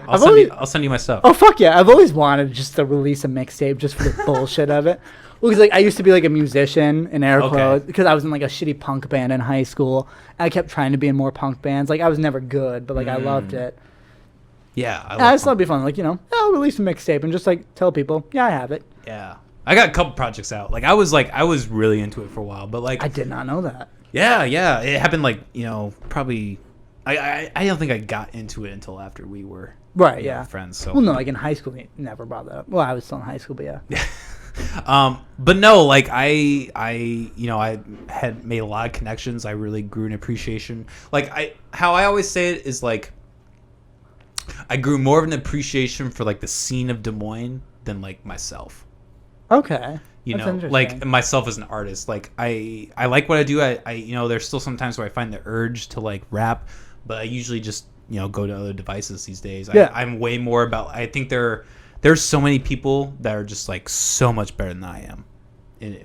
A: I'll send you my stuff.
B: Oh fuck yeah! I've always wanted just to release a mixtape just for the bullshit of it. Well, because like I used to be like a musician in air quotes because I was in like a shitty punk band in high school. I kept trying to be in more punk bands. Like I was never good, but like I loved it.
A: Yeah,
B: I just thought it'd be fun. Like I'll release a mixtape and just like tell people, yeah, I have it.
A: Yeah. I got a couple projects out. Like I was really into it for a while, but like
B: I did not know that.
A: Yeah, it happened like probably. I don't think I got into it until after we were friends. So
B: well, no, like in high school, we never brought that up. Well, I was still in high school, but yeah.
A: But no, like I had made a lot of connections. I really grew an appreciation. Like how I always say it is like I grew more of an appreciation for like the scene of Des Moines than like myself.
B: Okay.
A: Like myself as an artist, like I like what I do. I there's still sometimes where I find the urge to like rap, but I usually just go to other devices these days. I'm way more about. I think there's so many people that are just like so much better than I am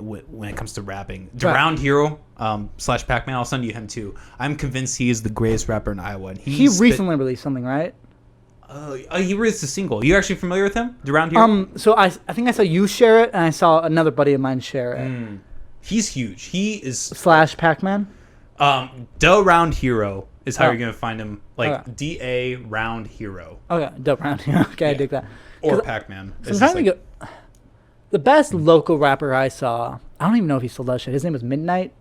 A: when it comes to rapping. Drowned Hero / Pac-Man. I'll send you him too. I'm convinced he is the greatest rapper in Iowa. And
B: he recently released something, right?
A: He released a single. You actually familiar with him? Drowned Hero?
B: So I think I saw you share it, and I saw another buddy of mine share it.
A: He's huge. He is
B: / Pac-Man.
A: Da Round Hero is how you're gonna find him. Like DA Round Hero.
B: Okay, Da Round Hero. Okay, I dig that.
A: Or Pac-Man.
B: So I'm trying to go. The best local rapper I saw, I don't even know if he still does shit. His name was Midnight.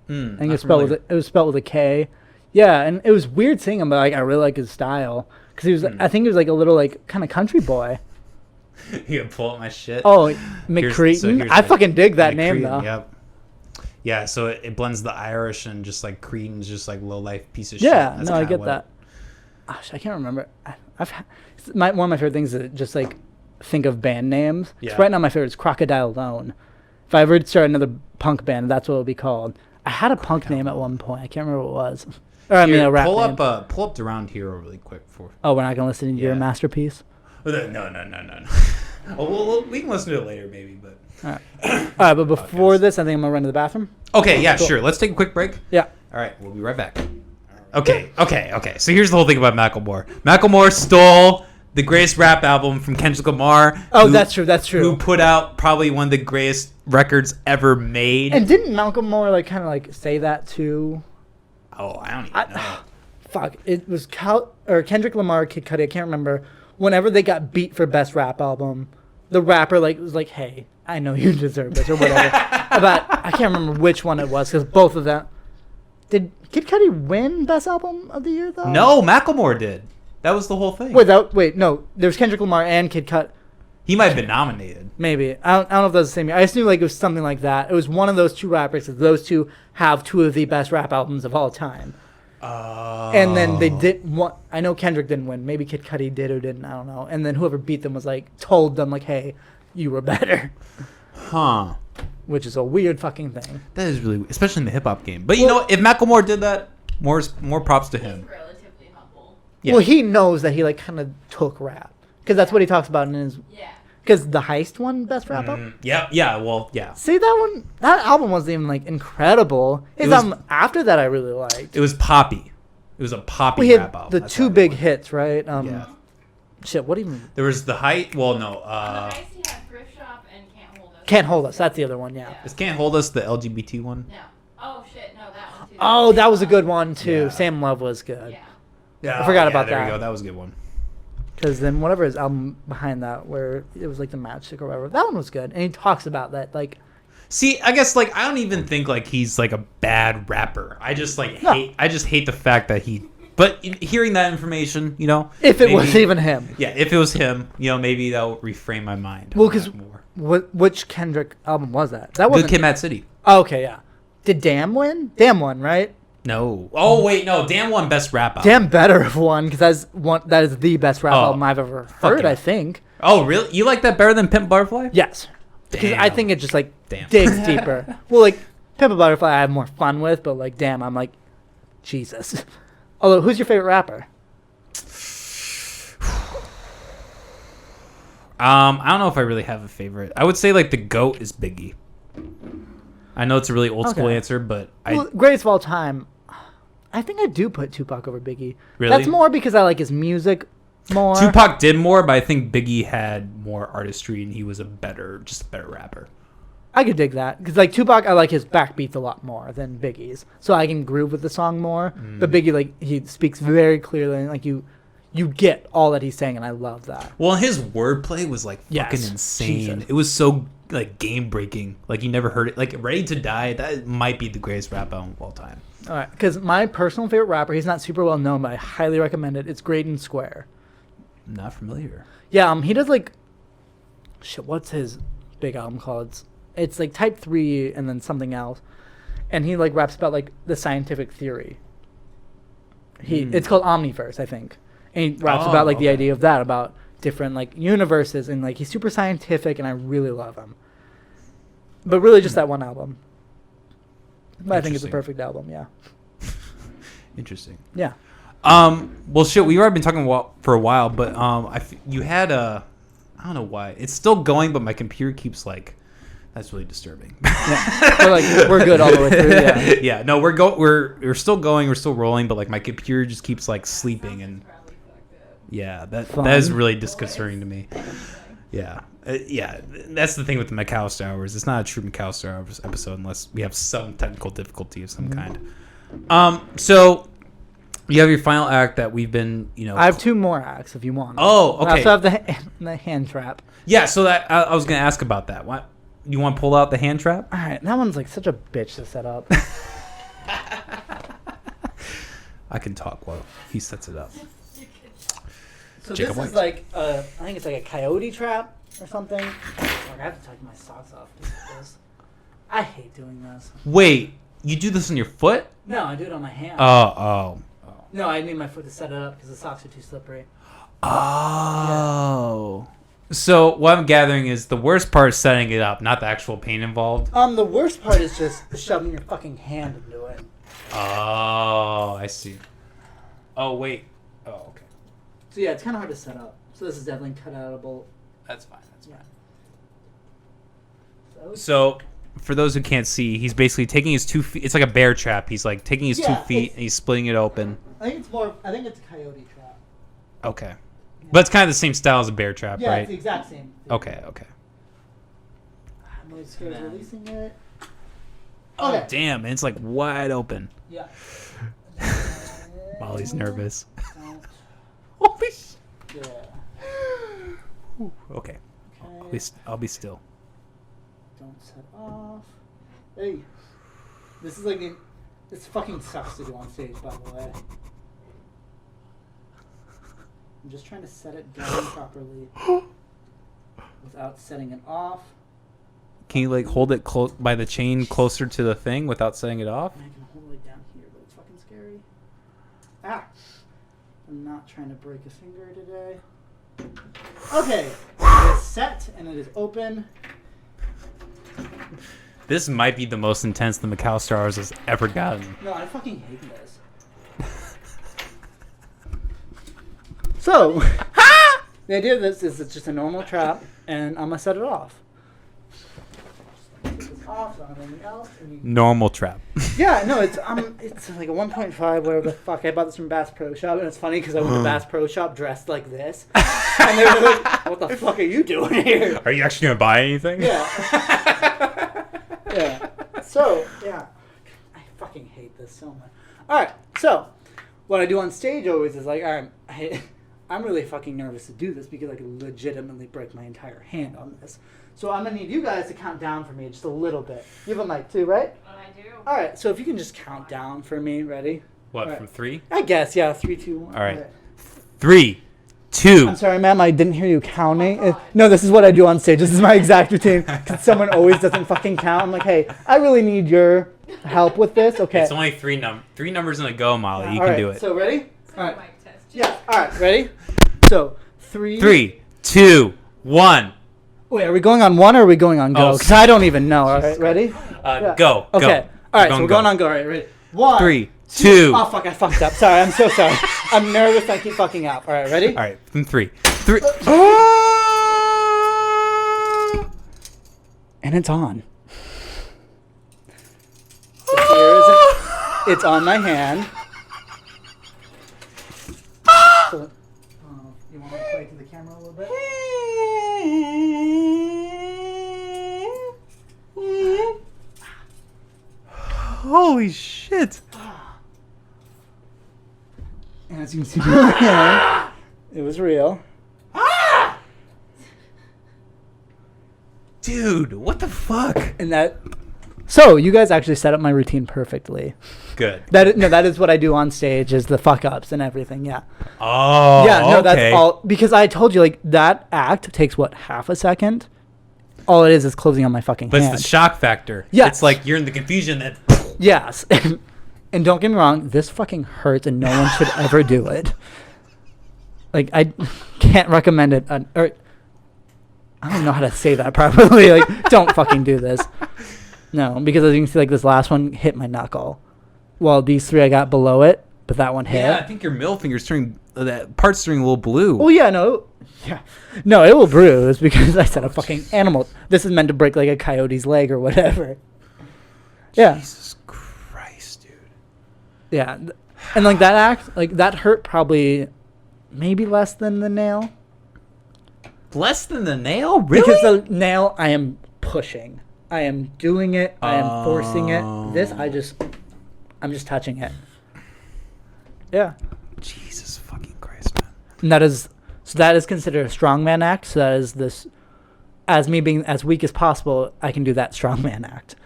B: I think it was spelled with a K. Yeah, and it was weird seeing him, but like I really like his style. Because he was, I think he was like a little like kind of country boy.
A: You gonna pull up my shit?
B: Oh, McCreaton. I fucking dig that name though.
A: Yep. Yeah, so it blends the Irish and just like Creedon's just like low life piece of shit.
B: Yeah, no, I get that. Gosh, I can't remember. One of my favorite things is just like think of band names. Yeah. So right now my favorite is Crocodile Lone. If I ever start another punk band, that's what it would be called. I had a punk name at one point. I can't remember what it was. Or I mean, a rap name.
A: Pull up the Round Hero really quick for.
B: Oh, we're not gonna listen to your masterpiece.
A: No. Well, we can listen to it later, maybe. But
B: all right. But before this, I think I'm gonna run to the bathroom.
A: Okay. Yeah. Cool. Sure. Let's take a quick break.
B: Yeah.
A: All right. We'll be right back. Okay. So here's the whole thing about Macklemore. Macklemore stole the greatest rap album from Kendrick Lamar.
B: Oh, that's true.
A: Who put out probably one of the greatest records ever made.
B: And didn't Macklemore like kind of like say that too?
A: Oh, I don't even know.
B: Fuck. It was Kendrick Lamar, Kid Cudi. I can't remember. Whenever they got beat for best rap album, the rapper like was like, "Hey, I know you deserve this" or whatever. But I can't remember which one it was because both of them. Did Kid Cudi win best album of the year though?
A: No, Macklemore did. That was the whole thing.
B: Wait, no. There was Kendrick Lamar and Kid Cudi.
A: He might have been nominated.
B: Maybe. I don't know if that was the same year. I just knew like it was something like that. It was one of those two rappers. Those two have two of the best rap albums of all time. And then they did one. I know Kendrick didn't win. Maybe Kid Cudi did or didn't. I don't know. And then whoever beat them was like told them like, "Hey, you were better."
A: Huh.
B: Which is a weird fucking thing.
A: That is really, especially in the hip hop game. But you know, if Macklemore did that, more props to him.
C: He's relatively humble.
B: Yeah. Well, he knows that he like kind of took rap because that's what he talks about in his.
C: Yeah.
B: Because the Heist won best rap album.
A: Yeah.
B: See that album wasn't even like incredible. His album after that I really liked.
A: It was poppy. It was a poppy
B: We
A: rap
B: had
A: album.
B: the
A: That's
B: two
A: all it
B: big
A: was.
B: hits, right?
A: Yeah.
B: Shit, what even?
A: There was the height. Well, no.
C: On the ice, you have Thrift Shop and Can't Hold Us.
B: Can't Hold Us. That's the other one, yeah.
A: Is Can't Hold Us the LGBT one?
C: No. Oh, shit. No, that one too.
B: Oh, that was a good one, too.
A: Yeah.
B: Sam Love was good.
C: Yeah.
A: Yeah,
B: I forgot about
A: there
B: that.
A: you go. That was a good one.
B: Because then whatever his album behind that, where it was like the Matchstick or whatever, that one was good. And he talks about that, like,
A: See, I guess like I don't even think like he's like a bad rapper. I just like
B: No.
A: hate. I just hate the fact that he. But hearing that information, you know,
B: if it
A: maybe-
B: was even him.
A: Yeah, if it was him, you know, maybe that'll reframe my mind.
B: Well,
A: on that
B: 'cause
A: more.
B: Which Kendrick album was that? That
A: The
B: wasn't.
A: Kid Mad City.
B: Oh, okay, yeah. Did Damn win? Damn won, right?
A: No. Oh wait, no. Damn one best rap album.
B: Damn better have won because that is the best rap
A: Oh,
B: album I've ever heard.
A: yeah.
B: I think.
A: Oh really? You like that better than Pimp Butterfly?
B: Yes, because I
A: Damn.
B: think it just like
A: Damn.
B: digs deeper. Well, like Pimp a Butterfly, I have more fun with, but like Damn, I'm like, Jesus. Although, who's your favorite rapper?
A: I don't know if I really have a favorite. I would say like the GOAT is Biggie. I know it's a really old school
B: Okay.
A: answer, but
B: Well, greatest of all time. I think I do put Tupac over Biggie.
A: Really?
B: That's more because I like his music more.
A: Tupac did more, but I think Biggie had more artistry and he was just a better rapper.
B: I could dig that because like Tupac, I like his backbeats a lot more than Biggie's, so I can groove with the song more. But Biggie, like he speaks very clearly, and like you get all that he's saying, and I love that.
A: Well, his wordplay was like
B: Yes.
A: fucking insane.
B: Jesus.
A: It was so like game breaking. Like you never heard it. Like Ready to Die, that might be the greatest rap album of all time.
B: All right, because my personal favorite rapper, he's not super well known, but I highly recommend it. It's Graydon Square.
A: Not familiar.
B: Yeah, he does like shit. What's his big album called? It's like Type 3 and then something else, and he like raps about like the scientific theory. It's called Omniverse, I think, and he raps
A: Oh,
B: about like the
A: okay.
B: idea of that, about different like universes, and like he's super scientific, and I really love him. But really, just that one album. But I think it's a
A: Interesting.
B: perfect album. Yeah.
A: Interesting.
B: Yeah.
A: Well, shit. We've already been talking for a while, but you had a. I don't know why it's still going, but my computer keeps like. That's really disturbing.
B: We're good all the way through. Yeah.
A: Yeah. No, we're still going. We're still rolling, but like my computer just keeps like sleeping and.
C: Probably fucked up.
A: Yeah, that
B: Fun.
A: is really disconcerting to me. Yeah, yeah, that's the thing with the McAllister Hours. It's not a true McAllister Hours episode unless we have some technical difficulty of some kind. So you have your final act that we've been,
B: I have two more acts if you want.
A: Oh,
B: I
A: okay.
B: also have the hand trap.
A: Yeah, so that I was gonna ask about that. What you want to pull out the hand trap?
B: All right, that one's like such a bitch to set up.
A: I can talk while he sets it up.
B: So
A: Jacob
B: this is
A: White.
B: like I think it's like a coyote trap or something. Like, I have to take my socks off to do this. I hate doing this.
A: Wait, you do this on your foot?
B: No, I do it on my hand.
A: Oh.
B: No, I need my foot to set it up because the socks are too slippery.
A: Oh. So what I'm gathering is the worst part is setting it up, not the actual pain involved.
B: The worst part is just shoving your fucking hand into it.
A: Oh, I see. Oh, wait. Oh, okay.
B: So yeah, it's kind of hard to set up. So this is definitely cut outable.
A: That's fine. That's
B: Yeah.
A: fine. So, for those who can't see, he's basically taking his 2 feet. It's like a bear trap. He's like taking his 2
B: Yeah,
A: feet
B: it's-
A: and he's splitting it open.
B: I think it's a coyote trap.
A: Okay. But it's kind of the same style as a bear trap,
B: Yeah,
A: right?
B: it's the exact same. thing.
A: Okay.
B: I'm really scared of releasing it.
A: Oh,
B: Okay.
A: damn. And it's like wide open.
B: Yeah.
A: Molly's nervous.
B: Don't.
A: Holy sh-
B: Yeah.
A: Okay.
B: Okay.
A: I'll be still.
B: Don't set off. Hey. This is like this fucking sucks to do on stage, by the way. I'm just trying to set it down properly without setting it off.
A: Can you like hold it close by the chain closer to the thing without setting it off?
B: And I can hold it down here, but it's fucking scary. Ah! I'm not trying to break a finger today. Okay. It is set and it is open.
A: This might be the most intense the McAllister Hours has ever gotten.
B: No, I fucking hate this. So, the idea of this is it's just a normal trap, and I'm gonna set it off. off on anything else.
A: Normal trap.
B: Yeah, no, it's like a 1.5, whatever the fuck. I bought this from Bass Pro Shop, and it's funny because I went to Bass Pro Shop dressed like this, and they were like, "What the fuck are you doing here?"
A: Are you actually gonna buy anything?
B: Yeah. Yeah. So yeah, I fucking hate this so much. All right, so what I do on stage always is like, all right, I'm really fucking nervous to do this because I could legitimately break my entire hand on this. So I'm gonna need you guys to count down for me just a little bit. You have a mic too, right?
C: I do.
B: All right, so if you can just count down for me, ready?
A: What,
B: Right.
A: from 3?
B: I guess, yeah, 3, 2, 1.
A: All right. 3, 2.
B: I'm sorry, ma'am, I didn't hear you counting. No, this is what I do on stage. This is my exact routine. Because someone always doesn't fucking count. I'm like, hey, I really need your help with this. Okay.
A: It's only three numbers in a go, Molly. You
B: All
A: can
B: right,
A: do it.
B: So ready?
C: It's
B: All
C: a
B: right.
C: mic test.
B: Yeah. All right. Ready? So 3.
A: 3, 2, 1.
B: Wait, are we going on 1 or are we going on go?
A: Oh,
B: Because I don't even know. All right. Ready? Yeah.
A: Go.
B: Okay.
A: Go.
B: All right. So we're going on go. All right. Ready? 1.
A: 3, 2.
B: Oh fuck! I fucked up. Sorry. I'm so sorry. I'm nervous. I keep fucking up. All right. Ready?
A: All right. From 3. 3.
B: And it's on. So here is it. It's on my hand. So, you want me to play to the camera a little bit?
A: Holy shit.
B: And as you can see from my hand, it was real.
A: Dude, what the fuck?
B: And that. So you guys actually set up my routine perfectly.
A: Good.
B: That is what I do on stage is the fuck ups and everything. Yeah.
A: Oh,
B: Yeah. No,
A: okay.
B: that's all because I told you like that act takes what, half a second. All it is closing on my fucking
A: But
B: hand.
A: it's the shock factor.
B: Yes.
A: It's like you're in the confusion that...
B: Yes. And don't get me wrong, this fucking hurts and no one should ever do it. Like, I can't recommend it. Or I don't know how to say that properly. Like, don't fucking do this. No, because as you can see, like, this last one hit my knuckle. Well, these 3 I got below it, but that one hit.
A: Yeah, I think your middle finger's turning... That part's turning a little blue.
B: Well, yeah, no. Yeah. No, it will bruise because I said a fucking animal. This is meant to break, like, a coyote's leg or whatever. Yeah.
A: Jesus Christ, dude.
B: Yeah. And, like, that act, like, that hurt probably maybe less than the nail.
A: Less than the nail? Really?
B: Because the nail, I am pushing. I am doing it. I am forcing it. This, I'm just touching it. Yeah.
A: Jesus fucking Christ, man.
B: And that is considered a strongman act. So that is this, as me being as weak as possible, I can do that strongman act.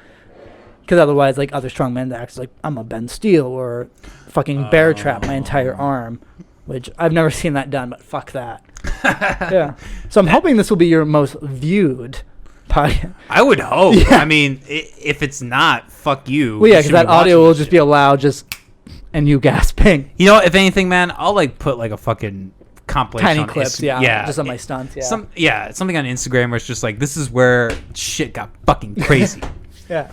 B: Because otherwise, like other strongman acts, like I'm a Ben Steele or fucking bear trap my entire arm, which I've never seen that done. But fuck that. Yeah. So I'm hoping this will be your most viewed podcast.
A: I would hope.
B: Yeah.
A: I mean, if it's not, fuck you.
B: Well, yeah,
A: You
B: because
A: should
B: that
A: be watching
B: audio will
A: this
B: just
A: shit.
B: be allowed, and you gasping.
A: You know, if anything, man, I'll like put like a fucking compilation
B: Tiny
A: on
B: clips,
A: Insta-
B: yeah, just on my stunts, yeah.
A: Something on Instagram where it's just like, this is where shit got fucking crazy.
B: Yeah.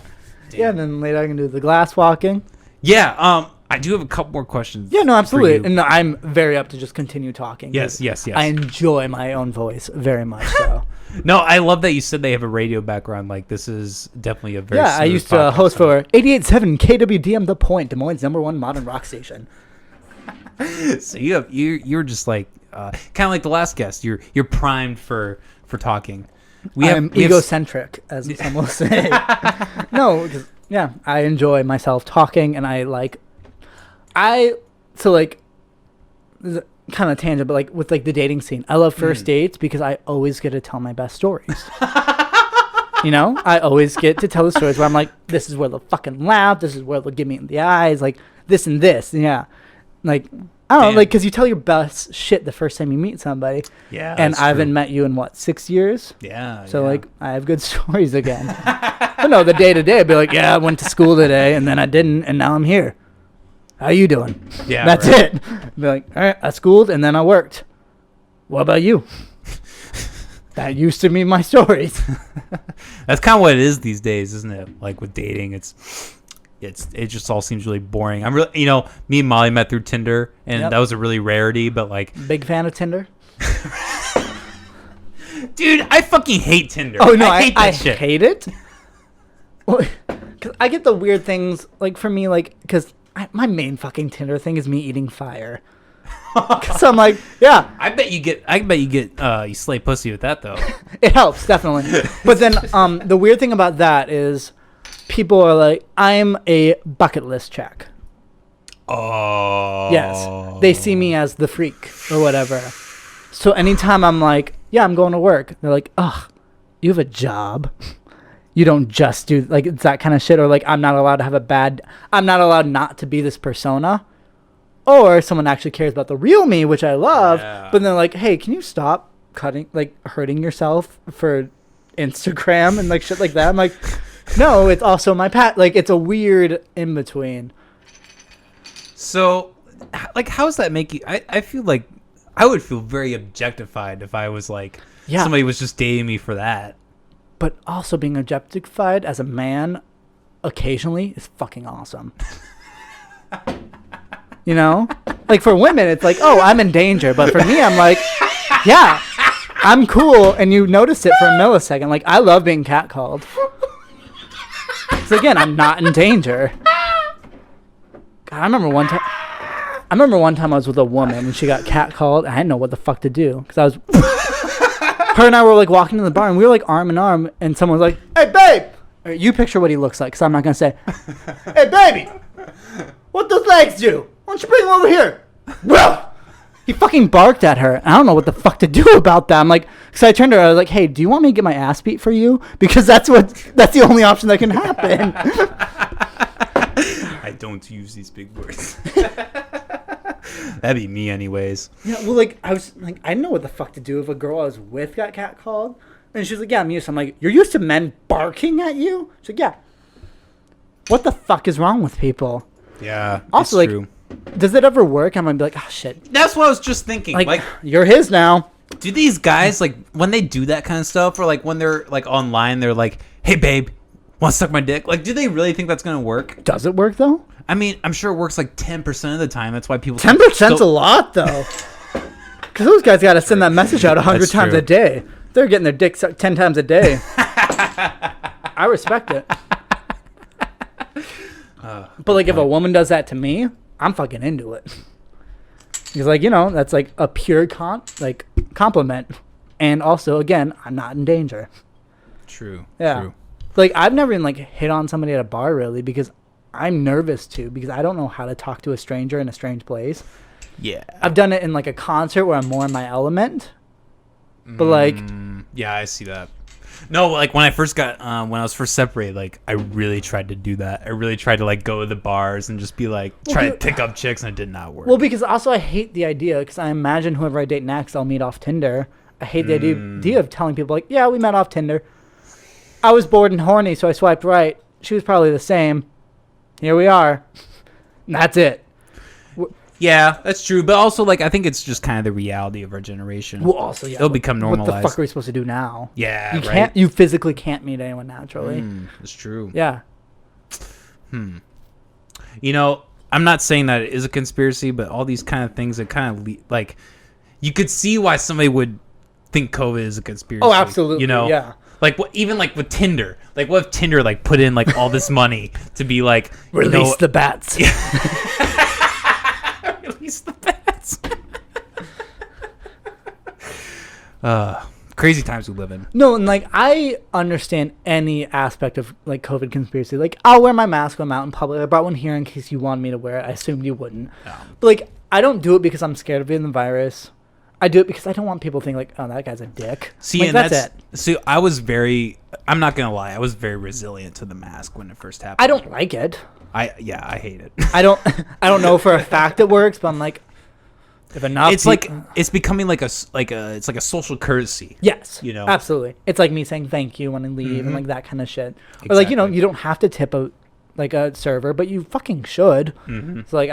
B: Yeah, and then later I can do the glass walking.
A: Yeah, I do have a couple more questions.
B: Yeah, no,
A: for
B: absolutely.
A: you.
B: And I'm very up to just continue talking.
A: Yes.
B: I enjoy my own voice very much so.
A: No, I love that you said they have a radio background. Like, this is definitely a very
B: Yeah, I
A: smooth
B: used to
A: podcast.
B: host for 88.7 KWDM The Point, Des Moines' #1 modern rock station.
A: So you're just like kind of like the last guest. You're primed for talking.
B: I'm egocentric, as some will say. No, because, yeah, I enjoy myself talking, and kind of tangent, but like with like the dating scene, I love first dates because I always get to tell my best stories. You know, I always get to tell the stories where I'm like, this is where they'll fucking laugh, this is where they'll give me in the eyes, like this and this, yeah. Like, I don't know, like, because you tell your best shit the first time you meet somebody.
A: Yeah,
B: And
A: that's
B: I
A: true.
B: haven't met you in, what, 6 years?
A: Yeah.
B: So,
A: yeah.
B: like, I have good stories again. But no, the day-to-day, I'd be like, yeah, I went to school today, and then I didn't, and now I'm here. How you doing?
A: Yeah,
B: That's
A: right.
B: it. I'd be like, all right, I schooled, and then I worked. What about you? That used to be my stories.
A: That's kind of what it is these days, isn't it? Like with dating, it just all seems really boring. I'm really, me and Molly met through Tinder, and
B: Yep.
A: that was a really rarity. But like,
B: Big fan of Tinder.
A: dude, I fucking hate Tinder.
B: Oh, no,
A: I hate that shit.
B: hate it. Well, 'cause I get the weird things, like, for me, like, because my main fucking Tinder thing is me eating fire. So I'm like, yeah,
A: I bet you get you slay pussy with that though.
B: it helps, definitely. But then the weird thing about that is people are like, I'm a bucket list check.
A: Oh.
B: Yes. They see me as the freak or whatever. So anytime I'm like, yeah, I'm going to work, they're like, ugh, you have a job. You don't just do, like, it's that kind of shit. Or like, I'm not allowed not to be this persona. Or someone actually cares about the real me, which I love.
A: Yeah.
B: But they're like, hey, can you stop hurting yourself for Instagram and like shit like that? I'm like, no, it's also my like, it's a weird in between.
A: So, like, how does that make you? I feel like I would feel very objectified if I was like, somebody was just dating me for that.
B: But also being objectified as a man occasionally is fucking awesome. You know? Like, for women, it's like, oh, I'm in danger. But for me, I'm like, yeah, I'm cool. And you notice it for a millisecond. Like, I love being catcalled. So again, I'm not in danger. God, I remember one time I was with a woman and she got catcalled. I didn't know what the fuck to do. Because her and I were like walking to the bar and we were like arm in arm. And someone was like, hey, babe. Or, you picture what he looks like, because I'm not going to say, hey, baby, what those legs do? Why don't you bring them over here? Well, he fucking barked at her. I don't know what the fuck to do about that. I'm like, so I turned to her. I was like, hey, do you want me to get my ass beat for you? Because that's the only option that can happen.
A: I don't use these big words. That'd be me anyways.
B: Yeah, well, like, I was like, I didn't know what the fuck to do if a girl I was with got catcalled. And she's like, yeah, I'm used to. I'm like, you're used to men barking at you? She's like, yeah. What the fuck is wrong with people?
A: Yeah.
B: Also,
A: it's
B: like,
A: true.
B: Does it ever work? I'm gonna be like, oh shit.
A: That's what I was just thinking.
B: Like you're his now.
A: Do these guys, like, when they do that kind of stuff, or like when they're like online, they're like, hey babe, want to suck my dick? Like, do they really think that's gonna work?
B: Does it work though?
A: I mean, I'm sure it works like 10% of the time. That's why people
B: 10%'s a lot though. Because those guys got to send that message out 100 times a day. They're getting their dick sucked 10 times a day. I respect it. But like, if a woman does that to me, I'm fucking into it. Because, like, you know, that's like a pure compliment. And also, again, I'm not in danger.
A: True.
B: Yeah.
A: True.
B: Like, I've never even like hit on somebody at a bar really, because I'm nervous too, because I don't know how to talk to a stranger in a strange place.
A: Yeah.
B: I've done it in like a concert where I'm more in my element. But like,
A: yeah, I see that. No, like when I was first separated, like I really tried to do that. I really tried to like go to the bars and just be like, try to pick up chicks, and it did not work.
B: Well, because also I hate the idea, because I imagine whoever I date next, I'll meet off Tinder. I hate the idea of telling people like, yeah, we met off Tinder. I was bored and horny, so I swiped right. She was probably the same. Here we are. And that's it.
A: Yeah, that's true. But also, like, I think it's just kind of the reality of our generation.
B: Well, also, yeah.
A: It'll become normalized.
B: What the fuck are we supposed to do now?
A: Yeah,
B: you
A: right.
B: can't. You physically can't meet anyone naturally.
A: That's true.
B: Yeah.
A: You know, I'm not saying that it is a conspiracy, but all these kind of things that kind of like, you could see why somebody would think COVID is a conspiracy.
B: Oh, absolutely.
A: You know,
B: yeah.
A: Like even like with Tinder, like what if Tinder like put in like all this money to be like
B: release the bats.
A: Release the bats. Crazy times we live in.
B: No, and like I understand any aspect of like COVID conspiracy. Like I'll wear my mask when I'm out in public. I brought one here in case you wanted me to wear it. I assumed you wouldn't. No. But like I don't do it because I'm scared of getting the virus. I do it because I don't want people to think like, oh, that guy's a dick.
A: See,
B: like,
A: and
B: that's it.
A: See, I'm not gonna lie, I was very resilient to the mask when it first happened.
B: I don't like it.
A: I hate it.
B: I don't know for a fact it works, but I'm like, if enough.
A: It's like it's becoming it's like a social courtesy.
B: Yes,
A: you know,
B: absolutely. It's like me saying thank you when I leave and like that kind of shit. Exactly. Or like, you know, you don't have to tip a server, but you fucking should. So like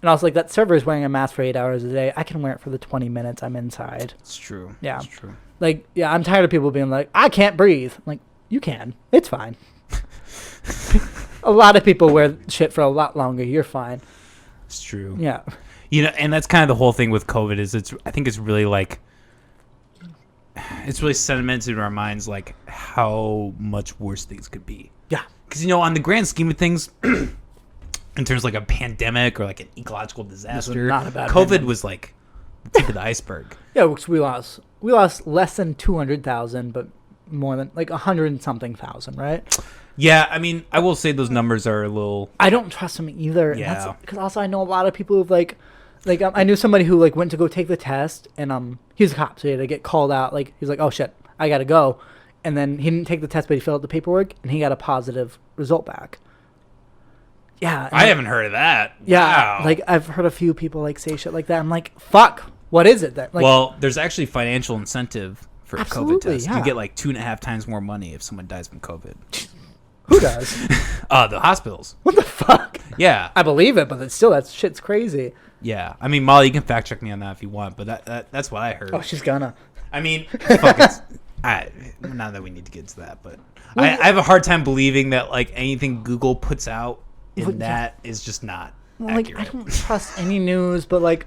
B: and also like that server is wearing a mask for 8 hours a day. I can wear it for the 20 minutes I'm inside.
A: It's true.
B: Yeah,
A: it's true.
B: Like I'm tired of people being like, I can't breathe. I'm like, you can. It's fine. A lot of people wear shit for a lot longer. You're fine.
A: It's true.
B: Yeah.
A: You know, and that's kind of the whole thing with COVID is I think it's really like, it's really sedimented in our minds, like how much worse things could be.
B: Yeah.
A: Because on the grand scheme of things, in terms of like a pandemic or like an ecological disaster,
B: not a bad
A: COVID
B: pandemic.
A: was like the tip of the iceberg.
B: Yeah, which we lost less than 200,000, but more than like 100 and something thousand, right?
A: Yeah, I mean, I will say those numbers are a little.
B: I don't trust them either.
A: Yeah.
B: Because also I know a lot of people who've like I knew somebody who like went to go take the test, and he was a cop, so he had to get called out. Like he's like, oh shit, I gotta go, and then he didn't take the test, but he filled out the paperwork, and he got a positive result back. Yeah,
A: I haven't heard of that.
B: Yeah,
A: Wow.
B: like I've heard a few people like say shit like that. I'm like, fuck, what is it that? Like,
A: Well, there's actually financial incentive for a COVID
B: Absolutely,
A: test.
B: yeah.
A: You get like 2.5 times more money if someone dies from COVID.
B: who does?
A: The hospitals.
B: What the fuck?
A: Yeah,
B: I believe it, but it's still that shit's crazy.
A: yeah. I mean, Molly, you can fact check me on that if you want, but that's what I heard.
B: Oh, she's gonna.
A: I mean, fuck it. Not that we need to get into that, but I have a hard time believing that like anything Google puts out
B: Well,
A: in that is just not
B: Well, like
A: accurate.
B: I don't trust any news, but like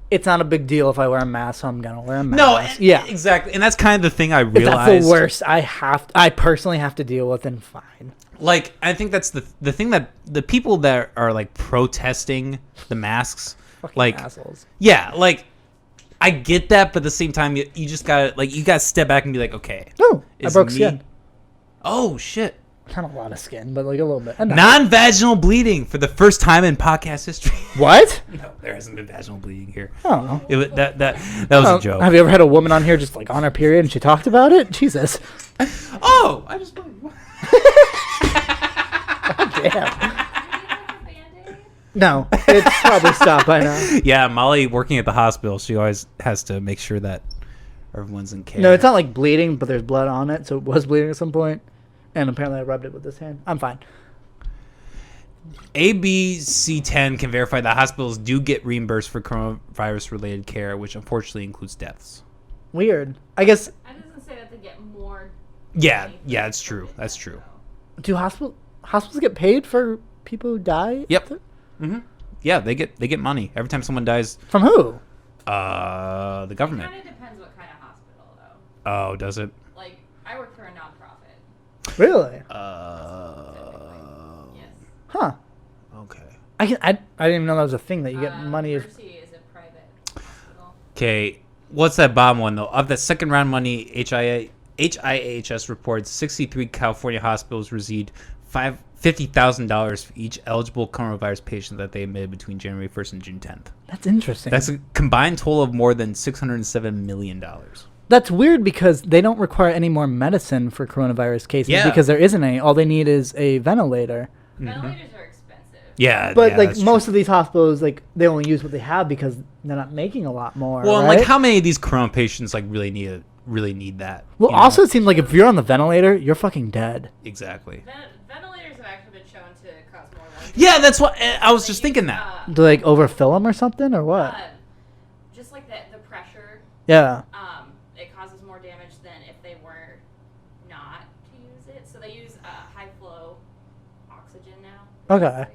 B: it's not a big deal if I wear a mask, so I'm gonna wear a mask.
A: No,
B: yeah,
A: exactly, and that's kind of the thing I
B: if
A: realized.
B: that's the worst I personally have to deal with, then fine.
A: Like, I think that's the thing that the people that are like protesting the masks,
B: Fucking
A: like,
B: assholes.
A: yeah, like I get that, but at the same time, you just gotta step back and be like, okay,
B: Oh, I
A: is
B: broke
A: me-
B: skin.
A: Oh shit.
B: Not a lot of skin, but like a little bit. Enough.
A: Non-vaginal bleeding for the first time in podcast history.
B: What?
A: No, there hasn't been vaginal bleeding here.
B: I don't know.
A: That was a joke.
B: Have you ever had a woman on here just like on her period and she talked about it? Jesus.
A: Oh, I just.
B: Damn.
C: Do you need like a Band-Aid?
B: No, it's probably stopped by now.
A: Yeah, Molly working at the hospital, she always has to make sure that everyone's in care.
B: No, it's not like bleeding, but there's blood on it, so it was bleeding at some point. And apparently I rubbed it with this hand. I'm fine.
A: ABC10 can verify that hospitals do get reimbursed for coronavirus-related care, which unfortunately includes deaths.
B: Weird. I guess,
C: That doesn't say that they get more.
A: Yeah,
C: money
A: yeah,
C: for
A: that's true.
C: COVID
A: That's
C: deaths,
A: true.
C: though.
B: do hospitals get paid for people who die?
A: Yep. Mm-hmm. Yeah, they get money every time someone dies.
B: From who?
A: The
C: It
A: government.
C: kind of depends what kind of hospital, though.
A: Oh, does it?
C: Like, I work for a nonprofit.
B: Really?
C: Yes.
B: Huh.
A: Okay.
B: I didn't even know that was a thing that you get money.
C: Mercy is a private hospital.
A: Okay, what's that bottom one though? Of that second round money, HIHS reports 63 California hospitals received $50,000 for each eligible coronavirus patient that they admitted between January 1st and June 10th.
B: That's interesting.
A: That's a combined total of more than $607 million.
B: That's weird because they don't require any more medicine for coronavirus cases
A: Yeah.
B: because there isn't any. All they need is a ventilator.
C: Ventilators are expensive.
A: Yeah,
B: But
A: yeah,
B: like
A: that's
B: most
A: true.
B: of these hospitals, like they only use what they have because they're not making a lot more.
A: Well, and
B: right?
A: like how many of these corona patients like really need that?
B: Well,
A: you know?
B: also it seems like if you're on the ventilator, you're fucking dead.
A: Exactly.
C: Ventilators have actually been shown to cause more life.
A: Yeah, that's what I was
C: They
A: just
C: use,
A: thinking that.
B: Do they like overfill them or something or what?
C: Just like the pressure,
B: Yeah.
C: it causes more damage than if they were not to use it. So they use high flow oxygen now.
B: Okay.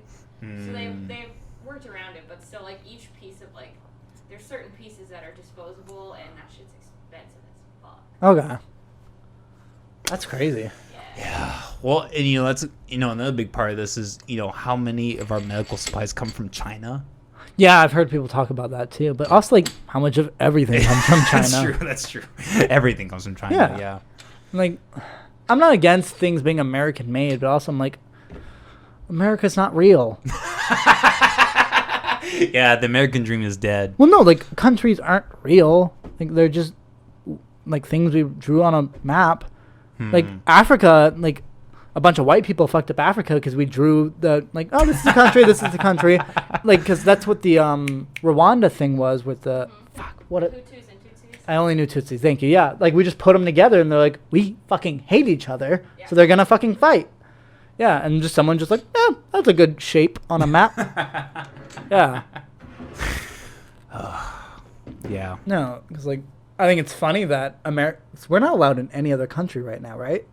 C: So they've worked around it, but still, like each piece of like, there's certain pieces that are disposable, and that shit's expensive as fuck.
B: Okay. That's crazy.
C: Yeah.
A: Well, and that's another big part of this is how many of our medical supplies come from China.
B: Yeah, I've heard people talk about that too. But also, like, how much of everything comes from China?
A: That's true. Everything comes from China.
B: Yeah.
A: Yeah.
B: Like, I'm not against things being American made, but also I'm like, America's not real.
A: Yeah, the American dream is dead.
B: Well, no, like countries aren't real. Like they're just like things we drew on a map. Like Africa, like a bunch of white people fucked up Africa because we drew the like, oh, this is a country, this is a country, like because that's what the Rwanda thing was with the fuck what it.
C: Hutus and Tutsis.
B: I only knew Tutsis. Thank you. Yeah, like we just put them together and they're like, we fucking hate each other,
C: Yeah.
B: so they're gonna fucking fight. Yeah, and just someone just like, that's a good shape on a map. Yeah.
A: Yeah.
B: No, because like I think it's funny that we're not allowed in any other country right now, right?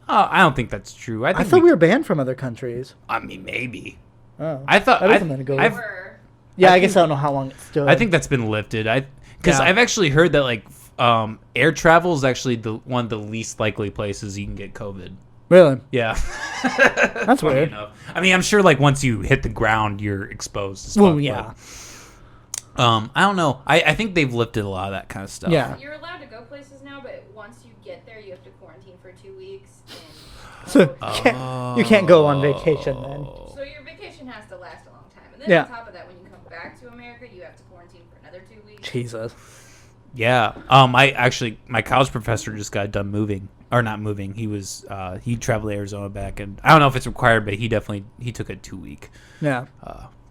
A: I don't think that's true.
B: I thought we were banned from other countries.
A: I mean, maybe.
B: Oh,
A: I thought.
B: that is something to go with.
C: Or
B: Yeah,
A: I
B: I guess
A: think-
B: I don't know how long it stood.
A: I think that's been lifted. Because
B: Yeah.
A: I've actually heard that like air travel is actually one of the least likely places you can get COVID.
B: Really?
A: Yeah.
B: That's
A: Funny
B: weird.
A: enough. I mean, I'm sure like once you hit the ground, you're exposed as
B: Well,
A: fuck,
B: yeah.
A: but, I don't know. I think they've lifted a lot of that kind of stuff.
B: Yeah.
C: You're allowed to go places now, but once you get there, you have to quarantine for 2 weeks. And
B: So you can't go on vacation then.
C: so your vacation has to last a long time. And then
B: Yeah.
C: on top of that, when you come back to America, you have to quarantine for another 2 weeks.
B: Jesus.
A: Yeah. My college professor just got done moving. Or not moving. He traveled to Arizona back, and I don't know if it's required, but he took a 2-week
B: Yeah.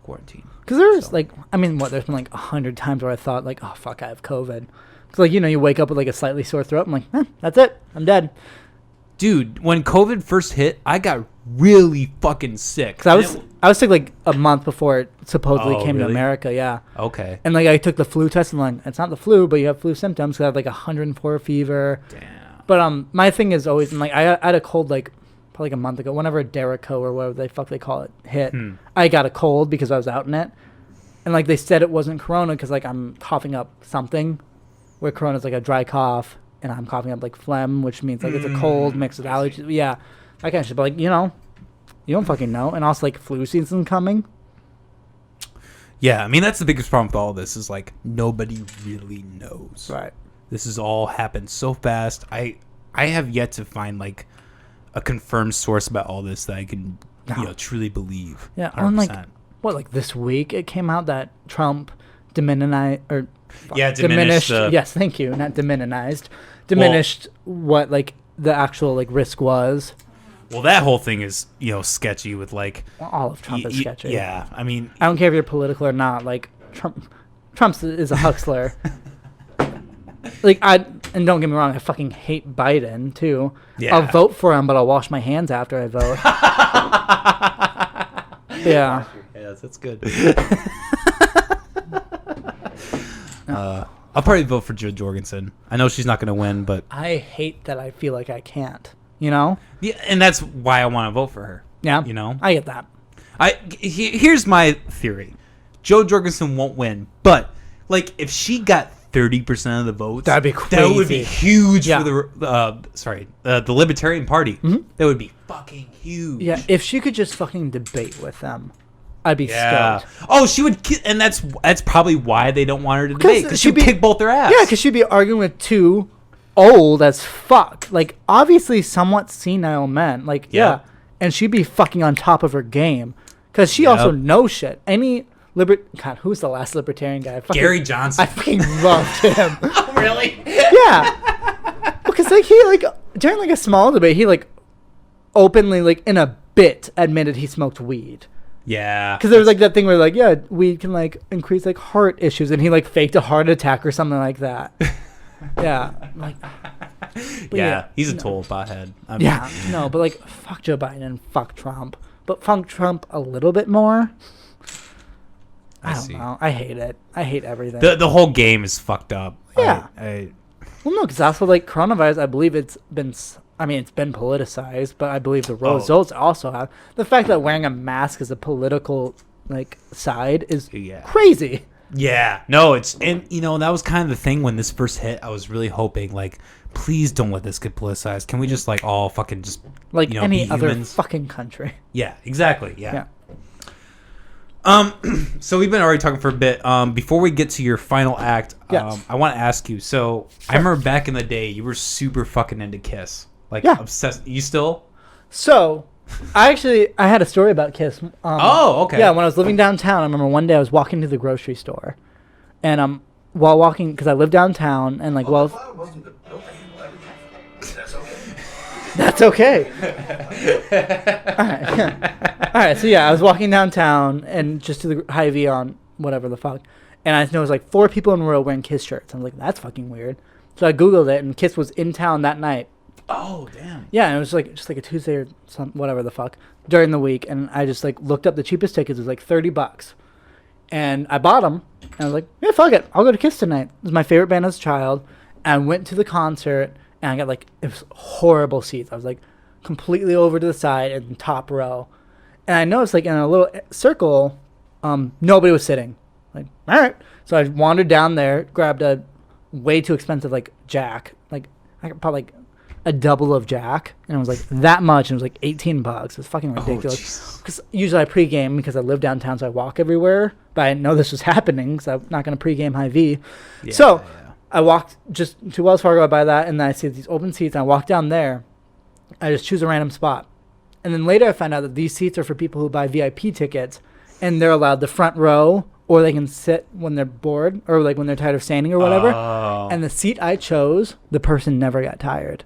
A: quarantine.
B: Because there's like, I mean, there's been like 100 times where I thought like, oh fuck, I have COVID. Because like, you wake up with like a slightly sore throat. I'm like, that's it. I'm dead.
A: Dude, when COVID first hit, I got really fucking sick.
B: Because I was sick like a month before it supposedly
A: Oh,
B: came to
A: really?
B: America. Yeah.
A: Okay.
B: And like I took the flu test and like, it's not the flu, but you have flu symptoms. So I had like 104 fever.
A: Damn.
B: But my thing is always, like, I had a cold like probably like a month ago. Whenever Derico or whatever the fuck they call it hit, I got a cold because I was out in it, and like they said it wasn't corona because like I'm coughing up something, where corona's like a dry cough, and I'm coughing up like phlegm, which means like it's a cold mixed with allergies. Yeah, that kind of shit. But like you don't fucking know. And also like flu season coming.
A: Yeah, I mean that's the biggest problem with all this is like nobody really knows.
B: Right.
A: This has all happened so fast. I have yet to find like a confirmed source about all this that I can truly believe.
B: Yeah.
A: 100%.
B: On like this week it came out that Trump diminished. Yes, thank you. Not diminished what like the actual like risk was.
A: Well, that whole thing is sketchy with like
B: All of Trump is sketchy.
A: Yeah, I mean,
B: I don't care if you're political or not. Like Trump is a huckster. Like and don't get me wrong, I fucking hate Biden too.
A: Yeah.
B: I'll vote for him, but I'll wash my hands after I vote. Yeah.
A: Yeah, that's good. I'll probably vote for Jill Jorgensen. I know she's not going to win, but
B: I hate that I feel like I can't. You know?
A: yeah, and that's why I want to vote for her.
B: Yeah. I get that.
A: Here's my theory: Joe Jorgensen won't win, but like if she got 30% of the votes,
B: That'd be
A: That would be
B: crazy.
A: huge
B: Yeah.
A: for the Libertarian Party. That would be fucking huge.
B: Yeah, if she could just fucking debate with them, I'd be
A: Yeah.
B: stoked.
A: Oh, she would, and that's probably why they don't want her to debate because she'd kick both their ass.
B: Yeah, because she'd be arguing with two old as fuck, like obviously somewhat senile men. Like yeah, and she'd be fucking on top of her game because she also knows shit. Any God, who's the last libertarian guy?
A: Gary Johnson.
B: I fucking loved him.
A: Oh, really?
B: Yeah, because like he like during like a small debate, he like openly like in a bit admitted he smoked weed.
A: Yeah.
B: Because there was like that thing where like weed can like increase like heart issues, and he like faked a heart attack or something like that. Yeah, like.
A: Yeah, he's a total butthead.
B: But like fuck Joe Biden and fuck Trump, but fuck Trump a little bit more. I don't know. I hate it. I hate everything.
A: The whole game is fucked up.
B: Yeah. Well, no, because also like coronavirus, I believe it's been politicized, but I believe the results also have. The fact that wearing a mask is a political like side is crazy.
A: Yeah, no, and that was kind of the thing when this first hit. I was really hoping like, please don't let this get politicized. Can we just like all fucking just
B: like any
A: be
B: other
A: humans?
B: fucking country?
A: Yeah, exactly. Yeah. So we've been already talking for a bit. Before we get to your final act, I want to ask you. So I remember back in the day, you were super fucking into Kiss, like obsessed. You still?
B: So, I had a story about Kiss.
A: Okay.
B: Yeah, when I was living downtown, I remember one day I was walking to the grocery store, and while walking, because I live downtown, and like That's okay. All right. So yeah, I was walking downtown and just to the Hy-Vee on whatever the fuck, and I noticed like 4 people in a row wearing Kiss shirts. I was like, that's fucking weird. So I googled it, and Kiss was in town that night.
A: Oh damn.
B: Yeah, and it was like just like a Tuesday or whatever the fuck during the week, and I just like looked up the cheapest tickets. It was like $30, and I bought them. And I was like, yeah, fuck it, I'll go to Kiss tonight. It was my favorite band as a child, and I went to the concert. And I got like, it was horrible seats. I was like completely over to the side in the top row. And I noticed like in a little circle, nobody was sitting. Like, all right. So I wandered down there, grabbed a way too expensive, like Jack. Like I could probably like a double of Jack, and it was like that much, and it was like $18. It was fucking ridiculous. Because usually I pregame because I live downtown, so I walk everywhere. But I didn't know this was happening, so I'm not gonna pregame high V. So I walked just to Wells Fargo. I buy that, and then I see these open seats, and I walk down there. I just choose a random spot, and then later I find out that these seats are for people who buy VIP tickets, and they're allowed the front row, or they can sit when they're bored, or like when they're tired of standing or whatever. And the seat I chose, the person never got tired.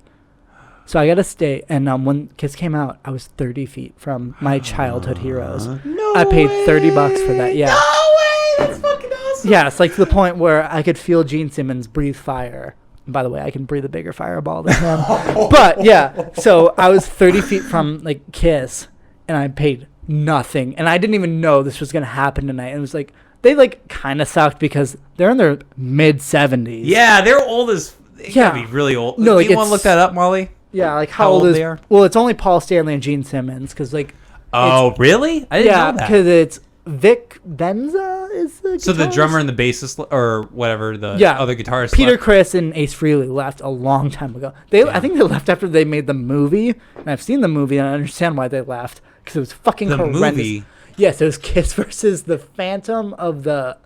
B: So I got to stay. And when Kiss came out, I was 30 feet from my childhood heroes. I paid $30 for that. Yeah.
A: No way! That's fucking awesome.
B: Yeah, it's like to the point where I could feel Gene Simmons breathe fire. And by the way, I can breathe a bigger fireball than him. But yeah, so I was 30 feet from like Kiss, and I paid nothing. And I didn't even know this was going to happen tonight. And it was like, they like kind of sucked because they're in their mid 70s.
A: Yeah, they're old as. They gotta be really old.
B: No, like
A: do you want to look that up, Molly?
B: Yeah, like how old is
A: they are?
B: Well, it's only Paul Stanley and Gene Simmons because like.
A: Oh, really? I didn't know that.
B: Because it's Vic Benza is the
A: So the
B: guitarist?
A: drummer and the bassist or whatever the other guitarist.
B: Peter
A: left.
B: Criss and Ace Frehley left a long time ago. I think they left after they made the movie, and I've seen the movie and I understand why they left because it was fucking horrendous.
A: Movie.
B: Yes, it was Kiss versus the Phantom of the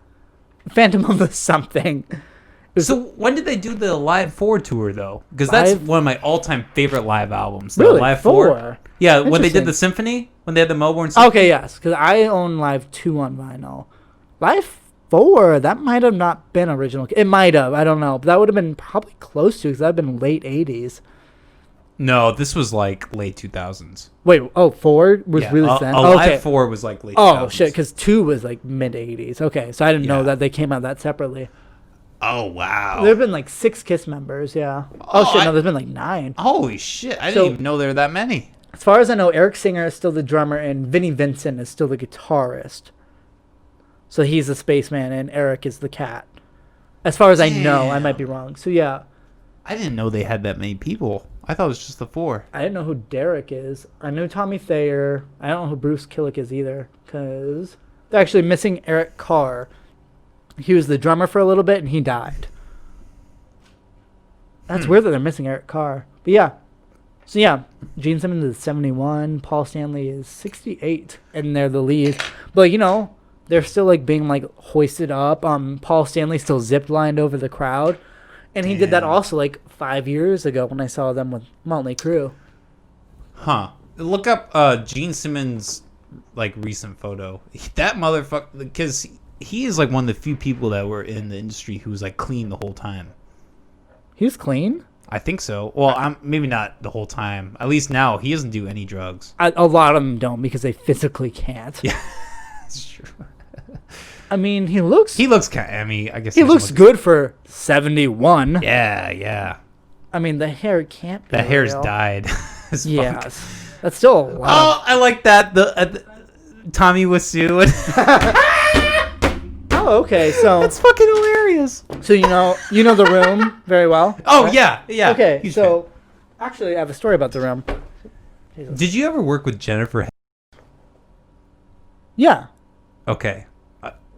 B: something.
A: So when did they do the Live 4 tour though? Because that's one of my all-time favorite live albums. The
B: Really?
A: Live
B: 4?
A: Yeah, when they did
B: Interesting.
A: the symphony, when they had the Melbourne Symphony.
B: Okay, yes, because I own Live 2 on vinyl. Live 4, that might have not been original. It might have, I don't know. But that would have been probably close to because that would have been late 80s.
A: No, this was like late 2000s.
B: Wait, 4 was released then?
A: Live 4 was like late 2000s.
B: Oh, shit, because 2 was like mid 80s. Okay, so I didn't know that they came out that separately.
A: Oh, wow.
B: There have been like 6 Kiss members, yeah. No, there's been like 9.
A: Holy shit, I didn't even know there were that many.
B: As far as I know, Eric Singer is still the drummer and Vinnie Vincent is still the guitarist. So he's the spaceman and Eric is the cat. As far as I know, I might be wrong. So yeah.
A: I didn't know they had that many people. I thought it was just the 4.
B: I didn't know who Derek is. I knew Tommy Thayer. I don't know who Bruce Killick is either because they're actually missing Eric Carr. He was the drummer for a little bit, and he died. That's weird that they're missing Eric Carr. But yeah. So yeah, Gene Simmons is 71. Paul Stanley is 68. And they're the lead. But, they're still, like, being, like, hoisted up. Paul Stanley still zip-lined over the crowd. And he did that also, like, 5 years ago when I saw them with Motley Crue.
A: Huh. Look up Gene Simmons' like recent photo. That motherfucker, because he is like one of the few people that were in the industry who was like clean the whole time.
B: He was clean?
A: I think so. Well, maybe not the whole time. At least now he doesn't do any drugs.
B: A lot of them don't because they physically can't.
A: Yeah, that's true.
B: I mean, he looks
A: kind. I mean, I guess
B: he looks good for 71.
A: Yeah.
B: I mean, the hair can't be
A: The hair's
B: real.
A: dyed.
B: Yes. That's still a lot.
A: Oh, I like that. The Tommy Wiseau.
B: Oh, okay. So
A: That's fucking hilarious.
B: So you know the Room very well.
A: Oh
B: right?
A: yeah.
B: Okay,
A: Huge
B: so
A: fan.
B: actually, I have a story about the Room. Jesus.
A: Did you ever work with Jennifer?
B: Yeah.
A: Okay.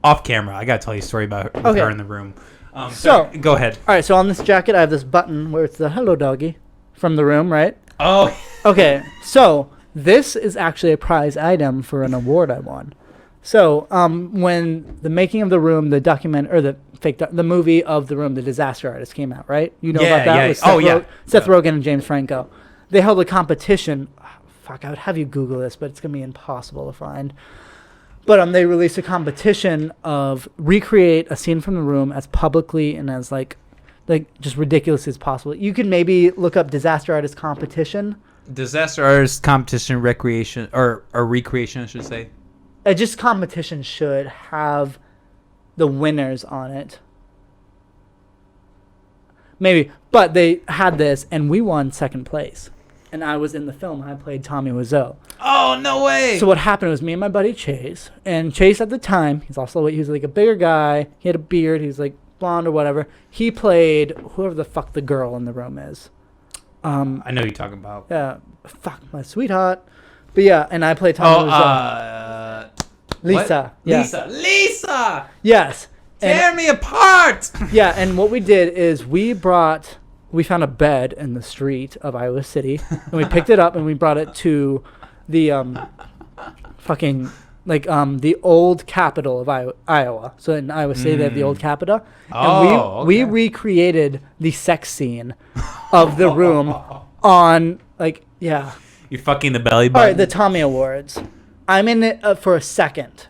A: Off camera, I gotta tell you a story about her, her in the Room.
B: So
A: go ahead.
B: All right. So on this jacket, I have this button where it's the "Hello, doggy" from the Room, right?
A: Oh.
B: Okay. So this is actually a prize item for an award I won. So when the making of the Room, the the movie of the Room, The Disaster Artist came out, right? You know about that?
A: Yeah.
B: With Seth
A: Seth
B: Rogen and James Franco. They held a competition. I would have you Google this, but it's gonna be impossible to find. But they released a competition of recreate a scene from the Room as publicly and as like just ridiculous as possible. You can maybe look up Disaster Artist competition.
A: Disaster Artist competition, recreation or recreation, I should say.
B: Just competition should have the winners on it. Maybe, but they had this, and we won second place. And I was in the film. I played Tommy Wiseau.
A: Oh, no way!
B: So what happened was me and my buddy Chase, and Chase at the time, he was like a bigger guy. He had a beard. He was like blonde or whatever. He played whoever the fuck the girl in the Room is.
A: I know who you're talking about.
B: Yeah, fuck my sweetheart. But yeah, and I played Tommy Wiseau. Lisa.
A: What?
B: Yeah.
A: Lisa.
B: Yes.
A: Tear me apart.
B: Yeah, and what we did is we found a bed in the street of Iowa City, and we picked it up and we brought it to the the old capital of Iowa. So in Iowa City, they have the old Capitol. And we recreated the sex scene of the room on,
A: You're fucking the belly button.
B: All right, the Tommy Awards. I'm in it for a second.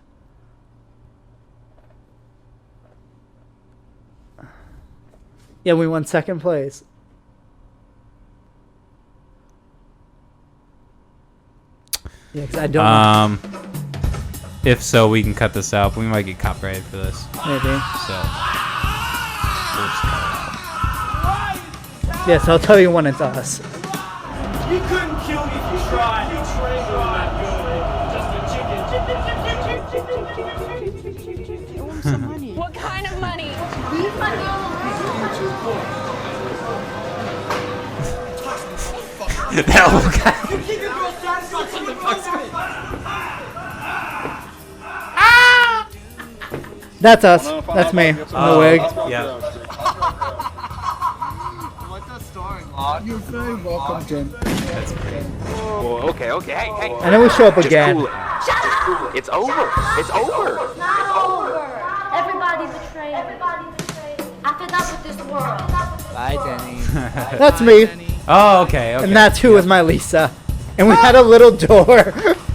B: Yeah, we won second place. Yeah, 'cause I don't know.
A: If so, we can cut this out. We might get copyrighted for this.
B: Maybe.
A: So. We'll just cut it out.
B: Yes, I'll tell you when it's us.
F: You couldn't kill me if you tried. You trained just a chicken.
C: What kind of money?
A: That old guy.
B: That's us. That's me. The wig.
A: Yeah.
B: You're very welcome, Jim.
D: Whoa, okay. Hey.
B: And then we show up again.
D: Cool it. Cool it. It's over. It's over.
G: Not over. Everybody betrayed. I fed up with this world.
H: Bye, Denny.
B: That's me.
A: Oh, okay.
B: And that's who was my Lisa. And we had a little door.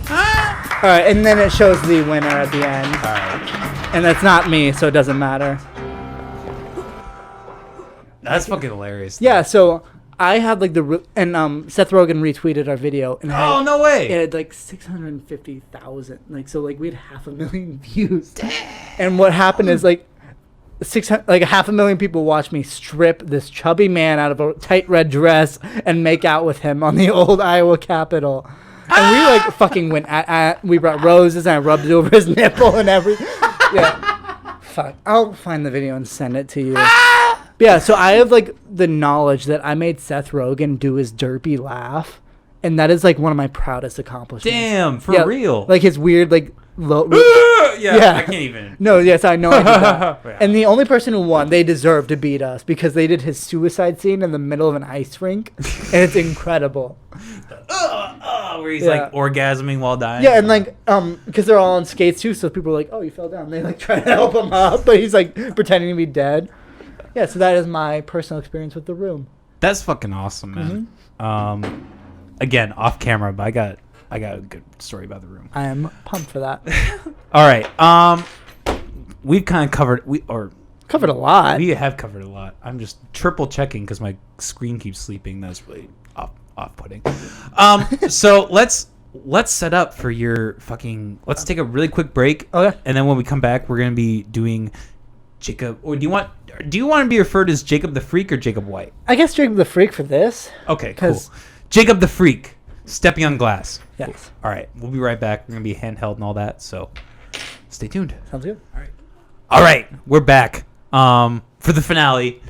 B: Alright, and then it shows the winner at the end.
A: Alright.
B: And that's not me, so it doesn't matter.
A: That's fucking hilarious.
B: Yeah, so I had Seth Rogen retweeted our video. And
A: Oh, no way.
B: It had 650,000. We had 500,000 views. And what happened is 500,000 people watched me strip this chubby man out of a tight red dress and make out with him on the old Iowa Capitol. And we fucking went we brought roses and I rubbed it over his nipple and everything. Yeah. Fuck. I'll find the video and send it to you. But yeah, so I have the knowledge that I made Seth Rogen do his derpy laugh. And that is one of my proudest accomplishments.
A: Damn, for real.
B: His weird low.
A: Yeah, I can't even.
B: No, yes, I know I did that. Yeah. And the only person who won, they deserve to beat us because they did his suicide scene in the middle of an ice rink, and it's incredible.
A: Where he's orgasming while dying.
B: Yeah, and because they're all on skates too, so people are like, "Oh, you fell down." They try to help him up, but he's pretending to be dead. Yeah, so that is my personal experience with The Room.
A: That's fucking awesome, man. Again, off camera, but I got a good story about The Room.
B: I am pumped for that.
A: All right. We've kind of covered
B: covered a lot.
A: We have covered a lot. I'm just triple checking because my screen keeps sleeping. That's really off-putting. So let's set up for your fucking. Let's take a really quick break.
B: Okay.
A: And then when we come back, we're gonna be doing Jacob. Or do you want to be referred as Jacob the Freak or Jacob White?
B: I guess Jacob the Freak for this.
A: Okay, cool. Jacob the Freak, stepping on glass.
B: Yes.
A: Cool. All right, we'll be right back. We're gonna be handheld and all that, so stay tuned.
B: Sounds good.
A: All right, we're back. For the finale,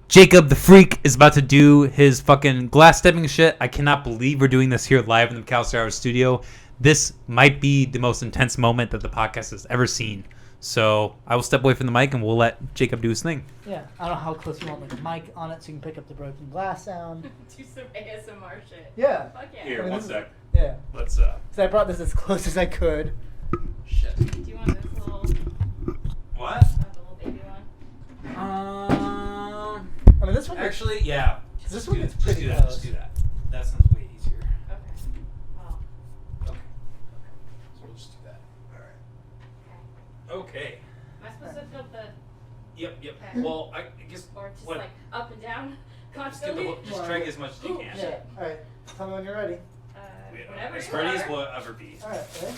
A: Jacob the Freak is about to do his fucking glass stepping shit. I cannot believe we're doing this here live in the McAllister Hours studio. This might be the most intense moment that the podcast has ever seen. So I will step away from the mic and we'll let Jacob do his thing.
B: Yeah, I don't know how close you want a mic on it so you can pick up the broken glass sound.
C: Do some ASMR shit.
B: Yeah.
C: Fuck yeah.
E: Here, one sec.
B: Yeah.
E: Let's
B: So I brought this as close as I could.
E: shit.
C: Do you want this little,
A: What?
C: the little baby one?
B: I mean, this one.
A: Actually, yeah.
B: This one is
A: Just
B: pretty
A: do that.
B: close.
A: Just do that. That sounds way easier.
C: Okay. Well,
A: Okay. So we'll just do that. All right. Okay.
C: am I supposed to flip the,
A: Yep.
C: Okay.
A: Well, I guess.
C: or just
A: What?
C: up and down
A: Just get
C: constantly?
A: just drag as much as you can.
B: Yeah. All right. Tell me when you're ready.
C: Whatever
A: As
C: you
A: ready as
C: are.
A: we'll ever be.
B: All right. Ready?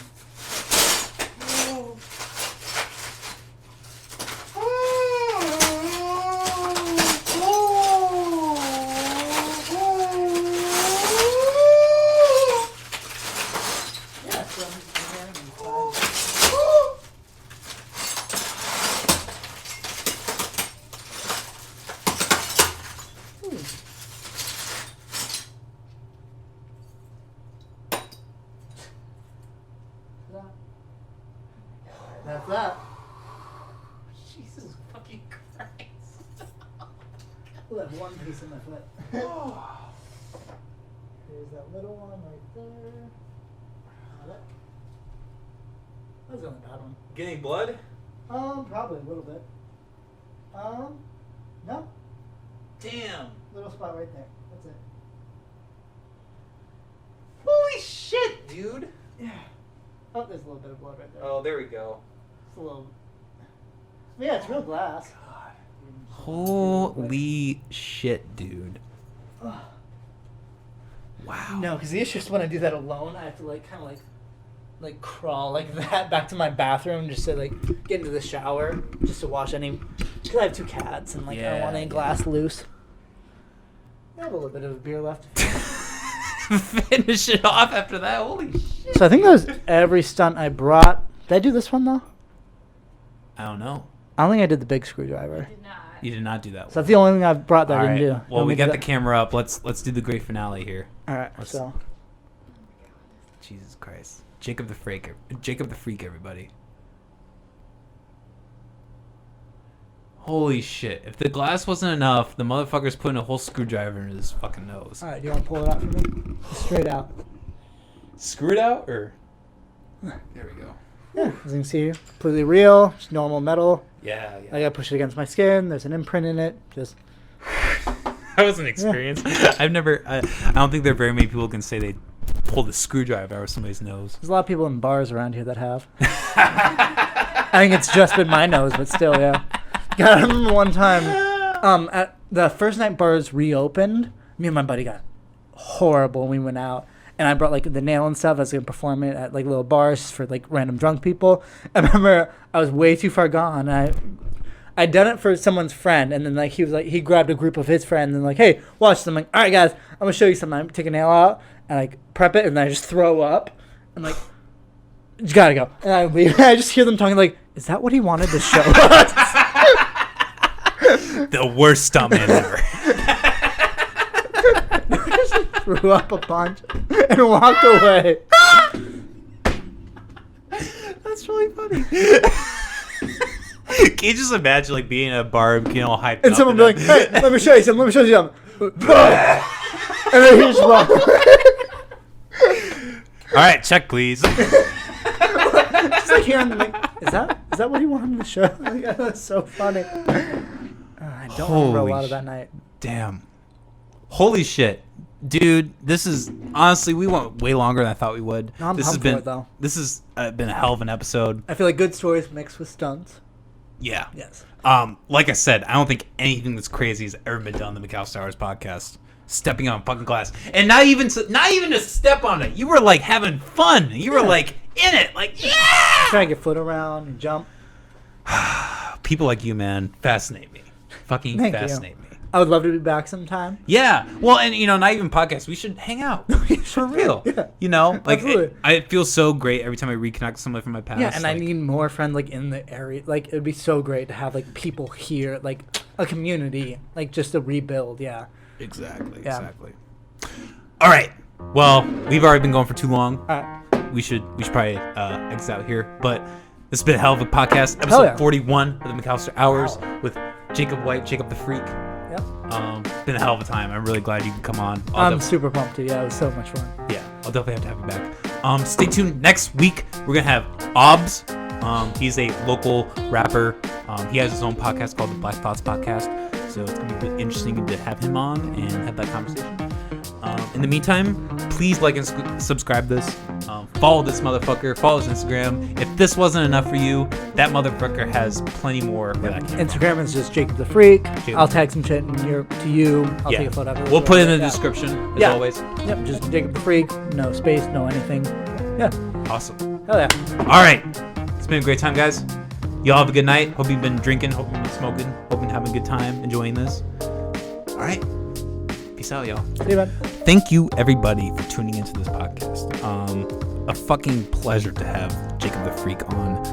B: have one piece in my foot. There's that little one right there. That was the only bad one.
A: Getting blood?
B: Probably a little bit. No.
A: Damn.
B: Little spot right there. That's it.
A: Holy shit, dude.
B: Yeah. Oh, there's a little bit of blood right there.
A: Oh, there we go.
B: It's a little. Yeah, it's real glass.
A: Holy shit, dude. Wow.
B: No, because the issue is when I do that alone, I have to kind of crawl like that back to my bathroom just to get into the shower just to wash any. Because I have 2 cats and I don't want any glass loose. I have a little bit of beer left.
A: Finish it off after that. Holy shit.
B: So I think that was every stunt I brought. Did I do this one though?
A: I don't know.
B: I don't think I did the big screwdriver.
C: Did not.
A: You did not do that
B: So
A: one.
B: that's the only thing I've brought that
A: All
B: I didn't
A: right.
B: do.
A: Well, we got the
B: that?
A: camera up. Let's do the great finale here.
B: All right.
A: Let's-
B: So
A: Jesus Christ. Jacob the Freak, everybody. Holy shit. If the glass wasn't enough, the motherfucker's putting a whole screwdriver in his fucking nose.
B: all right, do you want to pull it out for me? Straight out.
A: Screw it out, or? There we go.
B: Yeah, as you can see, completely real, just normal metal.
A: Yeah.
B: I gotta push it against my skin. There's an imprint in it. Just
A: That was an experience. I've never, I don't think there are very many people who can say they pulled a screwdriver out of somebody's nose.
B: there's a lot of people in bars around here that have. I think it's just been my nose, but still, yeah. God, I remember one time, at the first night bars reopened, me and my buddy got horrible when we went out. And I brought the nail and stuff. I was gonna perform it at little bars for random drunk people. I remember I was way too far gone. I'd done it for someone's friend, and then he grabbed a group of his friends and hey, watch this. I'm like, all right guys, I'm gonna show you something. I take a nail out and prep it, and then I just throw up. I'm like, you gotta go. And I leave. I just hear them talking is that what he wanted to show us?
A: The worst stuntman ever.
B: Threw up a bunch and walked away.
A: That's really funny. Can you just imagine being at a bar, getting all hyped
B: And
A: up?
B: someone be like, hey, let me show you something. And then he just walked away.
A: All right, check please.
B: Just hearing them is that what he wanted to show? That was so funny. I don't remember a lot of that night.
A: Damn. Holy shit. Dude, this is honestly, we went way longer than I thought we would.
B: No, I'm
A: this
B: pumped
A: has been
B: for it, though.
A: This has been a hell of an episode.
B: I feel like good stories mixed with stunts.
A: Yeah.
B: Yes.
A: Like I said, I don't think anything that's crazy has ever been done on the McAllister Hours podcast. Stepping on fucking glass, and not even to step on it. You were having fun. You were in it, yeah.
B: Trying to get foot around and jump.
A: People like you, man, fascinate me. Fucking
B: Thank
A: fascinate
B: you.
A: me.
B: I would love to be back sometime.
A: Yeah. Well, and not even podcasts. We should hang out for real.
B: Yeah. Absolutely.
A: I feel so great every time I reconnect with somebody from my past.
B: Yeah, and I need more friends in the area. It would be so great to have people here, a community, just to rebuild. Yeah.
A: Exactly.
B: Yeah.
A: Exactly. All right. Well, we've already been going for too long.
B: All right.
A: We should probably exit out here. But this has been a hell of a podcast. Episode 41 of the McAllister Hours with Jacob White, Jacob the Freak.
B: Yep.
A: Been a hell of a time. I'm really glad you could come on.
B: I'm super pumped too. Yeah, it was so much fun.
A: Yeah, I'll definitely have to have you back. Stay tuned. Next week, we're going to have Aubs. He's a local rapper. He has his own podcast called the Black Thoughts Podcast. So it's going to be really interesting to have him on and have that conversation. In the meantime, please like and subscribe this. Follow this motherfucker. Follow his Instagram. If this wasn't enough for you, that motherfucker has plenty more where that came from.
B: Instagram is just Jacob the Freak.
A: Jacob.
B: I'll tag some shit to you. I'll
A: Yeah.
B: take a photo of it.
A: We'll put it in the
B: Yeah.
A: description, as
B: Yeah.
A: always.
B: Yep, just Jacob the Freak. No space, no anything. Yeah.
A: Awesome.
B: Hell yeah.
A: All right. It's been a great time, guys. Y'all have a good night. Hope you've been drinking. Hope you've been smoking. Hope you're having a good time enjoying this. All right. Peace out, y'all.
B: See you, man.
A: Thank you, everybody, for tuning into this podcast. A fucking pleasure to have Jacob the Freak on.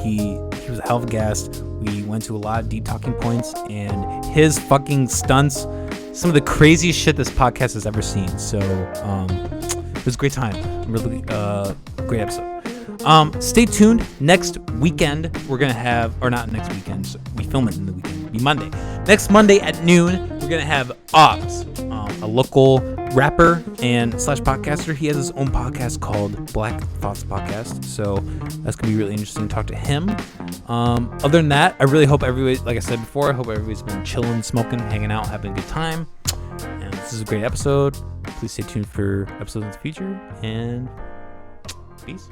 A: He was a hell of a guest. We went to a lot of deep talking points, and his fucking stunts, some of the craziest shit this podcast has ever seen. So it was a great time. Really great episode. Stay tuned. Next weekend, we're going to have, or not next weekend, so we film it in the weekend. It'll be Monday. Next Monday at noon, we're going to have Aubs, a local rapper and / podcaster. He has his own podcast called Black Thoughts Podcast. So that's going to be really interesting to talk to him. Other than that, I really hope everybody, like I said before, I hope everybody's been chilling, smoking, hanging out, having a good time. And this is a great episode. Please stay tuned for episodes in the future. And peace.